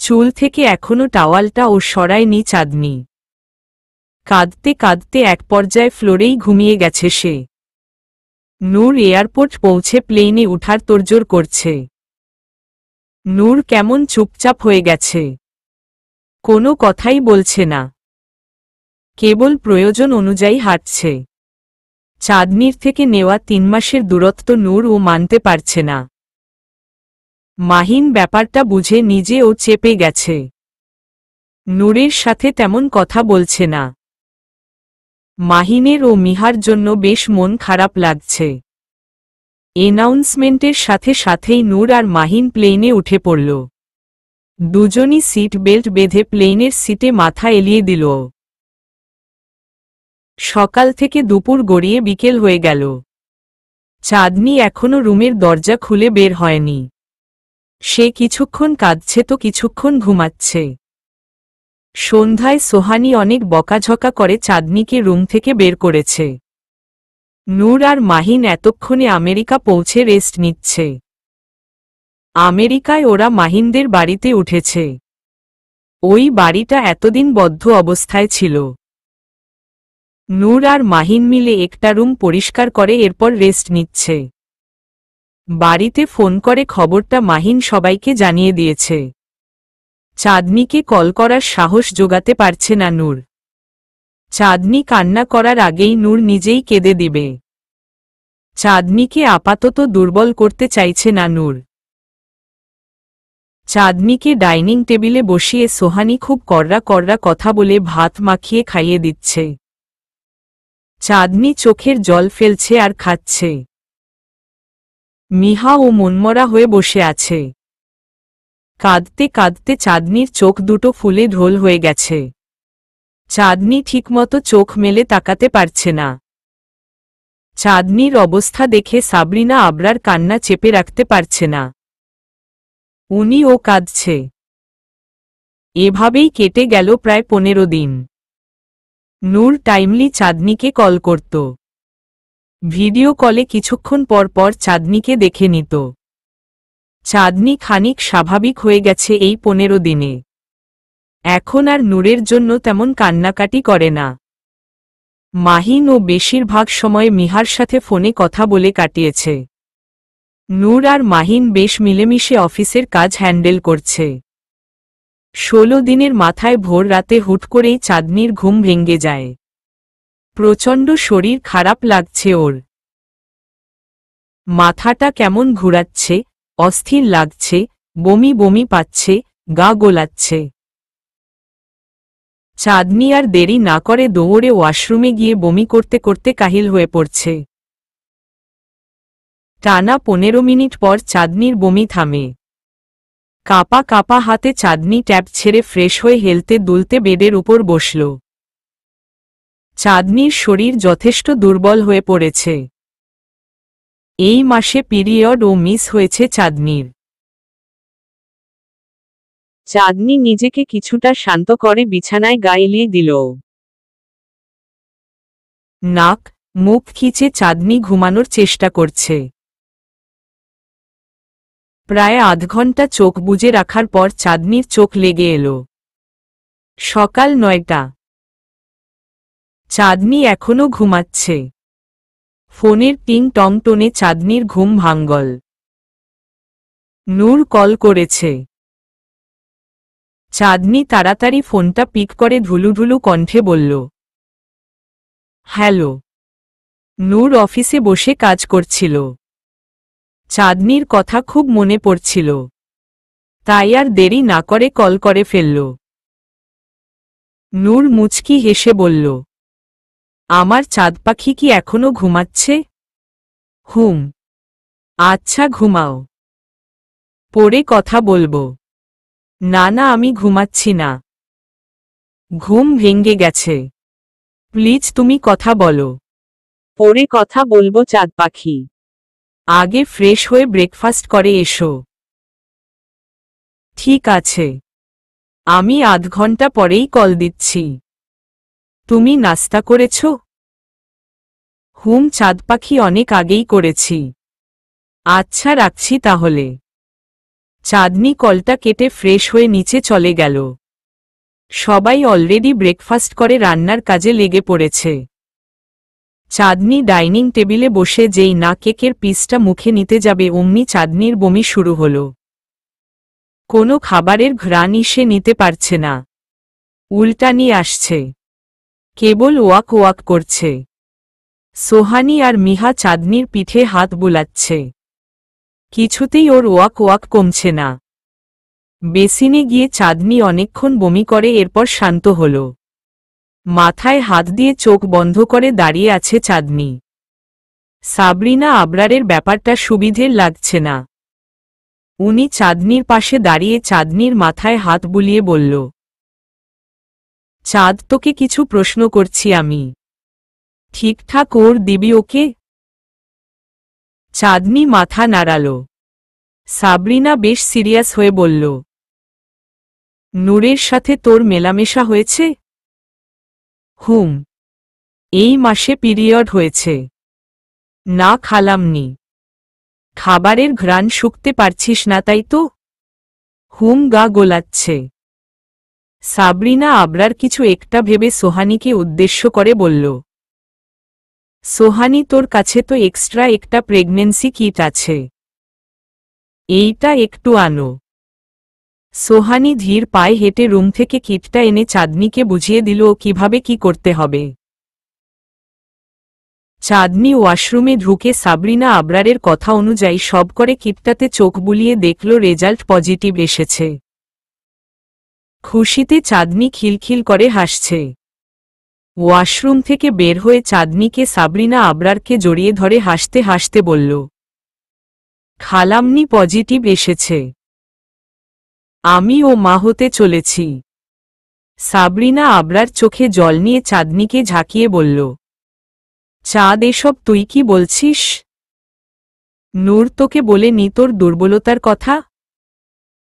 চুল থেকে এখনো টাওয়ালটা সরায়নি চাঁদনি। কাঁদতে কাঁদতে এক পর্যায়ে ফ্লোরেই ঘুমিয়ে গেছে সে। নূর এয়ারপোর্ট পৌঁছে প্লেনে উঠার তোড়জোড় করছে। নূর কেমন চুপচাপ হয়ে গেছে, কোনো কথাই বলছে না, কেবল প্রয়োজন অনুযায়ী হাঁটছে। চাঁদনির থেকে নেওয়া 3 মাসের দূরত্ব নূরও মানতে পারছে না। মাহিন ব্যাপারটা বুঝে নিজেও চেপে গেছে। নূরের সাথে তেমন কথা বলছে না। মাহিনের ও মিহার জন্য বেশ মন খারাপ লাগছে। অ্যানাউন্সমেন্টের সাথে সাথেই নূর আর মাহিন প্লেনে উঠে পড়ল। দুজনই সিট বেল্ট বেঁধে প্লেনের সিটে মাথা এলিয়ে দিল। সকাল থেকে দুপুর গড়িয়ে বিকেল হয়ে গেল। চাঁদনি এখনো রুমের দরজা খুলে বের হয়নি। সে কিছুক্ষণ কাঁদছে তো কিছুক্ষণ ঘুমাচ্ছে। সন্ধ্যায় সোহানি অনেক বকাঝকা করে চাঁদনিকে রুম থেকে বের করেছে। নূর আর মাহিন এতক্ষণে আমেরিকা পৌঁছে রেস্ট নিচ্ছে। আমেরিকায় ওরা মাহিনদের বাড়িতে উঠেছে। ওই বাড়িটা এতদিন বদ্ধ অবস্থায় ছিল। নূর আর মাহিন মিলে একটা রুম পরিষ্কার করে এরপর রেস্ট নিচ্ছে। বাড়িতে ফোন করে খবরটা মাহিন সবাইকে জানিয়ে দিয়েছে। চাঁদনিকে কল করার সাহস জোগাতে পারছে না নূর। চাঁদনি কান্না করার আগেই নূর নিজেই কেঁদে দিবে। চাঁদনিকে আপাতত দুর্বল করতে চাইছে না নূর। চাঁদনিকে ডাইনিং টেবিলে বসিয়ে সোহানি খুব কড়া কড়া কথা বলে ভাত মাখিয়ে খাইয়ে দিচ্ছে। চাঁদনি চোখের জল ফেলছে আর খাচ্ছে। মিহা ও মনমরা হয়ে বসে আছে। কাঁদতে কাঁদতে চাঁদনির চোখ দুটো ফুলে ঢোল হয়ে গেছে। চাঁদনি ঠিকমতো চোখ মেলে তাকাতে পারছে না। চাঁদনির অবস্থা দেখে সাবরিনা আবরার কান্না চেপে রাখতে পারছে না। উনিও কাঁদছে। এভাবেই কেটে গেল প্রায় 15 দিন। নূর টাইমলি চাঁদনিকে কল করত। ভিডিও কলে কিছুক্ষণ পর পর চাঁদনিকে দেখে নিত। চাঁদনি খানিক স্বাভাবিক হয়ে গেছে এই 15 দিনে। এখন আর নূরের জন্য তেমন কান্নাকাটি করে না। মাহিন ও বেশিরভাগ সময় মিহার সাথে ফোনে কথা বলে কাটিয়েছে। নূর আর মাহিন বেশ মিলেমিশে অফিসের কাজ হ্যান্ডেল করছে। 16 দিনের মাথায় ভোর রাতে হুট করেই চাঁদনির ঘুম ভেঙে যায়। প্রচণ্ড শরীর খারাপ লাগছে ওর। মাথাটা কেমন ঘুরাচ্ছে, অস্থির লাগছে, বমি বমি পাচ্ছে, গা গোলাচ্ছে। চাঁদনি আর দেরি না করে দৌড়ে ওয়াশরুমে গিয়ে বমি করতে করতে কাহিল হয়ে পড়ছে। টানা 15 মিনিট পর চাঁদনির বমি থামে। কাপা কাপা হাতে চাঁদনি ট্যাব ছেড়ে ফ্রেশ হয়ে হেলতে দুলতে বেডের উপর বসল। চাঁদনির শরীর যথেষ্ট দুর্বল হয়ে পড়েছে। এই মাসে পিরিয়ড ও মিস হয়েছে চাঁদনির। চাঁদনি নিজেকে কিছুটা শান্ত করে বিছানায় গা এলিয়ে দিল। নাক মুখ খিচে চাঁদনি ঘুমানোর চেষ্টা করছে। প্রায় আধ ঘন্টা চোখ বুজে রাখার পর চাঁদনির চোখ লেগে এলো। সকাল 9টা। চাঁদনি এখনো ঘুমাচ্ছে। ফোনের টিং টং টোনে চাঁদনির ঘুম ভাঙ্গল। নূর কল করেছে। চাঁদনি তাড়াতাড়ি ফোনটা পিক করে ঢুলুঢুলু কণ্ঠে বলল, হ্যালো। নূর অফিসে বসে কাজ করছিল। চাঁদনির কথা খুব মনে পড়ছিল, তাই আর দেরি না করে কল করে ফেলল। নূর মুচকি হেসে বলল, আমার চাঁদ পাখি কি এখনো ঘুমাচ্ছে? হুম। আচ্ছা ঘুমাও, পরে কথা বলবো। না না, আমি ঘুমাচ্ছি না, ঘুম ভেঙে গেছে। প্লিজ তুমি কথা বলো। পরে কথা বলবো চাঁদ পাখি, আগে ফ্রেশ হয়ে ব্রেকফাস্ট করে এসো। ঠিক আছে, আমি আধ ঘন্টা পরেই কল দিচ্ছি। তুমি নাস্তা করেছ? হুম চাঁদ পাখি, অনেক আগেই করেছি। আচ্ছা রাখছি তাহলে। চাঁদনি কলটা কেটে ফ্রেশ হয়ে নিচে চলে গেল। সবাই অলরেডি ব্রেকফাস্ট করে রান্নার কাজে লেগে পড়েছে। চাঁদনি ডাইনিং টেবিলে বসে যেই না কেকের পিসটা মুখে নিতে যাবে অমনি চাঁদনির বমি শুরু হল। কোনো খাবারের ঘ্রাণ সে নিতে পারছে না, উল্টানি আসছে, কেবল ওয়াক ওয়াক করছে। সোহানি আর মিহা চাঁদনির পিঠে হাত বুলাচ্ছে, কিছুতেই ওর ওয়াক ওয়াক কমছে না। বেসিনে গিয়ে চাঁদনি অনেকক্ষণ বমি করে, এরপর শান্ত হল। মাথায় হাত দিয়ে চোখ বন্ধ করে দাঁড়িয়ে আছে চাঁদনি। সাবরিনা আবরারের ব্যাপারটা সুবিধের লাগছে না। উনি চাঁদনির পাশে দাঁড়িয়ে চাঁদনির মাথায় হাত বুলিয়ে বলল, চাঁদ তোকে কিছু প্রশ্ন করছি আমি, ঠিকঠাক ওর দিবি ওকে? চাঁদনি মাথা নাড়াল। সাবরিনা বেশ সিরিয়াস হয়ে বলল, নূরের সাথে তোর মেলামেশা হয়েছে? হুম, এই মাসে পিরিয়ড হয়েছে। না খালামনি। খাবারের ঘ্রাণ শুকতে পারছিস না তাই তো? হুম, গা গোলাচ্ছে। সাবরিনা আবরার কিছু একটা ভেবে সোহানিকে উদ্দেশ্য করে বলল, সোহানি তোর কাছে তো এক্সট্রা একটা প্রেগন্যান্সি কিট আছে, এইটা একটু আনো। সোহানি ধীর পায়ে হেঁটে রুম থেকে কিটটা এনে চাঁদনিকে বুঝিয়ে দিল কিভাবে কি করতে হবে। চাঁদনি ওয়াশরুমে ঢুকে সাবরিনা আবরারের কথা অনুযায়ী সব করে কিটটাতে চোখ বুলিয়ে দেখল রেজাল্ট পজিটিভ এসেছে। খুশিতে চাঁদনি খিলখিল করে হাসছে। ওয়াশরুম থেকে বের হয়ে চাঁদনিকে সাবরিনা আবরারকে জড়িয়ে ধরে হাসতে হাসতে বলল, খালামনি পজিটিভ এসেছে, আমি ও মা হতে চলেছি। সাবরিনা আবরার চোখে জল নিয়ে চাঁদনিকে ঝাঁকিয়ে বলল, চাঁদ এসব তুই কি বলছিস? নূর তোকে বলেনি তোর দুর্বলতার কথা?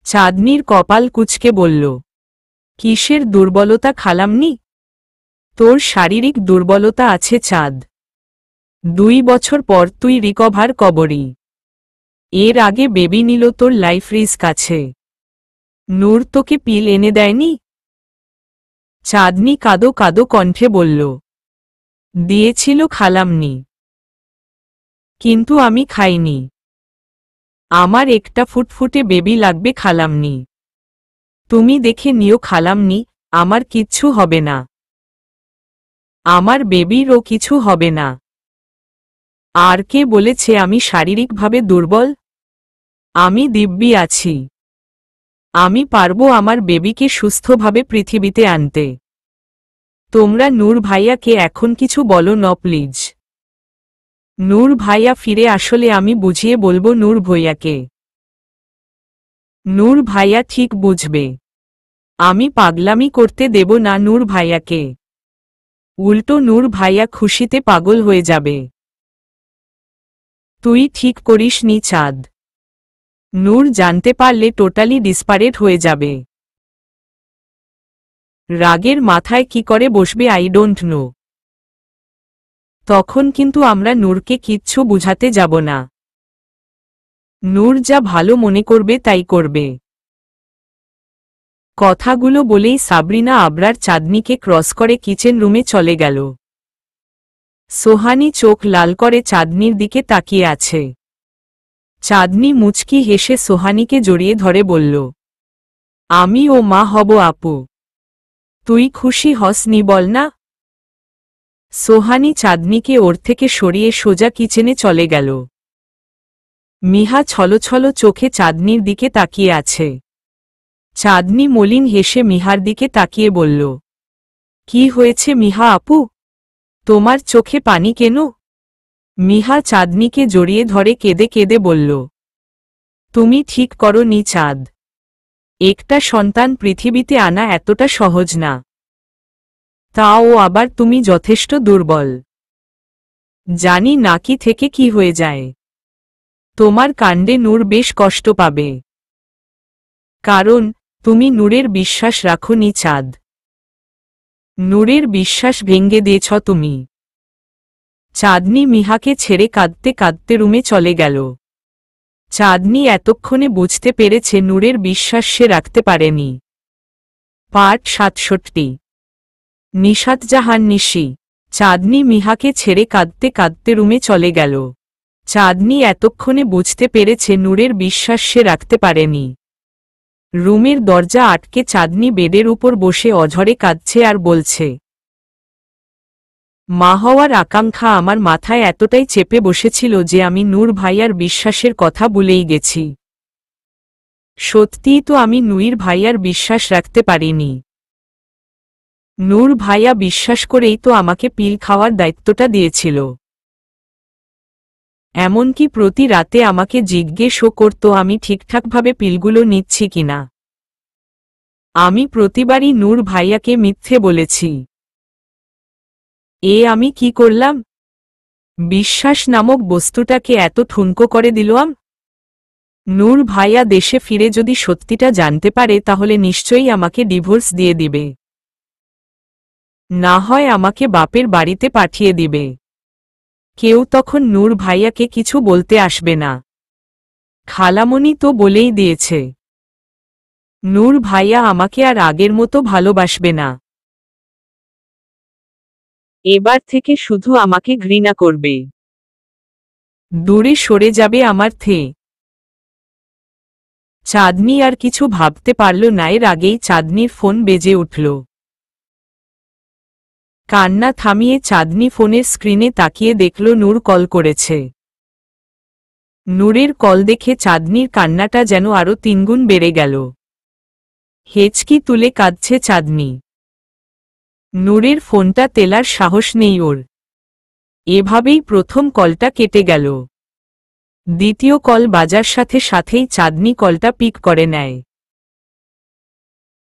চাঁদনির কপাল কুঁচকে বলল, কিসের দুর্বলতা খালামনি? তোর শারীরিক দুর্বলতা আছে চাঁদ। 2 বছর পর তুই রিকভার কবরি। এর আগে বেবি নিল, তোর লাইফ রিস্ক আছে। নূর তোকে পিল এনে দেয়নি? চাঁদনি কাদো কাদো কণ্ঠে বলল, দিয়েছিল খালামনি, কিন্তু আমি খাইনি। আমার একটা ফুটফুটে বেবি লাগবে খালামনি, তুমি দেখে নিও খালামনি, আমার কিচ্ছু হবে না। আমার বেবিরও কিছু হবে না। আর কে বলেছে আমি শারীরিকভাবে দুর্বল? আমি দিব্যি আছি, আমি পারবো আমার বেবিকে সুস্থভাবে পৃথিবীতে আনতে। তোমরা নূর ভাইয়াকে এখন কিছু বলো না প্লিজ। নূর ভাইয়া ফিরে আসলে আমি বুঝিয়ে বলবো নূর ভাইয়াকে। নূর ভাইয়া ঠিক বুঝবে, আমি পাগলামি করতে দেব না নূর ভাইয়াকে। উল্টো নূর ভাইয়া খুশিতে পাগল হয়ে যাবে। তুই ঠিক করিস নি চাঁদ। নূর জানতে পারলে টোটালি ডিসপারেট হয়ে যাবে। রাগের মাথায় কি করে বসবে আই ডোন্ট নো। তখন কিন্তু আমরা নূরকে কিচ্ছু বুঝাতে যাব না। নূর যা ভালো মনে করবে তাই করবে। কথাগুলো বলেই সাবরিনা আবরার চাঁদনিকে ক্রস করে কিচেন রুমে চলে গেল। সোহানী চোখ লাল করে চাঁদনির দিকে তাকিয়ে আছে। চাঁদনি মুচকি হেসে সোহানীকে জড়িয়ে ধরে বলল, আমি ও মা হব আপু। তুই খুশি হসনি বল না? সোহানী চাঁদনিকে ওর থেকে সরিয়ে সোজা কিচেনে চলে গেল। মিহা ছলছল চোখে চাঁদনির দিকে তাকিয়ে আছে। চাঁদনি মলিন হেসে মিহার দিকে তাকিয়ে বলল, কি হয়েছে মিহা আপু? তোমার চোখে পানি কেন? মিহা চাঁদনিকে জড়িয়ে ধরে কেঁদে কেঁদে বলল, তুমি ঠিক করনি চাঁদ। একটা সন্তান পৃথিবীতে আনা এতটা সহজ না। তাও আবার তুমি যথেষ্ট দুর্বল। জানি না কি থেকে কি হয়ে যায়। তোমার কাণ্ডে নূর বেশ কষ্ট পাবে। কারণ তুমি নূরের বিশ্বাস রাখোনি চাঁদ। নূরের বিশ্বাস ভেঙে দিয়েছ তুমি। চাঁদনি মিহাকে ছেড়ে কাঁদতে কাঁদতে রুমে চলে গেল। চাঁদনি এতক্ষণে বুঝতে পেরেছে নূরের বিশ্বাস সে রাখতে পারেনি। পার্ট ৬৭। নিশাত জাহান নিশি। চাঁদনি মিহাকে ছেড়ে কাঁদতে কাঁদতে রুমে চলে গেল। চাঁদনি এতক্ষণে বুঝতে পেরেছে নূরের বিশ্বাস সে রাখতে পারেনি। রুমের দরজা আটকে চাঁদনি বেডের উপর বসে অঝরে কাঁদছে আর বলছে, মা হওয়ার আকাঙ্ক্ষা আমার মাথায় এতটাই চেপে বসেছিল যে আমি নূর ভাইয়ার বিশ্বাসের কথা ভুলেই গেছি। সত্যিই তো আমি নূর ভাইয়ার বিশ্বাস রাখতে পারিনি। নূর ভাইয়া বিশ্বাস করেই তো আমাকে পিল খাওয়ার দায়িত্বটা দিয়েছিল। এমনকি প্রতি রাতে আমাকে জিজ্ঞেসও করত আমি ঠিকঠাকভাবে পিলগুলো নিচ্ছি কিনা। আমি প্রতিবারই নূর ভাইয়াকে মিথ্যে বলেছি। আমি কি করলাম? বিশ্বাস নামক বস্তুটাকে এত ঠুনকো করে দিলাম। নূর ভাইয়া দেশে ফিরে যদি সত্যিটা জানতে পারে তাহলে নিশ্চয়ই আমাকে ডিভোর্স দিয়ে দিবে। না হয় আমাকে বাপের বাড়িতে পাঠিয়ে দিবে। কেউ তখন নূর ভাইয়াকে কিছু বলতে আসবে না। খালামণি তো বলেই দিয়েছে, নূর ভাইয়া আমাকে আর আগের মতো ভালোবাসবে না। এবার থেকে শুধু আমাকে ঘৃণা করবে, দূরে সরে যাবে আমার থেকে। চাঁদনি আর কিছু ভাবতে পারল না। এর আগেই চাঁদনির ফোন বেজে উঠল। কান্না থামিয়ে চাঁদনি ফোনের স্ক্রিনে তাকিয়ে দেখল নূর কল করেছে। নূরের কল দেখে চাঁদনির কান্নাটা যেন আরো ৩ গুণ বেড়ে গেল। হেঁচকি তুলে কাঁদছে চাঁদনি। নূরের ফোনটা তোলার সাহস নেই ওর। এভাবেই প্রথম কলটা কেটে গেল। দ্বিতীয় কল বাজার সাথে সাথেই চাঁদনি কলটা পিক করে নেয়।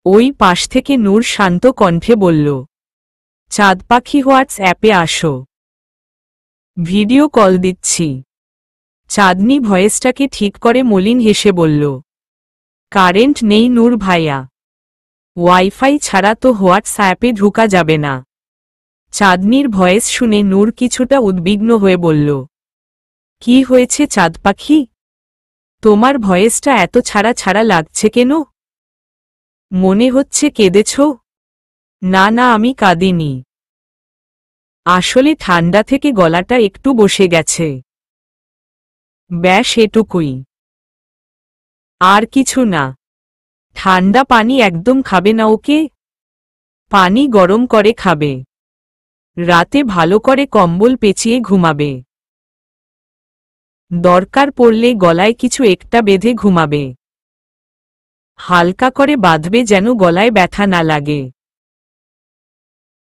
ওই পাশ থেকে নূর শান্ত কণ্ঠে বলল, চাঁদ পাখি হোয়াটসঅ্যাপে আসো, ভিডিও কল দিচ্ছি। চাঁদনি ভয়েসটাকে ঠিক করে মলিন হেসে বলল, কারেন্ট নেই নূর ভাইয়া, ওয়াইফাই ছাড়া তো হোয়াটসঅ্যাপে ঢোকা যাবে না। চাঁদনির ভয়েস শুনে নূর কিছুটা উদ্বিগ্ন হয়ে বলল, কি হয়েছে চাঁদ পাখি? তোমার ভয়েসটা এত ছাড়া ছাড়া লাগছে কেন? মনে হচ্ছে কেঁদেছ। না না, আমি কাঁদিনি। আসলে ঠান্ডা থেকে গলাটা একটু বসে গেছে। ব্যাস এটুকুই, আর কিছু না। ঠান্ডা পানি একদম খাবে না ওকে। পানি গরম করে খাবে। রাতে ভালো করে কম্বল পেঁচিয়ে ঘুমাবে। দরকার পড়লে গলায় কিছু একটা বেঁধে ঘুমাবে। হালকা করে বাঁধবে যেন গলায় ব্যথা না লাগে।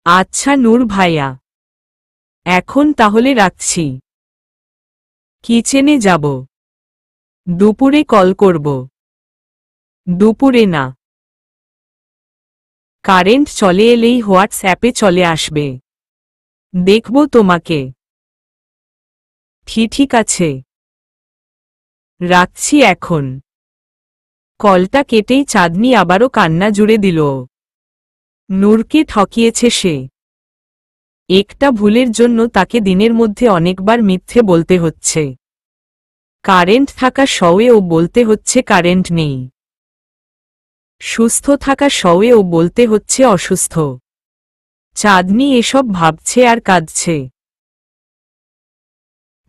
আচ্ছা নূর ভাইয়া, এখন তাহলে রাখছি। কিচেনে যাব। দুপুরে কল করব। দুপুরে না, কারেন্ট চলে এলেই হোয়াটসঅ্যাপে চলে আসবে। দেখব তোমাকে। ঠিক আছে, রাখছি এখন। কলটা কেটেই চাঁদনি আবারও কান্না জুড়ে দিল। নূরকে ঠকিয়েছে সে। একটা ভুলের জন্য তাকে দিনের মধ্যে অনেকবার মিথ্যে বলতে হচ্ছে। কারেন্ট থাকা সত্ত্বেও বলতে হচ্ছে কারেন্ট নেই। সুস্থ থাকা সত্ত্বেও বলতে হচ্ছে অসুস্থ। চাঁদনি এসব ভাবছে আর কাঁদছে।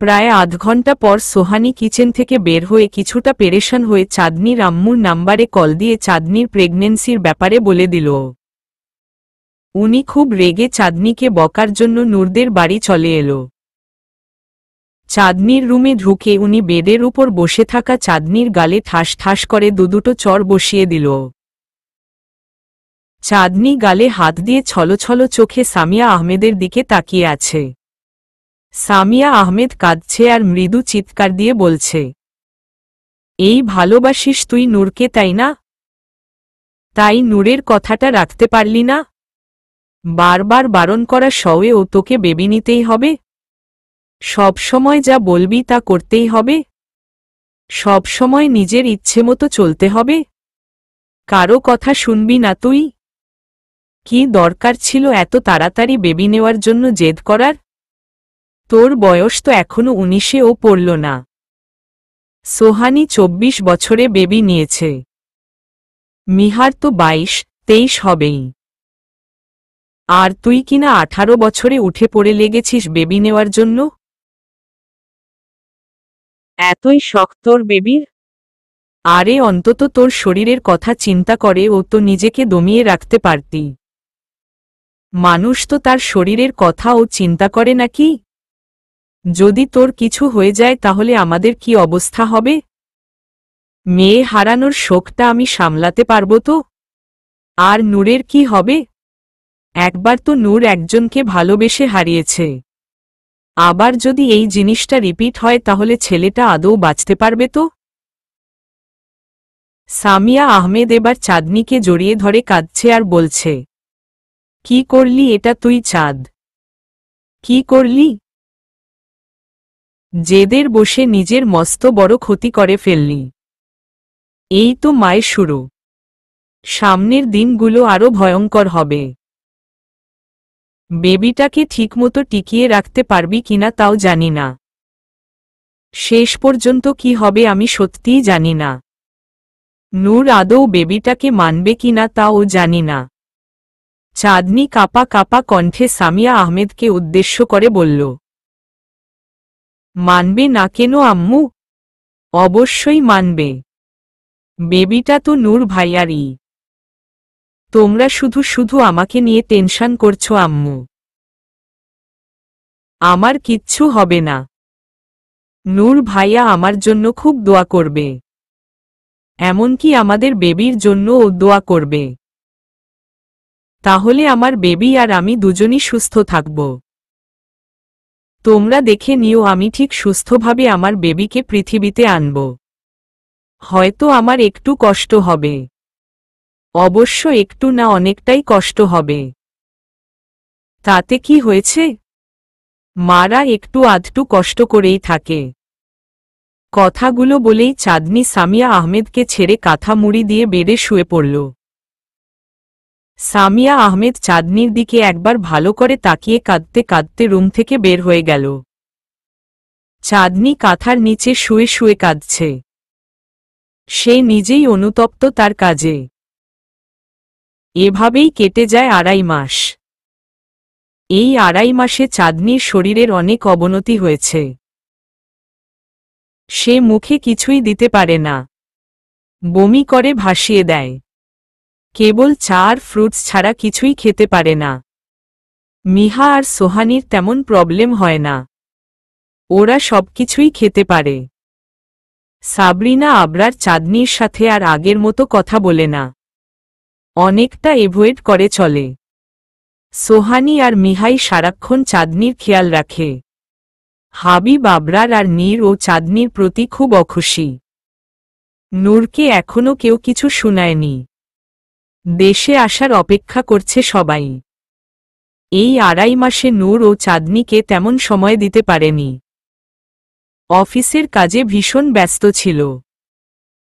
প্রায় আধ ঘন্টা পর সোহানি কিচেন থেকে বের হয়ে কিছুটা পেরেশান হয়ে চাঁদনির আম্মুর নাম্বারে কল দিয়ে চাঁদনির প্রেগন্যান্সির ব্যাপারে বলে দিল। উনি খুব রেগে চাঁদনিকে বকার জন্য নূরদের বাড়ি চলে এলো। চাঁদনির রুমে ঢুকে উনি বেডের উপর বসে থাকা চাঁদনির গালে ঠাস ঠাস করে দুটো চড় বসিয়ে দিল। চাঁদনি গালে হাত দিয়ে ছলছল চোখে সামিয়া আহমেদের দিকে তাকিয়ে আছে। সামিয়া আহমেদ কাঁদছে আর মৃদু চিৎকার দিয়ে বলছে, এই ভালোবাসিস তুই নূরকে, তাই না? তাই নূরের কথাটা রাখতে পারলি না? বারবার বারণ করা সত্ত্বেও তোকে বেবি নিতেই হবে? সব সময় যা বলবি তা করতেই হবে? সব সময় নিজের ইচ্ছে মতো চলতে হবে? কারো কথা শুনবি না তুই? কি দরকার ছিল এত তাড়াতাড়ি বেবি নেওয়ার জন্য জেদ করার? তোর বয়স তো এখনো 19-এও পড়ল না। সোহানি 24 বছরে বেবি নিয়েছে। মিহার তো 22-23 হবেই। আর তুই কিনা 18 বছরে উঠে পড়ে লেগেছিস বেবি নেওয়ার জন্য? এতই শখ তোর বেবির? আরে অন্তত তোর শরীরের কথা চিন্তা করে ও তো নিজেকে দমিয়ে রাখতে পারতি। মানুষ তো তার শরীরের কথাও চিন্তা করে নাকি? যদি তোর কিছু হয়ে যায় তাহলে আমাদের কি অবস্থা হবে? মেয়ে হারানোর শোকটা আমি সামলাতে পারবো তো? আর নূরের কি হবে? একবার তো নূর একজনকে ভালোবেসে হারিয়েছে। আবার যদি এই জিনিসটা রিপিট হয় তাহলে ছেলেটা আদৌ বাঁচতে পারবে তো? সামিয়া আহমেদ এবার চাঁদনিকে জড়িয়ে ধরে কাঁদছে আর বলছে, কি করলি এটা তুই চাঁদ? কি করলি? জেদের বসে নিজের মস্ত বড় ক্ষতি করে ফেললি। এই তো মায়ের শুরু। সামনের দিনগুলো আরো ভয়ঙ্কর হবে। বেবিটাকে ঠিকমতো টিকিয়ে রাখতে পারবি কিনা তাও জানি না। শেষ পর্যন্ত কি হবে আমি সত্যিই জানি না। নূর আদৌ বেবিটাকে মানবে কিনা তাও জানি না। চাঁদনি কাপা কাপা কণ্ঠে সামিয়া আহমেদকে উদ্দেশ্য করে বলল, মানবে না কেন আম্মু? অবশ্যই মানবে। বেবিটা তো নূর ভাইয়ারই। তোমরা শুধু শুধু আমাকে নিয়ে টেনশন করছো আম্মু। আমার কিচ্ছু হবে না। নূর ভাইয়া আমার জন্য খুব দোয়া করবে। এমনকি আমাদের বেবির জন্যও দোয়া করবে। তাহলে আমার বেবি আর আমি দুজনই সুস্থ থাকব। তোমরা দেখে নিও আমি ঠিক সুস্থভাবে আমার বেবিকে পৃথিবীতে আনব। হয়তো আমার একটু কষ্ট হবে। অবশ্য একটু না, অনেকটাই কষ্ট হবে। তাতে কি হয়েছে? মারা একটু আধটু কষ্ট করেই থাকে। কথাগুলো বলেই চাঁদনি সামিয়া আহমেদকে ছেড়ে কাঁথা মুড়ি দিয়ে বেডে শুয়ে পড়ল। সামিয়া আহমেদ চাঁদনির দিকে একবার ভালো করে তাকিয়ে কাঁদতে কাঁদতে রুম থেকে বের হয়ে গেল। চাঁদনি কাঁথার নিচে শুয়ে শুয়ে কাঁদছে। সে নিজেই অনুতপ্ত তার কাজে। এভাবেই কেটে যায় 2.5 মাস। এই 2.5 মাসে চাঁদনির শরীরের অনেক অবনতি হয়েছে। সে মুখে কিছুই দিতে পারে না। বমি করে ভাসিয়ে দেয়। কেবল চা আর ফ্রুটস ছাড়া কিছুই খেতে পারে না। মিহা আর সোহানির তেমন প্রবলেম হয় না। ওরা সবকিছুই খেতে পারে। সাবরিনা আবরার চাঁদনির সাথে আর আগের মতো কথা বলে না। অনেকটা এভয়েড করে চলে। সোহানি আর মিহাই সারাক্ষণ চাঁদনির খেয়াল রাখে। হাবিব আবরার আর নীর ও চাঁদনির প্রতি খুব অখুশি। নূরকে এখনো কেউ কিছু শুনায়নি। দেশে আসার অপেক্ষা করছে সবাই। এই 2.5 মাসে নূর ও চাঁদনিকে তেমন সময় দিতে পারেনি। অফিসের কাজে ভীষণ ব্যস্ত ছিল।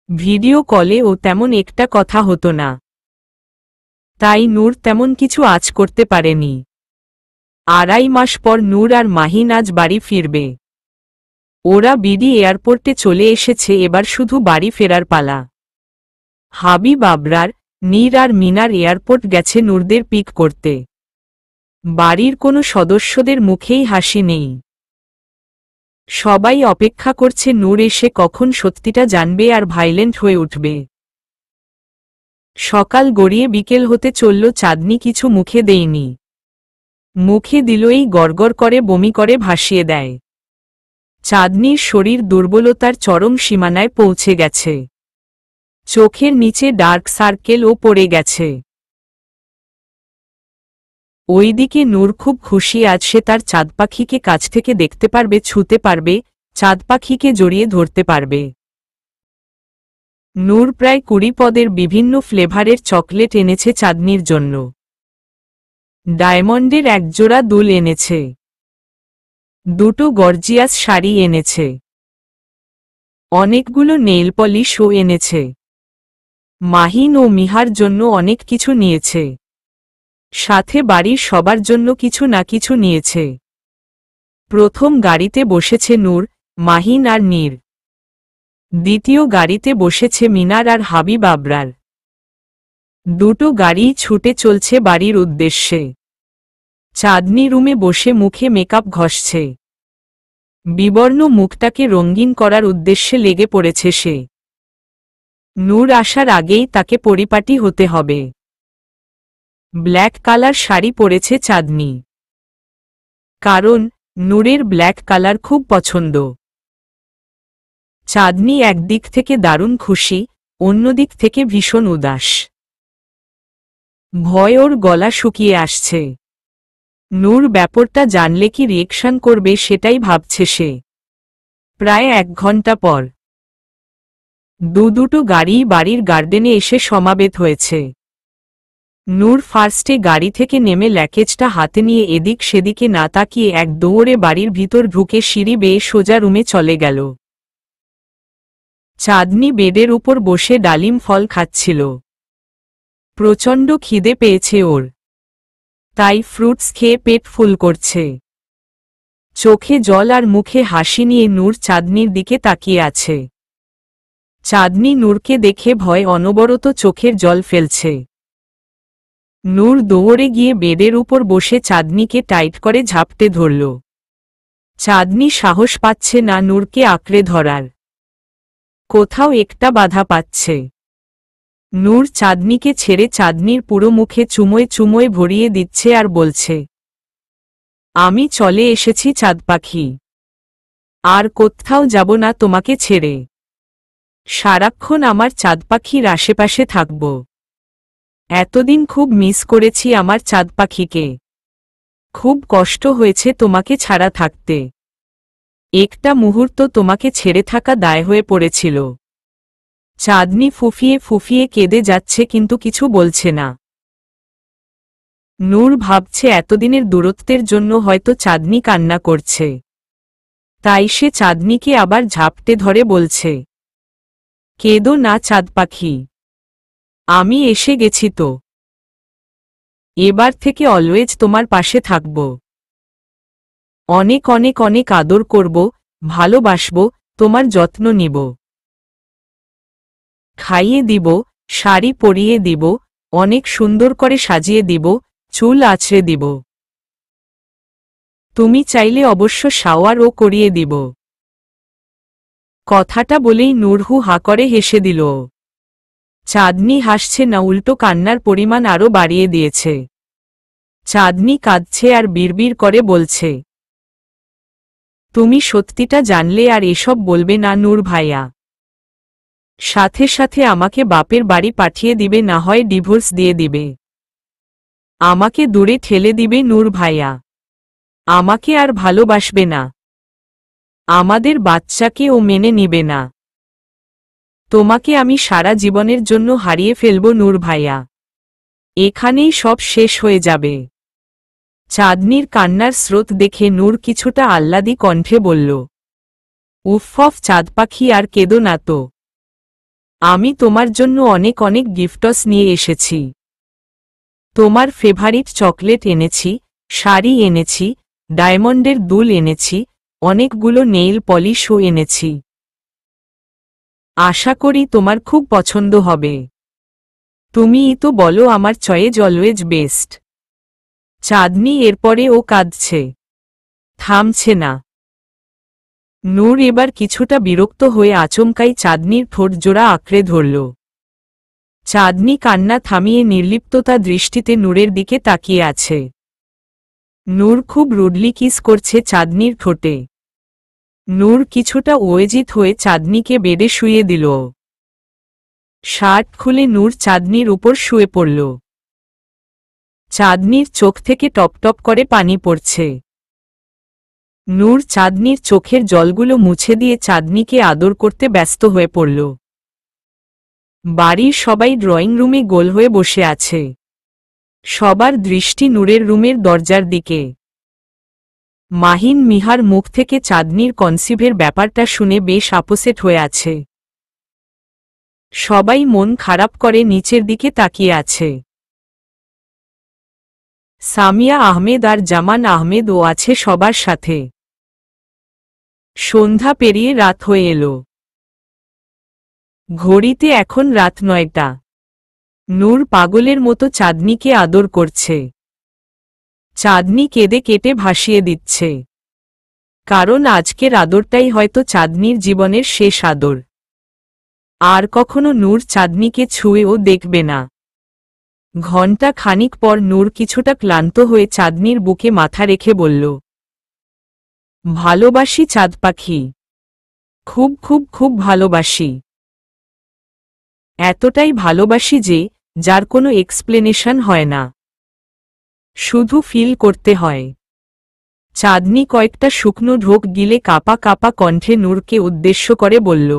ভিডিও কলে ও তেমন একটা কথা হতো না। তাই নূর তেমন কিছু আজ করতে পারেনি। 2.5 মাস পর নূর আর মাহিন আজ বাড়ি ফিরবে। ওরা বিডি এয়ারপোর্টে চলে এসেছে, এবার শুধু বাড়ি ফেরার পালা। হাবিব আবরার, নীর আর মিনার এয়ারপোর্ট গেছে নূরদের পিক করতে। বাড়ির কোনো সদস্যদের মুখেই হাসি নেই। সবাই অপেক্ষা করছে নূর এসে কখন সত্যিটা জানবে আর ভাইলেন্ট হয়ে উঠবে। সকাল গড়িয়ে বিকেল হতে চলল, চাঁদনি কিছু মুখে দেয়নি। মুখে দিলই গড়গড় করে বমি করে ভাসিয়ে দেয়। চাঁদনির শরীর দুর্বলতার চরম সীমানায় পৌঁছে গেছে। চোখের নিচে ডার্ক সার্কেলও পড়ে গেছে। ওইদিকে নূর খুব খুশি, আজ সে তার চাঁদ পাখিকে কাছ থেকে দেখতে পারবে, ছুঁতে পারবে, চাঁদ পাখিকে জড়িয়ে ধরতে পারবে। নূর প্রায় 20 পদের বিভিন্ন ফ্লেভারের চকলেট এনেছে চাঁদনির জন্য। ডায়মন্ডের একজোড়া দুল এনেছে। 2টো গর্জিয়াস শাড়ি এনেছে। অনেকগুলো নেইল পলিশও এনেছে। মাহিন ও মিহার জন্য অনেক কিছু নিয়েছে। সাথে বাড়ির সবার জন্য কিছু না কিছু নিয়েছে। প্রথম গাড়িতে বসেছে নূর, মাহিন আর নীর। দ্বিতীয় গাড়িতে বসেছে মিনার আর হাবিব আবরার। 2টো গাড়ি ছুটে চলছে বাড়ির উদ্দেশ্যে। চাঁদনি রুমে বসে মুখে মেকআপ ঘষছে। বিবর্ণ মুখটাকে রঙিন করার উদ্দেশ্যে লেগে পড়েছে সে। নূর আসার আগেই তাকে পরিপাটি হতে হবে। ব্ল্যাক কালার শাড়ি পরেছে চাঁদনি, কারণ নূরের ব্ল্যাক কালার খুব পছন্দ। চাঁদনি একদিক থেকে দারুণ খুশি, অন্যদিক থেকে ভীষণ উদাস। ভয় ওর গলা শুকিয়ে আসছে। নূর ব্যাপারটা জানলে কি রিয়েকশন করবে সেটাই ভাবছে সে। প্রায় 1 ঘন্টা পর দুটো গাড়ি বাড়ির গার্ডেনে এসে সমাবেত হয়েছে। নূর ফার্স্টে গাড়ি থেকে নেমে ল্যাকেজটা হাতে নিয়ে এদিক সেদিকে না তাকিয়ে এক দৌড়ে বাড়ির ভিতর ঢুকে সিঁড়ি বেয়ে সোজা রুমে চলে গেল। চাঁদনি বেডের উপর বসে ডালিম ফল খাচ্ছিল। প্রচণ্ড খিদে পেয়েছে ওর, তাই ফ্রুটস খেয়ে পেট ফুল করছে। চোখে জল আর মুখে হাসি নিয়ে নূর চাঁদনির দিকে তাকিয়ে আছে। চাঁদনি নূরকে দেখে ভয় অনবরত চোখের জল ফেলছে। নূর দৌড়ে গিয়ে বেডের উপর বসে চাঁদনিকে টাইট করে ঝাপটে ধরল। চাঁদনি সাহস পাচ্ছে না নূরকে আঁকড়ে ধরার। কোথাও একটা বাধা পাচ্ছে। নূর চাঁদনিকে ছেড়ে চাঁদনির পুরো মুখে চুমোয় চুমোয় ভরিয়ে দিচ্ছে আর বলছে, আমি চলে এসেছি চাঁদ পাখি, আর কোথাও যাব না তোমাকে ছেড়ে। সারাক্ষণ আমার চাঁদ পাখির আশেপাশে থাকব। এতদিন খুব মিস করেছি আমার চাঁদ পাখিকে। খুব কষ্ট হয়েছে তোমাকে ছাড়া থাকতে। একটা মুহূর্ত তোমাকে ছেড়ে থাকা দায় হয়ে পড়েছিল। চাঁদনি ফুফিয়ে ফুফিয়ে কেঁদে যাচ্ছে, কিন্তু কিছু বলছে না। নূর ভাবছে এতদিনের দূরত্বের জন্য হয়তো চাঁদনি কান্না করছে। তাই সে চাঁদনিকে আবার ঝাপটে ধরে বলছে, কেঁদো না চাঁদ পাখি, আমি এসে গেছি তো। এবার থেকে অলওয়েজ তোমার পাশে থাকব। অনেক অনেক অনেক আদর করব, ভালোবাসব, তোমার যত্ন নিব। খাইয়ে দিব, শাড়ি পরিয়ে দিব, অনেক সুন্দর করে সাজিয়ে দিব, চুল আছড়ে দিব। তুমি চাইলে অবশ্য শাওয়ারও করিয়ে দিব। কথাটা বলেই নূর হু হা করে হেসে দিল। চাঁদনি হাসছে না, উল্টো কান্নার পরিমাণ আরও বাড়িয়ে দিয়েছে। চাঁদনি কাঁদছে আর বিড়বিড় করে বলছে, তুমি সত্যিটা জানলে আর এসব বলবে না নূর ভাইয়া। সাথে সাথে আমাকে বাপের বাড়ি পাঠিয়ে দিবে, না হয় ডিভোর্স দিয়ে দিবে। আমাকে দূরে ঠেলে দিবে নূর ভাইয়া। আমাকে আর ভালোবাসবে না। আমাদের বাচ্চাকে ও মেনে নিবে না। তোমাকে আমি সারা জীবনের জন্য হারিয়ে ফেলব নূর ভাইয়া। এখানেই সব শেষ হয়ে যাবে। চাঁদনির কান্নার স্রোত দেখে নূর কিছুটা আহ্লাদী কণ্ঠে বলল, উফফ চাঁদ পাখি, আর কেঁদো না তো। আমি তোমার জন্য অনেক অনেক গিফটস নিয়ে এসেছি। তোমার ফেভারিট চকলেট এনেছি, শাড়ি এনেছি, ডায়মন্ডের দুল এনেছি, অনেকগুলো নেইল পলিশও এনেছি। আশা করি তোমার খুব পছন্দ হবে। তুমিই তো বলো আমার চয়েজ অলওয়েজ বেস্ট। চাঁদনি এরপরে ও কাঁদছে, থামছে না। নূর এবার কিছুটা বিরক্ত হয়ে আচমকাই চাঁদনির ঠোঁট জোড়া আঁকড়ে ধরল। চাঁদনি কান্না থামিয়ে নির্লিপ্ততা দৃষ্টিতে নূরের দিকে তাকিয়ে আছে। নূর খুব রুডলি কিস করছে চাঁদনির ঠোঁটে। নূর কিছুটা ওয়েজিত হয়ে চাঁদনিকে বেডে শুয়ে দিল। শার্ট খুলে নূর চাঁদনির উপর শুয়ে পড়ল। চাঁদনির চোখ থেকে টপটপ করে পানি পড়ছে। নূর চাঁদনির চোখের জলগুলো মুছে দিয়ে চাঁদনিকে আদর করতে ব্যস্ত হয়ে পড়ল। বাড়ির সবাই ড্রয়িং রুমে গোল হয়ে বসে আছে। সবার দৃষ্টি নূরের রুমের দরজার দিকে। মাহিন মিহার মুখ থেকে চাঁদনির কনসিভের ব্যাপারটা শুনে বেশ আপসেট হয়ে আছে। সবাই মন খারাপ করে নিচের দিকে তাকিয়ে আছে। সামিয়া আহমেদ আর জামান আহমেদও আছে সবার সাথে। সন্ধ্যা পেরিয়ে রাত হয়ে এলো। ঘড়িতে এখন রাত 9টা। নূর পাগলের মতো চাঁদনিকে আদর করছে। চাঁদনি কেঁদে কেটে ভাসিয়ে দিচ্ছে। কারণ আজকের আদরটাই হয়তো চাঁদনির জীবনের শেষ আদর। আর কখনো নূর চাঁদনিকে ছুঁয়েও দেখবে না। ঘণ্টা খানিক পর নূর কিছুটা ক্লান্ত হয়ে চাঁদনির বুকে মাথা রেখে বলল, ভালোবাসি চাঁদ পাখি, খুব খুব খুব ভালোবাসি। এতটাই ভালোবাসি যে যার কোনো এক্সপ্লেনেশন হয় না, শুধু ফিল করতে হয়। চাঁদনি কয়েকটা শুকনো ঢোক গিলে কাপা কাপা কণ্ঠে নূরকে উদ্দেশ্য করে বলল,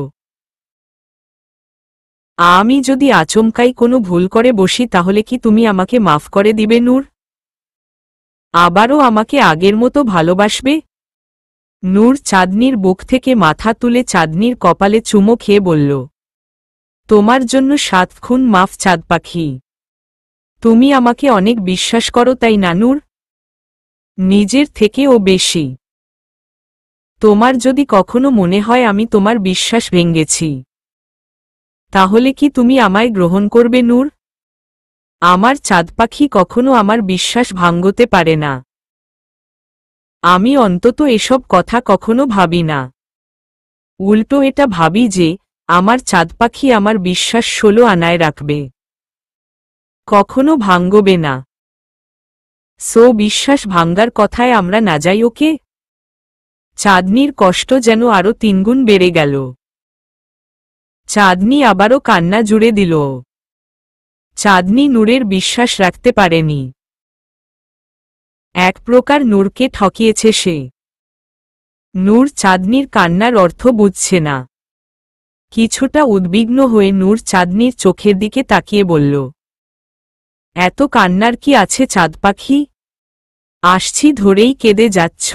আমি যদি আচমকাই কোনো ভুল করে বসি তাহলে কি তুমি আমাকে মাফ করে দিবে নূর? আবারও আমাকে আগের মতো ভালোবাসবে? নূর চাঁদনির বুক থেকে মাথা তুলে চাঁদনির কপালে চুমো খেয়ে বলল, তোমার জন্য 7 খুন মাফ চাঁদ পাখি। তুমি আমাকে অনেক বিশ্বাস করো তাই না নূর? নিজের থেকেও বেশি। তোমার যদি কখনো মনে হয় আমি তোমার বিশ্বাস ভেঙেছি, তাহলে কি তুমি আমায় গ্রহণ করবে নূর? আমার চাঁদ পাখি কখনো আমার বিশ্বাস ভাঙতে পারে না। আমি অন্তত এসব কথা কখনো ভাবি না। উল্টো এটা ভাবি যে আমার চাঁদ পাখি আমার বিশ্বাস 16 আনায় রাখবে, কখনো ভাঙবে না। সো বিশ্বাস ভাঙ্গার কথায় আমরা না যাই ওকে? চাঁদনির কষ্ট যেন আরো 3 গুণ বেড়ে গেল। চাঁদনি আবারও কান্না জুড়ে দিল। চাঁদনি নূরের বিশ্বাস রাখতে পারেনি। এক প্রকার নূরকে ঠকিয়েছে সে। নূর চাঁদনির কান্নার অর্থ বুঝছে না। কিছুটা উদ্বিগ্ন হয়ে নূর চাঁদনির চোখের দিকে তাকিয়ে বলল, এত কান্নার কি আছে চাঁদ পাখি? আসছি ধরেই কেঁদে যাচ্ছ।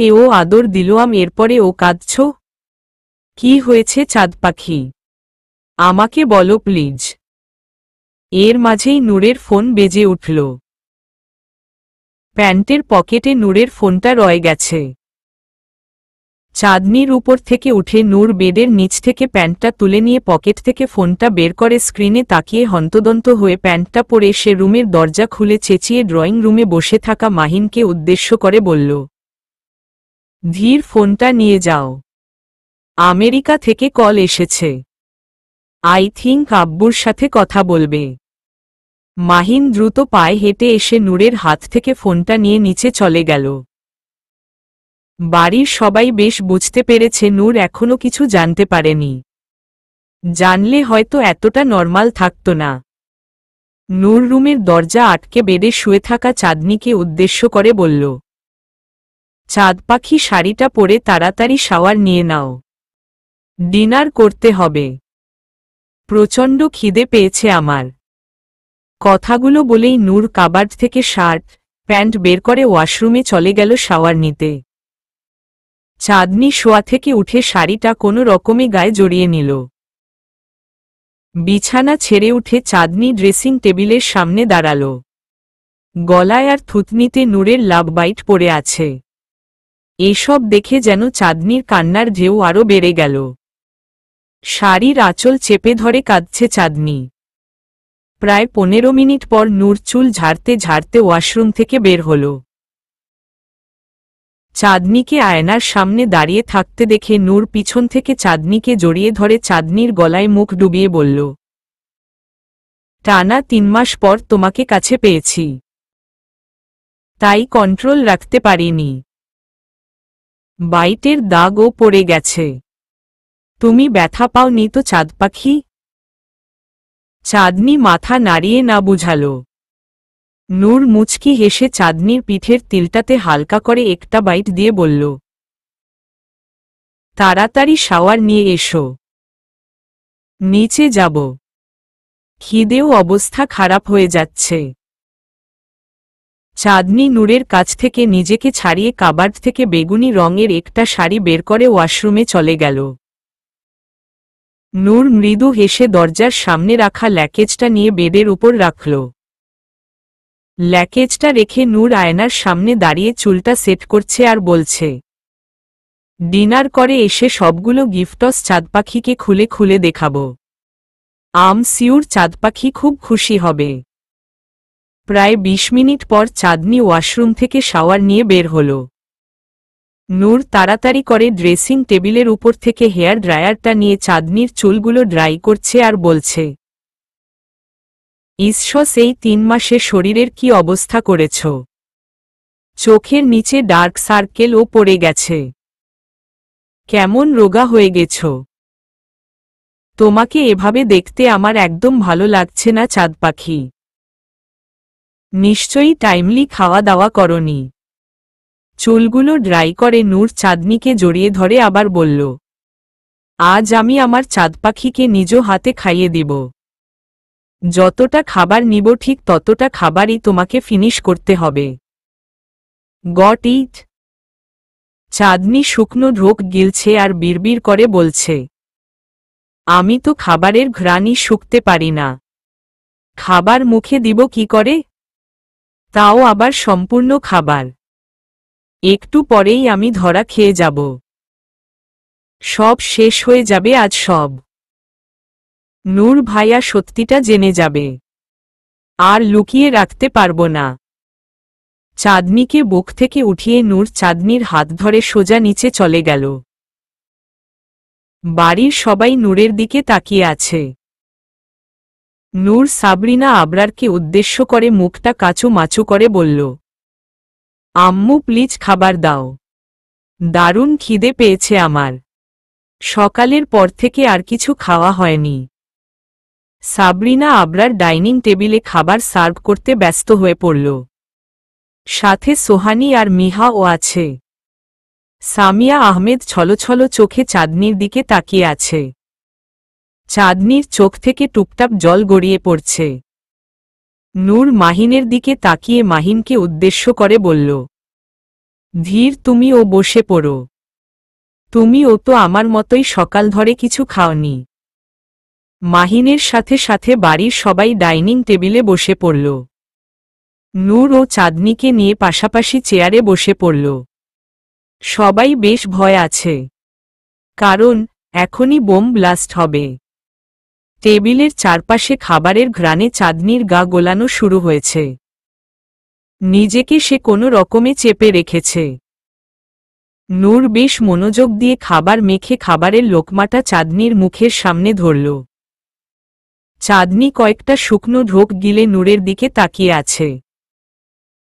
এও আদর দিলাম এরপরে ও কাঁদছ? কি হয়েছে চাঁদ পাখি? আমাকে বলো প্লিজ। এর মাঝেই নূরের ফোন বেজে উঠল। প্যান্টের পকেটে নূরের ফোনটা রয়ে গেছে। চাঁদনির উপর থেকে উঠে নূর বেডের নিচ থেকে প্যান্টটা তুলে নিয়ে পকেট থেকে ফোনটা বের করে স্ক্রিনে তাকিয়ে হন্তদন্ত হয়ে প্যান্টটা পরে সে রুমের দরজা খুলে চেঁচিয়ে ড্রয়িং রুমে বসে থাকা মাহিনকে উদ্দেশ্য করে বলল, ধীর ফোনটা নিয়ে যাও। আমেরিকা থেকে কল এসেছে। আই থিংক আব্বুর সাথে কথা বলবে। মাহিন দ্রুত পায়ে হেঁটে এসে নূরের হাত থেকে ফোনটা নিয়ে নিচে চলে গেল। বাড়ির সবাই বেশ বুঝতে পেরেছে নূর এখনো কিছু জানতে পারেনি। জানলে হয়তো এতটা নরমাল থাকত না। নূর রুমের দরজা আটকে বেডে শুয়ে থাকা চাঁদনিকে উদ্দেশ্য করে বলল, চাঁদ পাখি শাড়িটা পরে তাড়াতাড়ি শাওয়ার নিয়ে নাও। ডিনার করতে হবে। প্রচণ্ড খিদে পেয়েছে আমার। কথাগুলো বলেই নূর কাবার্ড থেকে শার্ট প্যান্ট বের করে ওয়াশরুমে চলে গেল শাওয়ার নিতে। চাঁদনি শোয়া থেকে উঠে শাড়িটা কোনো রকমে গায়ে জড়িয়ে নিল। বিছানা ছেড়ে উঠে চাঁদনি ড্রেসিং টেবিলের সামনে দাঁড়াল। গলায় আর থুতনিতে নূরের লাভ বাইট পড়ে আছে। এসব দেখে যেন চাঁদনির কান্নার ঢেউ আরো বেড়ে গেল। শাড়ির আঁচল চেপে ধরে কাঁদছে চাঁদনি। প্রায় 15 মিনিট পর নূর চুল ঝাড়তে ঝাড়তে ওয়াশরুম থেকে বের হল। চাঁদনিকে আয়নার সামনে দাঁড়িয়ে থাকতে দেখে নূর পিছন থেকে চাঁদনিকে জড়িয়ে ধরে চাঁদনির গলায় মুখ ডুবিয়ে বলল, টানা 3 মাস পর তোমাকে কাছে পেয়েছি, তাই কন্ট্রোল রাখতে পারিনি। বাইটের দাগও পড়ে গেছে। তুমি ব্যথা পাওনি তো চাঁদ পাখি? চাঁদনি মাথা নাড়িয়ে না বুঝাল। নূর মুচকি হেসে চাঁদনির পিঠের তিলটাতে হালকা করে একটা বাইট দিয়ে বলল, তাড়াতাড়ি শাওয়ার নিয়ে এসো, নিচে যাব, খিদেও অবস্থা খারাপ হয়ে যাচ্ছে। চাঁদনি নূরের কাছ থেকে নিজেকে ছাড়িয়ে কাবার্ড থেকে বেগুনি রঙের একটা শাড়ি বের করে ওয়াশরুমে চলে গেল। নূর মৃদু হেসে দরজার সামনে রাখা ল্যাকেজটা নিয়ে বেডের উপর রাখল। ল্যাকেজটা রেখে নূর আয়নার সামনে দাঁড়িয়ে চুলটা সেট করছে আর বলছে, ডিনার করে এসে সবগুলো গিফটস চাঁদপাখিকে খুলে খুলে দেখাব। সিউর চাঁদপাখি খুব খুশি হবে। প্রায় 20 মিনিট পর চাঁদনি ওয়াশরুম থেকে শাওয়ার নিয়ে বের হল। নূর তাড়াতাড়ি করে ড্রেসিং টেবিলের উপর থেকে হেয়ার ড্রায়ারটা নিয়ে চাঁদনির চুলগুলো ড্রাই করছে আর বলছে, ঈশ্বর, এই 3 মাসে শরীরের কি অবস্থা করেছ। চোখের নিচে ডার্ক সার্কেলও পড়ে গেছে। কেমন রোগা হয়ে গেছ। তোমাকে এভাবে দেখতে আমার একদম ভালো লাগছে না চাঁদ পাখি। নিশ্চয়ই টাইমলি খাওয়া দাওয়া করনি। চুলগুলো ড্রাই করে নূর চাঁদনিকে জড়িয়ে ধরে আবার বলল, আজ আমি আমার চাঁদ পাখিকে নিজ হাতে খাইয়ে দিব। যতটা খাবার নিব ঠিক ততটা খাবারই তোমাকে ফিনিশ করতে হবে। Got it? চাঁদনি শুকনো ঢোক গিলছে আর বিড়বিড় করে বলছে, আমি তো খাবারের ঘ্রাণই শুকতে পারি না। খাবার মুখে দিব কি করে? তাও আবার সম্পূর্ণ খাবার। একটু পরেই আমি ধরা খেয়ে যাব। সব শেষ হয়ে যাবে আজ সব। নূর ভাইয়া সত্যিটা জেনে যাবে। আর লুকিয়ে রাখতে পারবো না। চাঁদনিকে বুক থেকে উঠিয়ে নূর চাঁদনির হাত ধরে সোজা নিচে চলে গেল। বাড়ির সবাই নূরের দিকে তাকিয়ে আছে। নূর সাবরিনা আবরারকে উদ্দেশ্য করে মুখটা কাচু মাচু করে বলল, আম্মু প্লিজ খাবার দাও। দারুণ খিদে পেয়েছে আমার। সকালের পর থেকে আর কিছু খাওয়া হয়নি। সাবরিনা আবরার ডাইনিং টেবিলে খাবার সার্ভ করতে ব্যস্ত হয়ে পড়ল। সাথে সোহানি আর মিহাও আছে। সামিয়া আহমেদ ছলছল চোখে চাঁদনির দিকে তাকিয়ে আছে। চাঁদনির চোখ থেকে টুপটাপ জল গড়িয়ে পড়ছে। নূর মাহিনের দিকে তাকিয়ে মাহিনকে উদ্দেশ্য করে বলল, ধীর, তুমিও বসে পড়ো। তুমিও তো আমার মতোই সকাল ধরে কিছু খাওনি। মাহিনের সাথে সাথে বাড়ির সবাই ডাইনিং টেবিলে বসে পড়ল। নূর ও চাঁদনিকে নিয়ে পাশাপাশি চেয়ারে বসে পড়ল। সবাই বেশ ভয় আছে, কারণ এখনই বোম ব্লাস্ট হবে। টেবিলের চারপাশে খাবারের ঘ্রাণে চাঁদনির গা গোলানো শুরু হয়েছে। নিজেকে সে কোনো রকমে চেপে রেখেছে। নূর বেশ মনোযোগ দিয়ে খাবার মেখে খাবারের লোকমাটা চাঁদনির মুখের সামনে ধরল। চাঁদনি কয়েকটা শুকনো ঢোক গিলে নূরের দিকে তাকিয়ে আছে।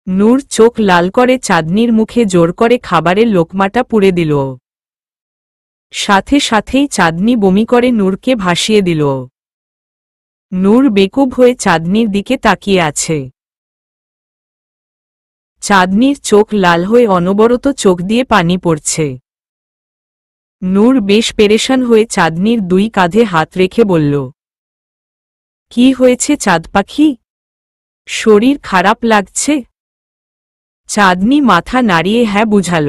নূর চোখ লাল করে চাঁদনির মুখে জোর করে খাবারের লোকমাটা পুরে দিল। সাথে সাথেই চাঁদনি বমি করে নূরকে ভাসিয়ে দিল। নূর বেকুব হয়ে চাঁদনির দিকে তাকিয়ে আছে। চাঁদনির চোখ লাল হয়ে অনবরত চোখ দিয়ে পানি পড়ছে। নূর বেশ পেরেশান হয়ে চাঁদনির 2 কাঁধে হাত রেখে বলল, কি হয়েছে চাঁদ পাখি? শরীর খারাপ লাগছে? চাঁদনি মাথা নাড়িয়ে হ্যাঁ বুঝাল।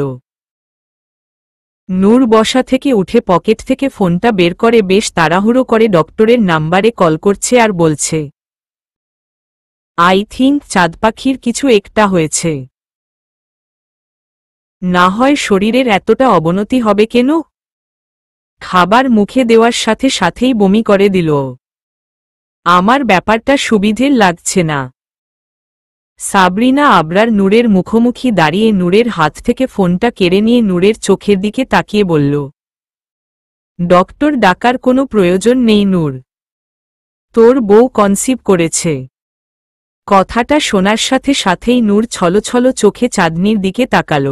নূর বসা থেকে উঠে পকেট থেকে ফোনটা বের করে বেশ তাড়াহুড়ো করে ডক্টরের নাম্বারে কল করছে আর বলছে, আই থিঙ্ক চাঁদ পাখির কিছু একটা হয়েছে। না হয় শরীরের এতটা অবনতি হবে কেন? খাবার মুখে দেওয়ার সাথে সাথেই বমি করে দিল। আমার ব্যাপারটা সুবিধের লাগছে না। সাবরিনা আবরার নূরের মুখোমুখি দাঁড়িয়ে নূরের হাত থেকে ফোনটা কেড়ে নিয়ে নূরের চোখের দিকে তাকিয়ে বলল, ডক্টর ডাকার কোনো প্রয়োজন নেই নূর। তোর বউ কনসিভ করেছে। কথাটা শোনার সাথে সাথেই নূর ছলছল চোখে চাঁদনির দিকে তাকাল।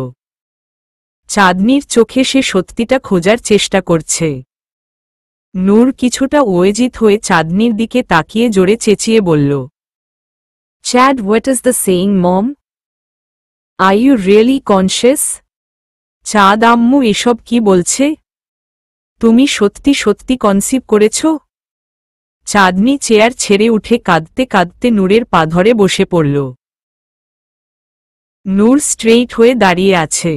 চাঁদনির চোখে সে সত্যিটা খোঁজার চেষ্টা করছে। নূর কিছুটা ওয়েজিত হয়ে চাঁদনির দিকে তাকিয়ে জোরে চেঁচিয়ে বলল, Chad, what is the saying mom? Are you really conscious? চাঁদ আম্মু এসব কি বলছে? তুমি সত্যি সত্যি কনসিভ করেছ? চাঁদনি চেয়ার ছেড়ে উঠে কাঁদতে কাঁদতে নূরের পা ধরে বসে পড়ল। নূর স্ট্রেইট হয়ে দাঁড়িয়ে আছে।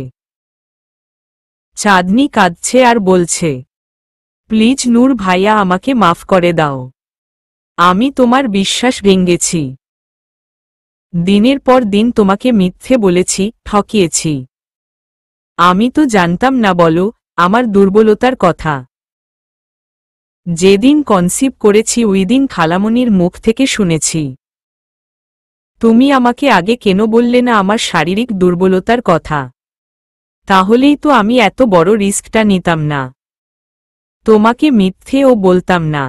চাঁদনি কাঁদছে আর বলছে, প্লিজ নূর ভাইয়া, আমাকে মাফ করে দাও। আমি তোমার বিশ্বাস ভেঙেছি। দিনের পর দিন তোমাকে মিথ্যে বলেছি, ঠকিয়েছি। আমি তো জানতাম না বলো আমার দুর্বলতার কথা। যেদিন কনসিভ করেছি ওই দিন খালামণির মুখ থেকে শুনেছি। তুমি আমাকে আগে কেন বললে না আমার শারীরিক দুর্বলতার কথা? তাহলেই তো আমি এত বড় রিস্কটা নিতাম না। তোমাকে মিথ্যেও বলতাম না,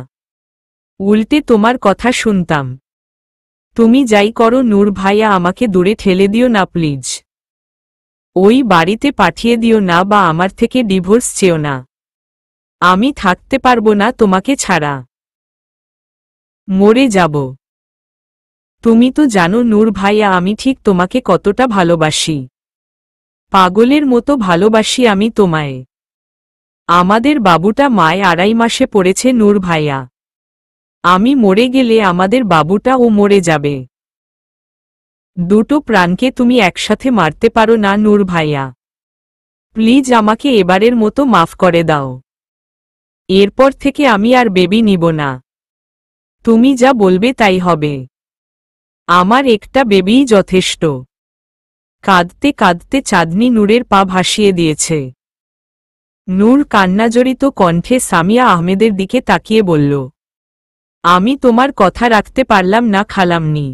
উল্টে তোমার কথা শুনতাম। তুমি যাই করো নূর ভাইয়া, আমাকে দূরে ঠেলে দিও না প্লিজ। ওই বাড়িতে পাঠিয়ে দিও না বা আমার থেকে ডিভোর্স চেও না। আমি থাকতে পারবো না তোমাকে ছাড়া। মরে যাব। তুমি তো জানো নূর ভাইয়া আমি ঠিক তোমাকে কতটা ভালোবাসি। পাগলের মতো ভালোবাসি আমি তোমায়। আমাদের বাবুটা মায় 2.5 মাসে পড়েছে নূর ভাইয়া। আমি মরে গেলে আমাদের বাবুটাও মরে যাবে। দুটো প্রাণকে তুমি একসাথে মারতে পারো না নূর ভাইয়া। প্লিজ আমাকে এবারের মতো মাফ করে দাও। এরপর থেকে আমি আর বেবি নিব না। তুমি যা বলবে তাই হবে। আমার একটা বেবিই যথেষ্ট। কাঁদতে কাঁদতে চাঁদনি নূরের পা ভাসিয়ে দিয়েছে। নূর কান্নাজড়িত কণ্ঠে সামিয়া আহমেদের দিকে তাকিয়ে বলল, আমি তোমার কথা রাখতে পারলাম না খালামনি।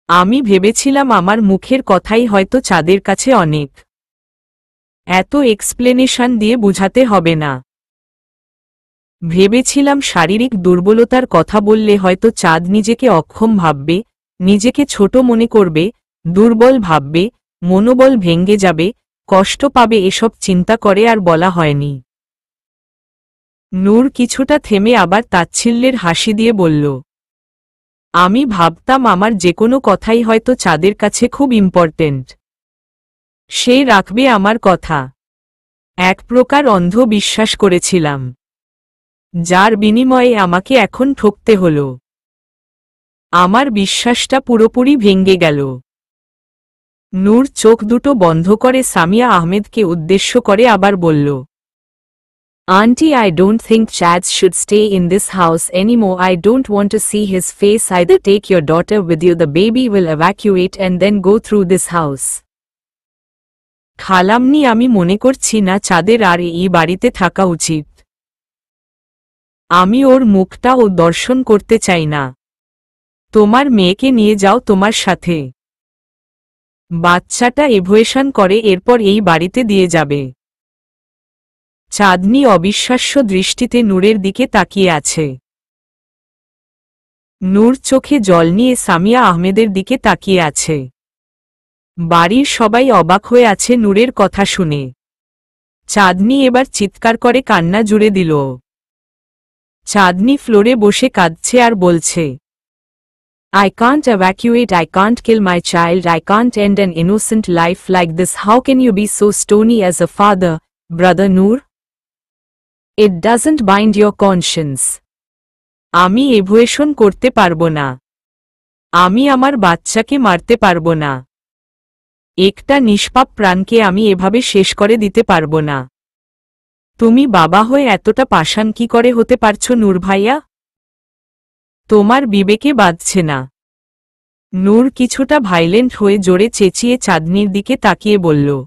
আমি ভেবেছিলাম আমার মুখের কথাই হয়তো চাঁদের কাছে অনেক। এত এক্সপ্লেনেশন দিয়ে বুঝাতে হবে না। ভেবেছিলাম শারীরিক দুর্বলতার কথা বললে হয়তো চাঁদ নিজেকে অক্ষম ভাববে, নিজেকে ছোট মনে করবে, দুর্বল ভাববে, মনোবল ভেঙে যাবে, কষ্ট পাবে, এসব চিন্তা করে আর বলা হয়নি। নূর কিছুটা থেমে আবার তাচ্ছিল্যের হাসি দিয়ে বলল, আমি ভাবতাম আমার যেকোনো কথাই হয়তো চাঁদের কাছে খুব ইম্পর্টেন্ট। সে রাখবে আমার কথা। এক প্রকার অন্ধ বিশ্বাস করেছিলাম, যার বিনিময়ে আমাকে এখন ঠকতে হল। আমার বিশ্বাসটা পুরোপুরি ভেঙে গেল। নূর চোখ দুটো বন্ধ করে সামিয়া আহমেদকে উদ্দেশ্য করে আবার বলল, aunty, I don't think Chad should stay in this house anymore. I don't want to see his face. Either take your daughter with you, the baby will evacuate, and then go through this house. খালামনি, আমি মনে করছি না চাঁদের আর এই বাড়িতে থাকা উচিত। আমি ওর মুখটা ও দর্শন করতে চাই না। তোমার মেয়েকে নিয়ে যাও তোমার সাথে। বাচ্চাটা এভোয়েশন করে এরপর এই বাড়িতে দিয়ে যাবে। চাঁদনি অবিশ্বাস্য দৃষ্টিতে নূরের দিকে তাকিয়ে আছে। নূর চোখে জল নিয়ে সামিয়া আহমেদের দিকে তাকিয়ে আছে। বাড়ির সবাই অবাক হয়ে আছে নূরের কথা শুনে। চাঁদনি এবার চিৎকার করে কান্না জুড়ে দিল। চাঁদনি ফ্লোরে বসে কাঁদছে আর বলছে, I can't evacuate, I can't kill my child, I can't end an innocent life like this. How can you be so stony as a father, brother Noor? It doesn't bind your conscience. আমি এভোয়েশন করতে পারবো না। আমি আমার বাচ্চাকে মারতে পারবো না। একটা নিষ্পাপ প্রাণকে আমি এভাবে শেষ করে দিতে পারবো না। তুমি বাবা হয়ে এতটা পাষাণ কি করে হতে পারছো নূর ভাইয়া? তোমার বিবেকে বাঁধছে না। নূর কিছুটা ভাইলেন্ট হয়ে জোরে চেঁচিয়ে চাঁদনির দিকে তাকিয়ে বলল,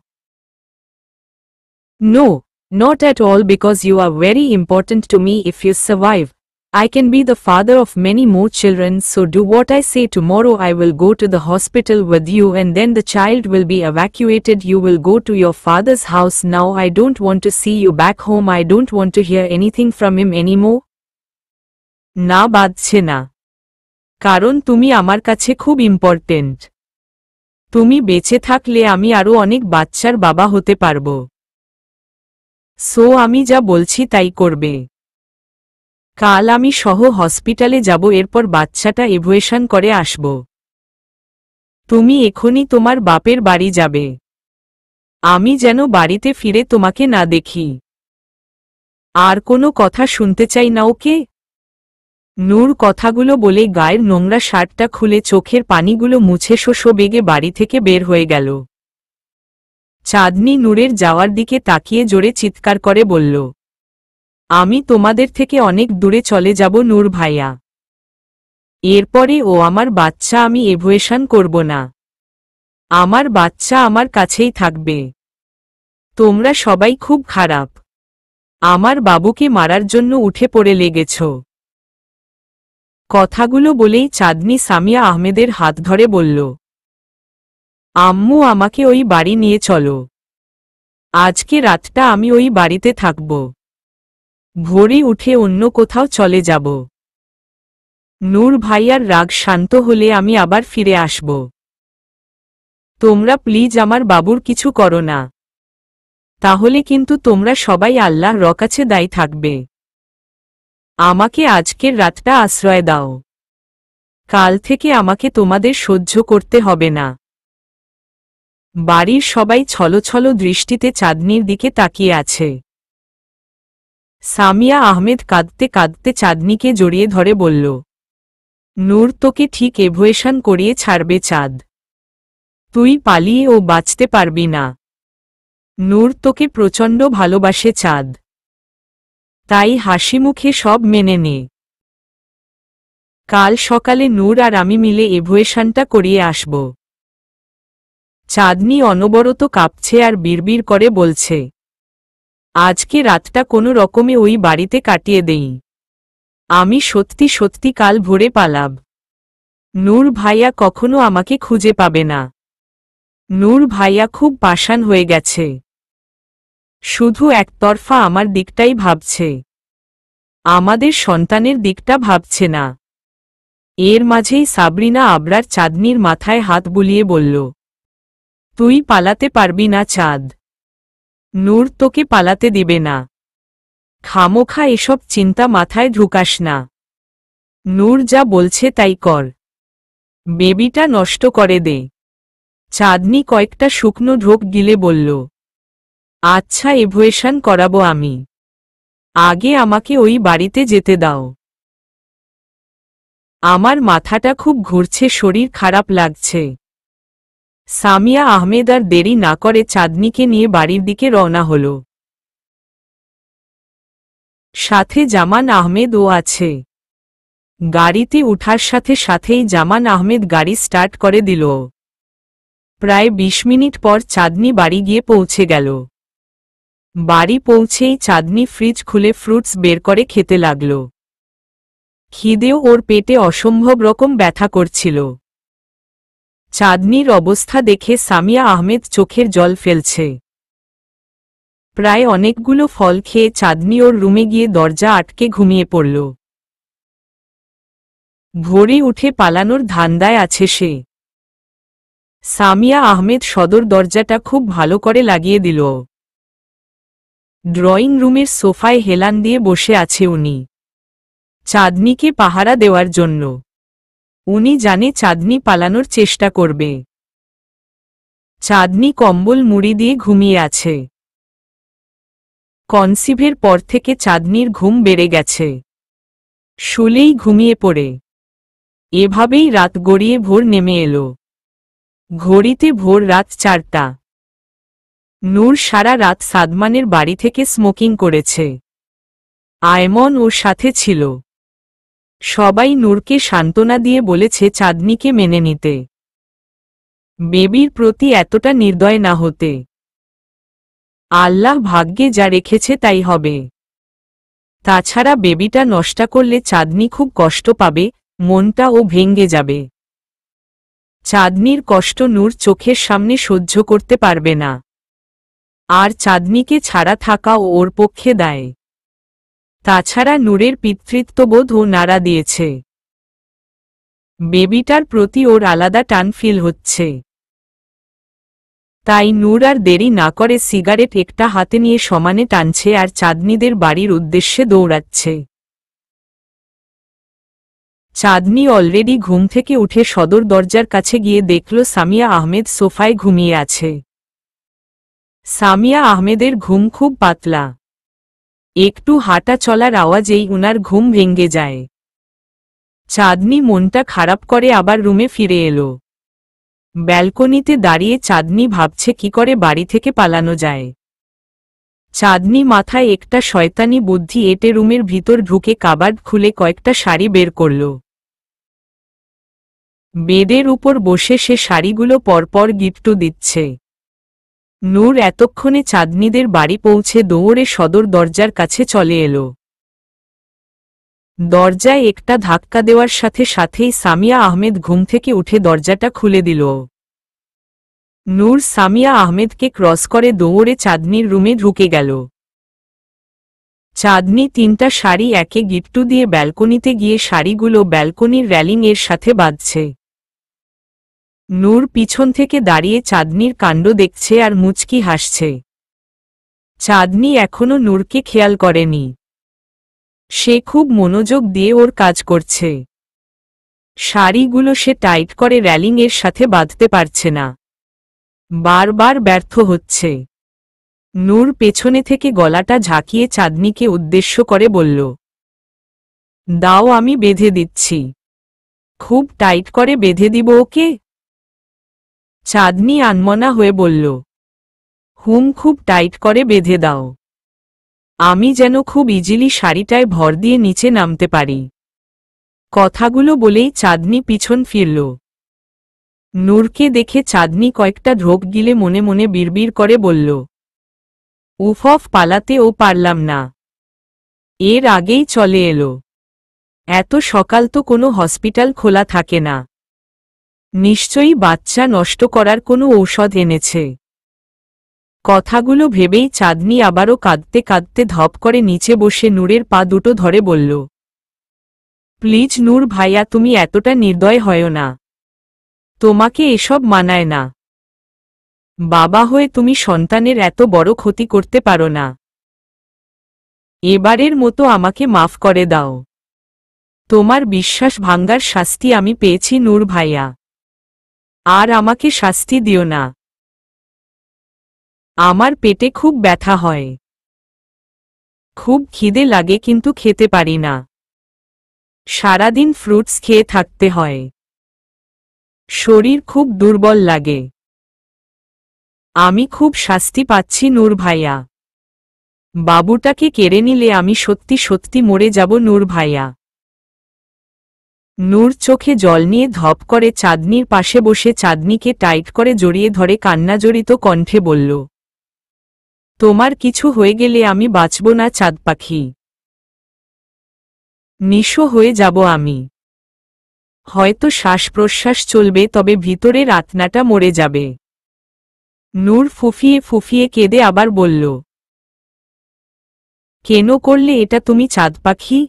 "No, not at all, because you are very important to me. If you survive, I can be the father of many more children, so do what I say. Tomorrow I will go to the hospital with you and then the child will be evacuated. You will go to your father's house. Now I don't want to see you back home. I don't want to hear anything from him anymore." না বাদছে না, কারণ তুমি আমার কাছে খুব important. তুমি বেঁচে থাকলে আমি আরও অনেক বাচ্চার বাবা হতে পারব। সো আমি যা বলছি তাই করবে। কাল আমি সহ হসপিটালে যাব, এরপর বাচ্চাটা এভুয়েশন করে আসব। তুমি এখনই তোমার বাপের বাড়ি যাবে। আমি যেন বাড়িতে ফিরে তোমাকে না দেখি। আর কোনো কথা শুনতে চাই না, ওকে? নূর কথাগুলো বলে গায়ের নোংরা শার্টটা খুলে চোখের পানিগুলো মুছে শোষো বেগে বাড়ি থেকে বের হয়ে গেল। চাঁদনি নূরের যাওয়ার দিকে তাকিয়ে জোরে চিৎকার করে বলল, "আমি তোমাদের থেকে অনেক দূরে চলে যাব নূর ভাইয়া। এরপরে ও আমার বাচ্চা আমি এভুয়েশন করব না। আমার বাচ্চা আমার কাছেই থাকবে। তোমরা সবাই খুব খারাপ। আমার বাবুকে মারার জন্য উঠে পড়ে লেগেছ।" কথাগুলো বলেই চাঁদনি সামিয়া আহমেদের হাত ধরে বলল, "আম্মু, আমাকে ওই বাড়ি নিয়ে চলো। আজকে রাতটা আমি ওই বাড়িতে থাকব। ভোরে উঠে অন্য কোথাও চলে যাব। নূর ভাইয়ার রাগ শান্ত হলে আমি আবার ফিরে আসব। তোমরা প্লিজ আমার বাবুর কিছু করো না। তাহলে কিন্তু তোমরা সবাই আল্লাহর কাছে দায়ী থাকবে। আমাকে আজকের রাতটা আশ্রয় দাও। কাল থেকে আমাকে তোমাদের সহ্য করতে হবে না।" বাড়ির সবাই ছলছল দৃষ্টিতে চাঁদনির দিকে তাকিয়ে আছে। সামিয়া আহমেদ কাঁদতে কাঁদতে চাঁদনিকে জড়িয়ে ধরে বলল, "নূর তোকে ঠিক এভুয়েশন করিয়ে ছাড়বে চাঁদ। তুই পালিয়ে ও বাঁচতে পারবি না। নূর তোকে প্রচণ্ড ভালোবাসে চাঁদ। তাই হাসিমুখে সব মেনে নে। কাল সকালে নূর আর আমি মিলে এভুয়েশনটা করিয়ে আসব।" চাঁদনি অনবরত কাঁপছে আর বিড়বিড় করে বলছে, "আজকে রাতটা কোনো রকমে ওই বাড়িতে কাটিয়ে দেই। আমি সত্যি সত্যি কাল ভোরে পালাব। নূর ভাইয়া কখনো আমাকে খুঁজে পাবে না। নূর ভাইয়া খুব পাষাণ হয়ে গেছে। শুধু একতরফা আমার দিকটাই ভাবছে। আমাদের সন্তানের দিকটা ভাবছে না।" এর মাঝেই সাবরিনা আবরার চাঁদনির মাথায় হাত বুলিয়ে বলল, "তুই পালাতে পারবি না চাঁদ। নূর তোকে পালাতে দিবে না। খামোখা এসব চিন্তা মাথায় ঢুকাস না। নূর যা বলছে তাই কর। বেবিটা নষ্ট করে দে।" চাঁদনি কয়েকটা শুকনো ঢোক গিলে বলল, "আচ্ছা, এভুয়েশন করাবো আমি। আগে আমাকে ওই বাড়িতে যেতে দাও। আমার মাথাটা খুব ঘুরছে, শরীর খারাপ লাগছে।" সামিয়া আহমেদ আর দেরি না করে চাঁদনিকে নিয়ে বাড়ির দিকে রওনা হল। সাথে জামান আহমেদও আছে। গাড়িতে উঠার সাথে সাথেই জামান আহমেদ গাড়ি স্টার্ট করে দিল। প্রায় ২০ মিনিট পর চাঁদনি বাড়ি গিয়ে পৌঁছে গেল। বাড়ি পৌঁছেই চাঁদনি ফ্রিজ খুলে ফ্রুটস বের করে খেতে লাগল। খিদেও ওর পেটে অসম্ভব রকম ব্যথা করছিল। চাঁদনির অবস্থা দেখে সামিয়া আহমেদ চোখের জল ফেলছে। প্রায় অনেকগুলো ফল খেয়ে চাঁদনি ওর রুমে গিয়ে দরজা আটকে ঘুমিয়ে পড়ল। ভোরে উঠে পালানোর ধান্দায় আছে সে। সামিয়া আহমেদ সদর দরজাটা খুব ভালো করে লাগিয়ে দিল। ড্রয়িং রুমের সোফায় হেলান দিয়ে বসে আছে উনি, চাঁদনিকে পাহারা দেওয়ার জন্য। উনি জানে চাঁদনি পালানোর চেষ্টা করবে। চাঁদনি কম্বল মুড়ি দিয়ে ঘুমিয়ে আছে। কনসিভের পর থেকে চাঁদনির ঘুম বেড়ে গেছে। শুলেই ঘুমিয়ে পড়ে। এভাবেই রাত গড়িয়ে ভোর নেমে এলো। ঘড়িতে ভোর রাত ৪টা। নূর সারা রাত সাদমানের বাড়ি থেকে স্মোকিং করেছে। আয়মন ওর সাথে ছিল। সবাই নূরকে সান্ত্বনা দিয়ে বলেছে চাঁদনিকে মেনে নিতে, বেবির প্রতি এতটা নির্দয় না হতে। আল্লাহ ভাগ্যে যা রেখেছে তাই হবে। তাছাড়া বেবিটা নষ্ট করলে চাঁদনি খুব কষ্ট পাবে, মনটা ও ভেঙে যাবে। চাঁদনির কষ্ট নূর চোখের সামনে সহ্য করতে পারবে না। আর চাঁদনিকে ছাড়া থাকা ও ওর পক্ষে দায়। তাছাড়া নূরের পিতৃত্ববোধ ও নাড়া দিয়েছে। বেবিটার প্রতি ওর আলাদা টান ফিল হচ্ছে। তাই নূর আর দেরি না করে সিগারেট একটা হাতে নিয়ে সমানে টানছে আর চাঁদনিদের বাড়ির উদ্দেশ্যে দৌড়াচ্ছে। চাঁদনি অলরেডি ঘুম থেকে উঠে সদর দরজার কাছে গিয়ে দেখল সামিয়া আহমেদ সোফায় ঘুমিয়ে আছে। সামিয়া আহমেদের ঘুম খুব পাতলা। একটু হাঁটা চলার আওয়াজেই উনার ঘুম ভেঙে যায়। চাঁদনি মনটা খারাপ করে আবার রুমে ফিরে এলো। ব্যালকনিতে দাঁড়িয়ে চাঁদনি ভাবছে কি করে বাড়ি থেকে পালানো যায়। চাঁদনি মাথায় একটা শয়তানি বুদ্ধি এঁটে রুমের ভিতর ঢুকে কাবার্ড খুলে কয়েকটা শাড়ি বের করল। বেডের উপর বসে সে শাড়িগুলো পরপর গিফটও দিচ্ছে। নূর এতক্ষণে চাঁদনিদের বাড়ি পৌঁছে দৌড়ে সদর দরজার কাছে চলে এলো। দরজায় একটা ধাক্কা দেওয়ার সাথে সাথেই সামিয়া আহমেদ ঘুম থেকে উঠে দরজাটা খুলে দিল। নূর সামিয়া আহমেদকে ক্রস করে দৌড়ে চাঁদনির রুমে ঢুকে গেল। চাঁদনি তিনটা শাড়ি একে গিফটু দিয়ে ব্যালকনিতে গিয়ে শাড়িগুলো ব্যালকনির রেলিং এর সাথে বাঁধছে। নূর পিছন থেকে দাঁড়িয়ে চাঁদনির কাণ্ড দেখছে আর মুচকি হাসছে। চাঁদনি এখনো নূরকে খেয়াল করেনি। সে খুব মনোযোগ দিয়ে ওর কাজ করছে। শাড়িগুলো সে টাইট করে রেলিং এর সাথে বাঁধতে পারছে না, বারবার ব্যর্থ হচ্ছে। নূর পেছনে থেকে গলাটা ঝাঁকিয়ে চাঁদনিকে উদ্দেশ্য করে বলল, দাও আমি বেঁধে দিচ্ছি। খুব টাইট করে বেঁধে দিব ওকে? চাঁদনি আনমনা হয়ে বলল, খুব টাইট করে বেঁধে দাও, আমি যেন খুব ইজিলি শাড়িটায় ভর দিয়ে নিচে নামতে পারি। কথাগুলো বলেই চাঁদনি পিছন ফিরল। নূরকে দেখে চাঁদনি কয়েকটা ঢোক গিলে মনে মনে বিড়বিড় করে বলল, উফ, পালাতে ও পারলাম না, এর আগেই চলে এলো। এত সকাল তো কোনো হসপিটাল খোলা থাকে না, নিশ্চয়ই বাচ্চা নষ্ট করার কোনো ঔষধ এনেছে। কথাগুলো ভেবেই চাঁদনি আবারও কাঁদতে কাঁদতে ধপ করে নিচে বসে নূরের পা দুটো ধরে বলল, প্লিজ নূর ভাইয়া, তুমি এতটা নির্দয় হয়ো না, তোমাকে এসব মানায় না। বাবা হয়ে তুমি সন্তানের এত বড় ক্ষতি করতে পারো না। এবারের মতো আমাকে মাফ করে দাও। তোমার বিশ্বাস ভাঙ্গার শাস্তি আমি পেয়েছি নূর ভাইয়া, আর আমাকে শাস্তি দিও না। আমার পেটে খুব ব্যথা হয়, খুব খিদে লাগে কিন্তু খেতে পারি না, সারাদিন ফ্রুটস খেয়ে থাকতে হয়, শরীর খুব দুর্বল লাগে। আমি খুব শাস্তি পাচ্ছি নূর ভাইয়া। বাবুটাকে কেড়ে নিলে আমি সত্যি সত্যি মরে যাব নূর ভাইয়া। নূর চোখে জল নিয়ে ধপ করে চাঁদনির পাশে বসে চাঁদনিকে টাইট করে জড়িয়ে ধরে কান্নাজড়িত কণ্ঠে বলল, তোমার কিছু হয়ে গেলে আমি বাঁচব না চাঁদ পাখি, নিঃস্ব হয়ে যাব আমি। হয়তো শ্বাস প্রশ্বাস চলবে, তবে ভিতরের আত্মাটা মরে যাবে। নূর ফুফিয়ে ফুফিয়ে কেঁদে আবার বলল, কেন করলে এটা তুমি চাঁদ পাখি?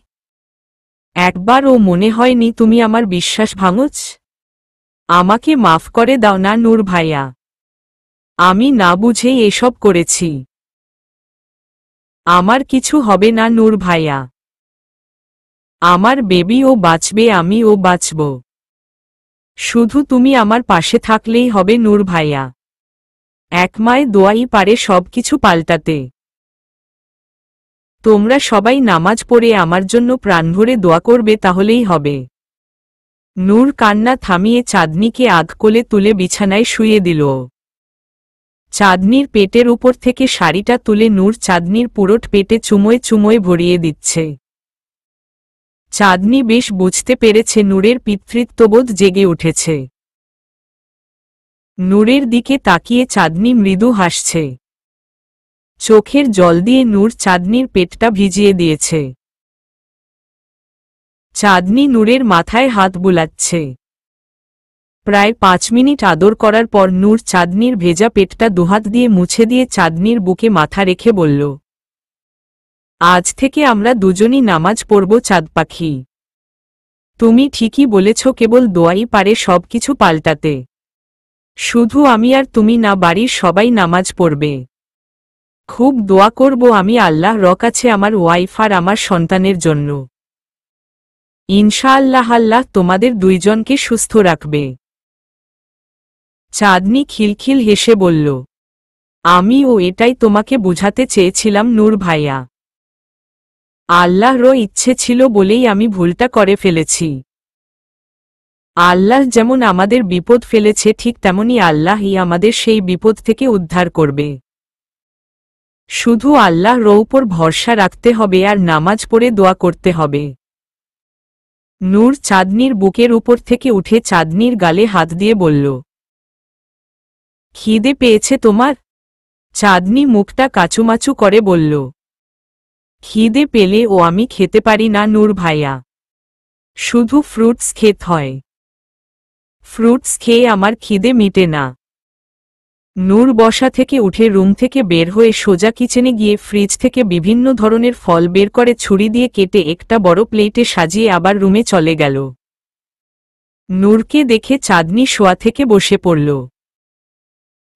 একবার ও মনে হয়নি তুমি আমার বিশ্বাস ভাঙছ? আমাকে মাফ করে দাও না নূর ভাইয়া, আমি না বুঝেই এসব করেছি। আমার কিছু হবে না নূর ভাইয়া, আমার বেবি ও বাঁচবে, আমি ও বাঁচব। শুধু তুমি আমার পাশে থাকলেই হবে নূর ভাইয়া। এক মায়ের দোয়াই পারে সবকিছু পাল্টাতে। তোমরা সবাই নামাজ পড়ে আমার জন্য প্রাণভরে দোয়া করবে, তাহলেই হবে। নূর কান্না থামিয়ে চাঁদনিকে কোলে তুলে বিছানায় শুইয়ে দিল। চাঁদনির পেটের উপর থেকে শাড়িটা তুলে নূর চাঁদনির পুরোট পেটে চুমোয় চুমোয় ভরিয়ে দিচ্ছে। চাঁদনি বেশ বুঝতে পেরেছে নূরের পিতৃত্ববোধ জেগে উঠেছে। নূরের দিকে তাকিয়ে চাঁদনি মৃদু হাসছে। চোখের জল দিয়ে নূর চাঁদনির পেটটা ভিজিয়ে দিয়েছে। চাঁদনি নূরের মাথায় হাত বুলাচ্ছে। প্রায় 5 মিনিট আদর করার পর নূর চাঁদনির ভেজা পেটটা দুহাত দিয়ে মুছে দিয়ে চাঁদনির বুকে মাথা রেখে বলল, আজ থেকে আমরা দুজনই নামাজ পড়ব চাঁদ পাখি। তুমি ঠিকই বলেছ, কেবল দোয়াই পারে সবকিছু পাল্টাতে। শুধু আমি আর তুমি না, বাড়ির সবাই নামাজ পড়বে। খুব দোয়া করব আমি আল্লাহর কাছে আমার ওয়াইফ আর আমার সন্তানের জন্য। ইনশাআল্লাহ আল্লাহ তোমাদের দুইজনকে সুস্থ রাখবে। চাঁদনি খিলখিল হেসে বলল, আমিও এটাই তোমাকে বুঝাতে চেয়েছিলাম নূর ভাইয়া। আল্লাহর ইচ্ছে ছিল বলেই আমি ভুলটা করে ফেলেছি। আল্লাহ যেমন আমাদের বিপদ ফেলেছে ঠিক তেমনি আল্লাহই আমাদের সেই বিপদ থেকে উদ্ধার করবে। শুধু আল্লাহর উপর ভরসা রাখতে হবে আর নামাজ পড়ে দোয়া করতে হবে। নূর চাঁদনির বুকের উপর থেকে উঠে চাঁদনির গালে হাত দিয়ে বলল, খিদে পেয়েছে তোমার? চাঁদনি মুখটা কাচুমাচু করে বলল, খিদে পেলে ও আমি খেতে পারি না নূর ভাইয়া। শুধু ফ্রুটস খেতে হয়। ফ্রুটস খেয়ে আমার খিদে মিটে না। নূর বসা থেকে উঠে রুম থেকে বের হয়ে সোজা কিচেনে গিয়ে ফ্রিজ থেকে বিভিন্ন ধরনের ফল বের করে ছুরি দিয়ে কেটে একটা বড় প্লেটে সাজিয়ে আবার রুমে চলে গেল। নূরকে দেখে চাঁদনি শোয়া থেকে বসে পড়ল।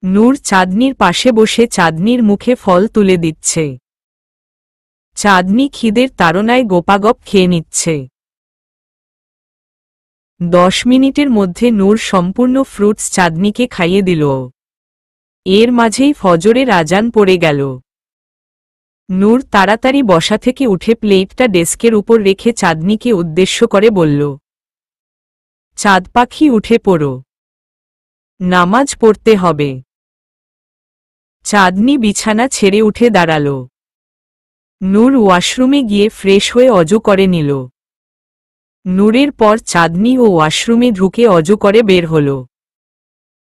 নূর চাঁদনির পাশে বসে চাঁদনির মুখে ফল তুলে দিচ্ছে। চাঁদনি খিদের তাড়নায় গোপাগপ খেয়ে নিচ্ছে। 10 মিনিটের মধ্যে নূর সম্পূর্ণ ফ্রুটস চাঁদনিকে খাইয়ে দিল। এর মাঝেই ফজরের আজান পড়ে গেল। নূর তাড়াতাড়ি বসা থেকে উঠে প্লেটটা ডেস্কের উপর রেখে চাঁদনিকে উদ্দেশ্য করে বলল, চাঁদ পাখি উঠে পড়ো, নামাজ পড়তে হবে। চাঁদনি বিছানা ছেড়ে উঠে দাঁড়াল। নূর ওয়াশরুমে গিয়ে ফ্রেশ হয়ে অজু করে নিল। নূরের পর চাঁদনি ও ওয়াশরুমে ঢুকে অজু করে বের হল।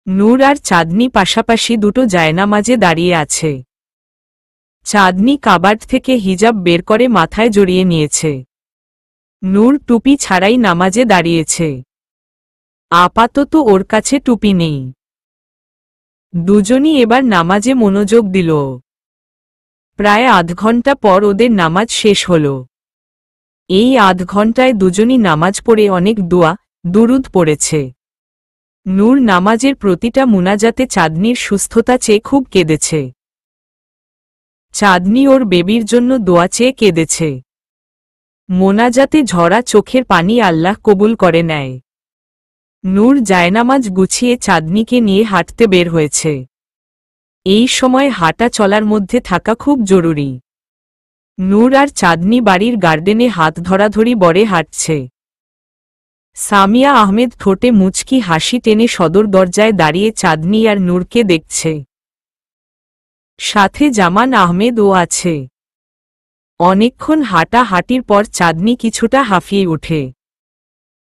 নূর আর চাঁদনি পাশাপাশি দুটো জায়নামাজে দাঁড়িয়ে আছে। চাঁদনি কাবার্ড থেকে হিজাব বের করে মাথায় জড়িয়ে নিয়েছে। নূর টুপি ছাড়াই নামাজে দাঁড়িয়েছে। আপাতত ওর কাছে টুপি নেই। দুজনই এবার নামাজে মনোযোগ দিল। প্রায় আধ ঘন্টা পর ওদের নামাজ শেষ হল। এই আধ ঘন্টায় দুজনই নামাজ পড়ে অনেক দোয়া দুরুদ পড়েছে। নূর নামাজের প্রতিটা মুনাজাতে চাঁদনির সুস্থতা চেয়ে খুব কেঁদেছে। চাঁদনি ওর বেবির জন্য দোয়া চেয়ে কেঁদেছে। মোনাজাতে ঝরা চোখের পানি আল্লাহ কবুল করে নেয়। নূর জায়নামাজ গুছিয়ে চাঁদনিকে নিয়ে হাঁটতে বের হয়েছে। এই সময় হাঁটা চলার মধ্যে থাকা খুব জরুরি। নূর আর চাঁদনি বাড়ির গার্ডেনে হাত ধরাধরি বরে হাঁটছে। সামিয়া আহমেদ ঠোঁটে মুচকি হাসি টেনে সদর দরজায় দাঁড়িয়ে চাঁদনি আর নূরকে দেখছে। সাথে জামান আহমেদও আছে। অনেকক্ষণ হাঁটাহাঁটির পর চাঁদনি কিছুটা হাঁফিয়ে ওঠে।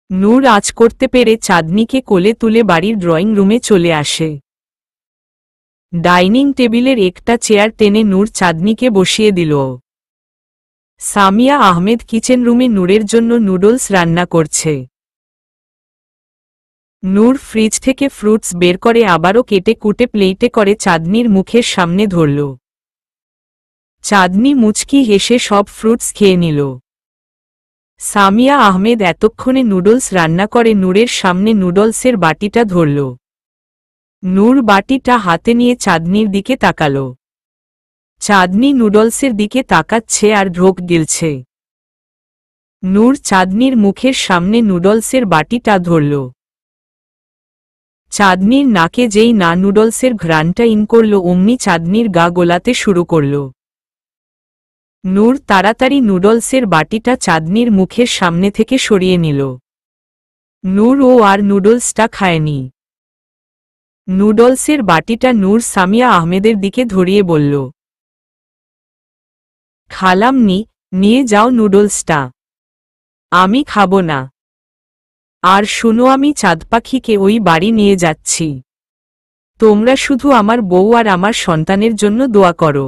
নূর আজ করতে পেরে চাঁদনিকে কোলে তুলে বাড়ির ড্রয়িং রুমে চলে আসে। ডাইনিং টেবিলের একটা চেয়ার টেনে নূর চাঁদনিকে বসিয়ে দিল। সামিয়া আহমেদ কিচেন রুমে নূরের জন্য নুডলস রান্না করছে। নূর ফ্রিজ থেকে ফ্রুটস বের করে আবারও কেটে কুটে প্লেটে করে চাঁদনির মুখের সামনে ধরল। চাঁদনি মুচকি হেসে সব ফ্রুটস খেয়ে নিল। সামিয়া আহমেদ এতক্ষণে নুডলস রান্না করে নূরের সামনে নুডলসের বাটিটা ধরল। নূর বাটিটা হাতে নিয়ে চাঁদনির দিকে তাকাল। চাঁদনি নুডলসের দিকে তাকাচ্ছে আর ঢোক গিলছে। নূর চাঁদনির মুখের সামনে নুডলসের বাটিটা ধরল। চাঁদনির নাকে যেই না নুডলসের ঘ্রাণটা ইন করল অমনি চাঁদনির গা গোলাতে শুরু করল। নূর তাড়াতাড়ি নুডলসের বাটিটা চাঁদনির মুখের সামনে থেকে সরিয়ে নিল। নূর ও আর নুডলসটা খায়নি। নুডলসের বাটিটা নূর সামিয়া আহমেদের দিকে ধরিয়ে বলল, খালাম নি, নিয়ে যাও নুডলসটা। আমি খাবো না। আর শুনো, আমি চাঁদ পাখিকে ওই বাড়ি নিয়ে যাচ্ছি। তোমরা শুধু আমার বউ আর আমার সন্তানের জন্য দোয়া করো।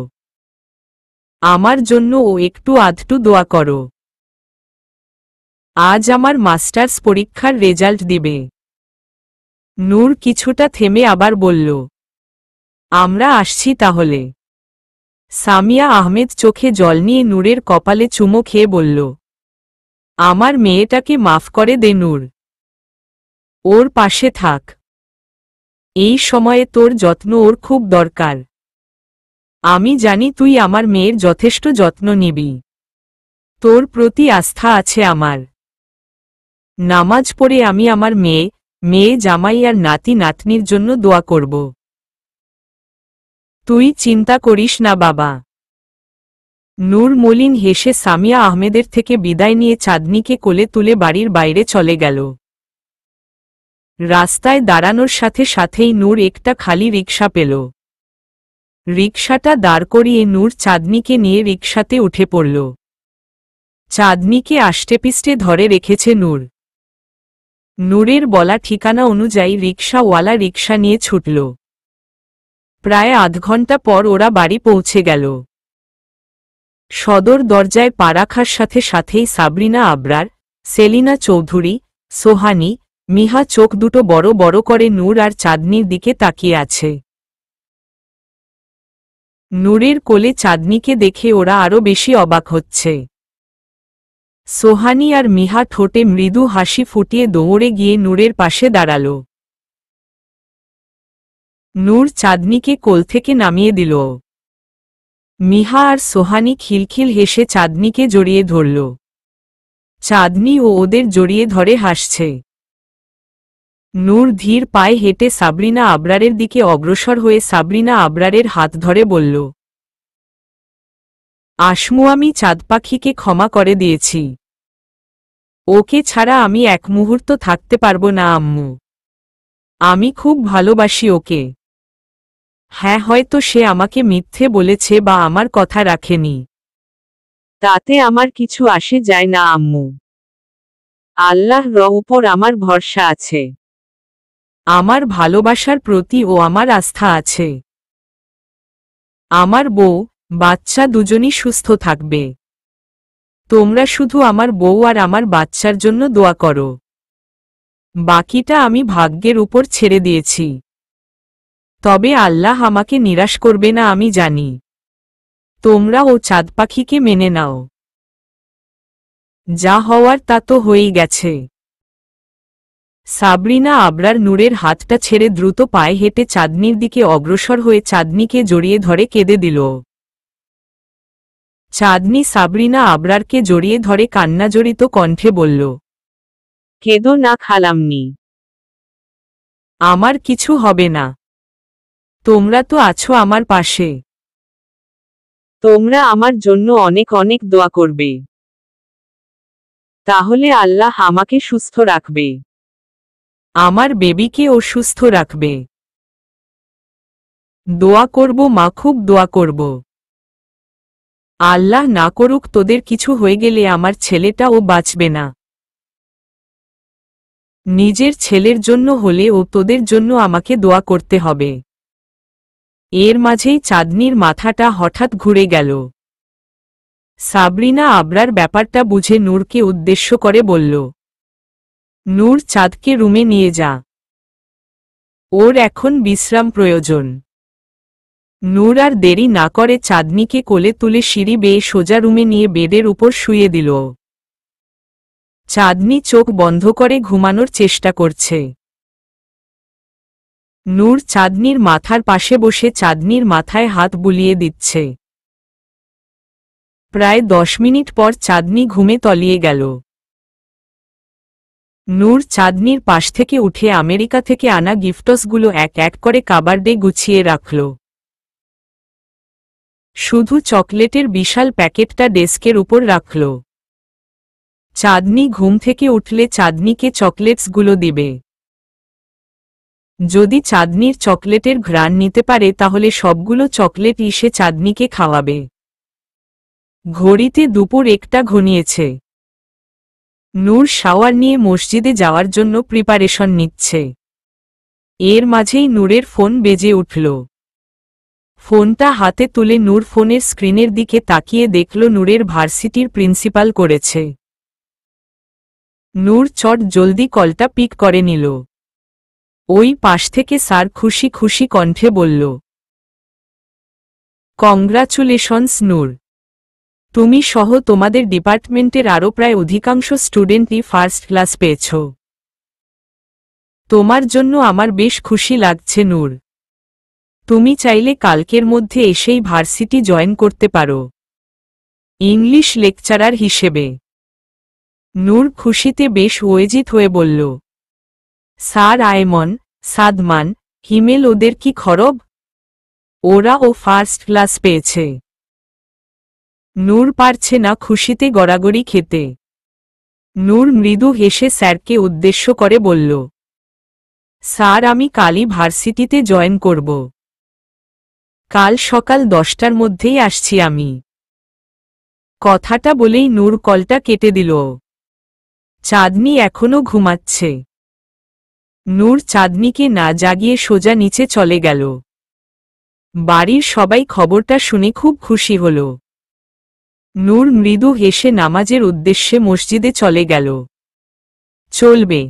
আমার জন্য ও একটু আধটু দোয়া করো। আজ আমার মাস্টার্স পরীক্ষার রেজাল্ট দিবে। নূর কিছুটা থেমে আবার বলল, আমরা আসছি তাহলে। সামিয়া আহমেদ চোখে জল নিয়ে নূরের কপালে চুমো খেয়ে বলল, আমার মেয়েটাকে মাফ করে দে নূর। ওর পাশে থাক। এই সময়ে তোর যত্ন ওর খুব দরকার। আমি জানি তুই আমার মেয়ের যথেষ্ট যত্ন নিবি। তোর প্রতি আস্থা আছে আমার। নামাজ পড়ে আমি আমার মেয়ে জামাই আর নাতি নাতনির জন্য দোয়া করব। তুই চিন্তা করিস না বাবা। নূর মলিন হেসে সামিয়া আহমেদের থেকে বিদায় নিয়ে চাঁদনিকে কোলে তুলে বাড়ির বাইরে চলে গেল। রাস্তায় দাঁড়ানোর সাথে সাথেই নূর একটা খালি রিকশা পেল। রিকশাটা দাঁড় করিয়ে নূর চাঁদনিকে নিয়ে রিকশাতে উঠে পড়ল। চাঁদনিকে আষ্টেপিষ্টে ধরে রেখেছে নূর। নূরের বলা ঠিকানা অনুযায়ী রিকশাওয়ালা রিকশা নিয়ে ছুটল। প্রায় আধ ঘন্টা পর ওরা বাড়ি পৌঁছে গেল। সদর দরজায় পা রাখার সাথে সাথেই সাবরিনা আবরার, সেলিনা চৌধুরী, সোহানী, মিহা চোখ দুটো বড় বড় করে নূর আর চাঁদনির দিকে তাকিয়ে আছে। নূরের কোলে চাঁদনিকে দেখে ওরা আরো বেশি অবাক হচ্ছে। সোহানী আর মিহা ঠোঁটে মৃদু হাসি ফুটিয়ে দৌড়ে গিয়ে নূরের পাশে দাঁড়াল। নূর চাঁদনিকে কোল থেকে নামিয়ে দিল। মিহা আর সোহানী খিলখিল হেসে চাঁদনিকে জড়িয়ে ধরল। চাঁদনি ও ওদের জড়িয়ে ধরে হাসছে। নূর ধীর পায়ে হেঁটে সাবরিনা আবরারের দিকে অগ্রসর হয়ে সাবরিনা আবরারের হাত ধরে বলল, আসমু, আমি চাঁদ পাখিকে ক্ষমা করে দিয়েছি। ওকে ছাড়া আমি এক মুহূর্ত থাকতে পারবো না আম্মু। আমি খুব ভালোবাসি ওকে। হ্যাঁ, হয়তো সে আমাকে মিথ্যে বলেছে বা আমার কথা রাখেনি। তাতে আমার কিছু আসে যায় না আম্মু। আল্লাহর উপর আমার ভরসা আছে। আমার ভালোবাসার প্রতি ও আমার আস্থা আছে। আমার বউ, বাচ্চা দুজনই সুস্থ থাকবে। তোমরা শুধু আমার বউ আর আমার বাচ্চার জন্য দোয়া করো। বাকিটা আমি ভাগ্যের উপর ছেড়ে দিয়েছি। তবে আল্লাহ আমাকে নিরাশ করবে না আমি জানি। তোমরা ও চাঁদ পাখিকে মেনে নাও। যা হওয়ার তা তো হয়েই গেছে। সাবরিনা আবরার নূরের হাতটা ছেড়ে দ্রুত পায়ে হেঁটে চাঁদনির দিকে অগ্রসর হয়ে চাঁদনিকে জড়িয়ে ধরে কেঁদে দিল। চাঁদনি সাবরিনা আবরারকে জড়িয়ে ধরে কান্নাজড়িত কণ্ঠে বলল, কেঁদো না খালাম্নি। আমার কিছু হবে না। তোমরা তো আছো আমার পাশে। তোমরা আমার জন্য অনেক অনেক দোয়া করবে। তাহলে আল্লাহ আমাকে সুস্থ রাখবে। আমার বেবিকে ও সুস্থ রাখবে। দোয়া করব মা, খুব দোয়া করব। আল্লাহ না করুক তোদের কিছু হয়ে গেলে আমার ছেলেটাও বাঁচবে না। নিজের ছেলের জন্য হলে ও তোদের জন্য আমাকে দোয়া করতে হবে। এর মাঝেই চাঁদনির মাথাটা হঠাৎ ঘুরে গেল। সাবরিনা আবরার ব্যাপারটা বুঝে নূরকে উদ্দেশ্য করে বলল, নূর, চাঁদকে রুমে নিয়ে যা। ওর এখন বিশ্রাম প্রয়োজন। নূর আর দেরি না করে চাঁদনিকে কোলে তুলে সিঁড়ি বেয়ে সোজা রুমে নিয়ে বেডের উপর শুইয়ে দিল। চাঁদনি চোখ বন্ধ করে ঘুমানোর চেষ্টা করছে। নূর চাঁদনির মাথার পাশে বসে চাঁদনির মাথায় হাত বুলিয়ে দিচ্ছে। প্রায় 10 মিনিট পর চাঁদনি ঘুমে তলিয়ে গেল। নূর চাঁদনির পাশ থেকে উঠে আমেরিকা থেকে আনা গিফটসগুলো এক এক করে কাবার্ডে গুছিয়ে রাখল। শুধু চকলেটের বিশাল প্যাকেটটা ডেস্কের উপর রাখল। চাঁদনি ঘুম থেকে উঠলে চাঁদনিকে চকলেটসগুলো দিবে। যদি চাঁদনির চকলেটের ঘ্রাণ নিতে পারে তাহলে সবগুলো চকলেট সে চাঁদনিকে খাওয়াবে। ঘড়িতে দুপুর 1টা ঘনিয়েছে। নূর শাওয়ার নিয়ে মসজিদে যাওয়ার জন্য প্রিপারেশন নিচ্ছে। এর মাঝেই নূরের ফোন বেজে উঠল। ফোনটা হাতে তুলে নূর ফোনের স্ক্রিনের দিকে তাকিয়ে দেখল নূরের ভার্সিটির প্রিন্সিপাল করেছে। নূর চট জলদি কলটা পিক করে নিল। ওই পাশ থেকে স্যার খুশি খুশি কণ্ঠে বলল, কংগ্রাচুলেশনস নূর, তুমি সহ তোমাদের ডিপার্টমেন্টের আরও প্রায় অধিকাংশ স্টুডেন্টই ফার্স্ট ক্লাস পেয়েছ। তোমার জন্য আমার বেশ খুশি লাগছে নূর। তুমি চাইলে কালকের মধ্যে এসেই ভার্সিটি জয়েন করতে পারো, ইংলিশ লেকচারার হিসেবে। নূর খুশিতে বেশ ওয়েজিত হয়ে বলল, স্যার আয়মন, সাদমান, হিমেল ওদের কি খবর? ওরাও ফার্স্ট ক্লাস পেয়েছে। নূর পারছে না খুশিতে গড়াগড়ি খেতে। নূর মৃদু হেসে স্যারকে উদ্দেশ্য করে বলল, স্যার আমি কালই ভার্সিটিতে জয়েন করব। কাল সকাল 10টার মধ্যেই আসছি আমি। কথাটা বলেই নূর কলটা কেটে দিল। চাঁদনি এখনো ঘুমাচ্ছে। নূর চাঁদনিকে না জাগিয়ে সোজা নিচে চলে গেল। বাড়ির সবাই খবরটা শুনে খুব খুশি হল। নূর মৃদু হেসে নামাজের উদ্দেশ্যে মসজিদে চলে গেল। চলবে।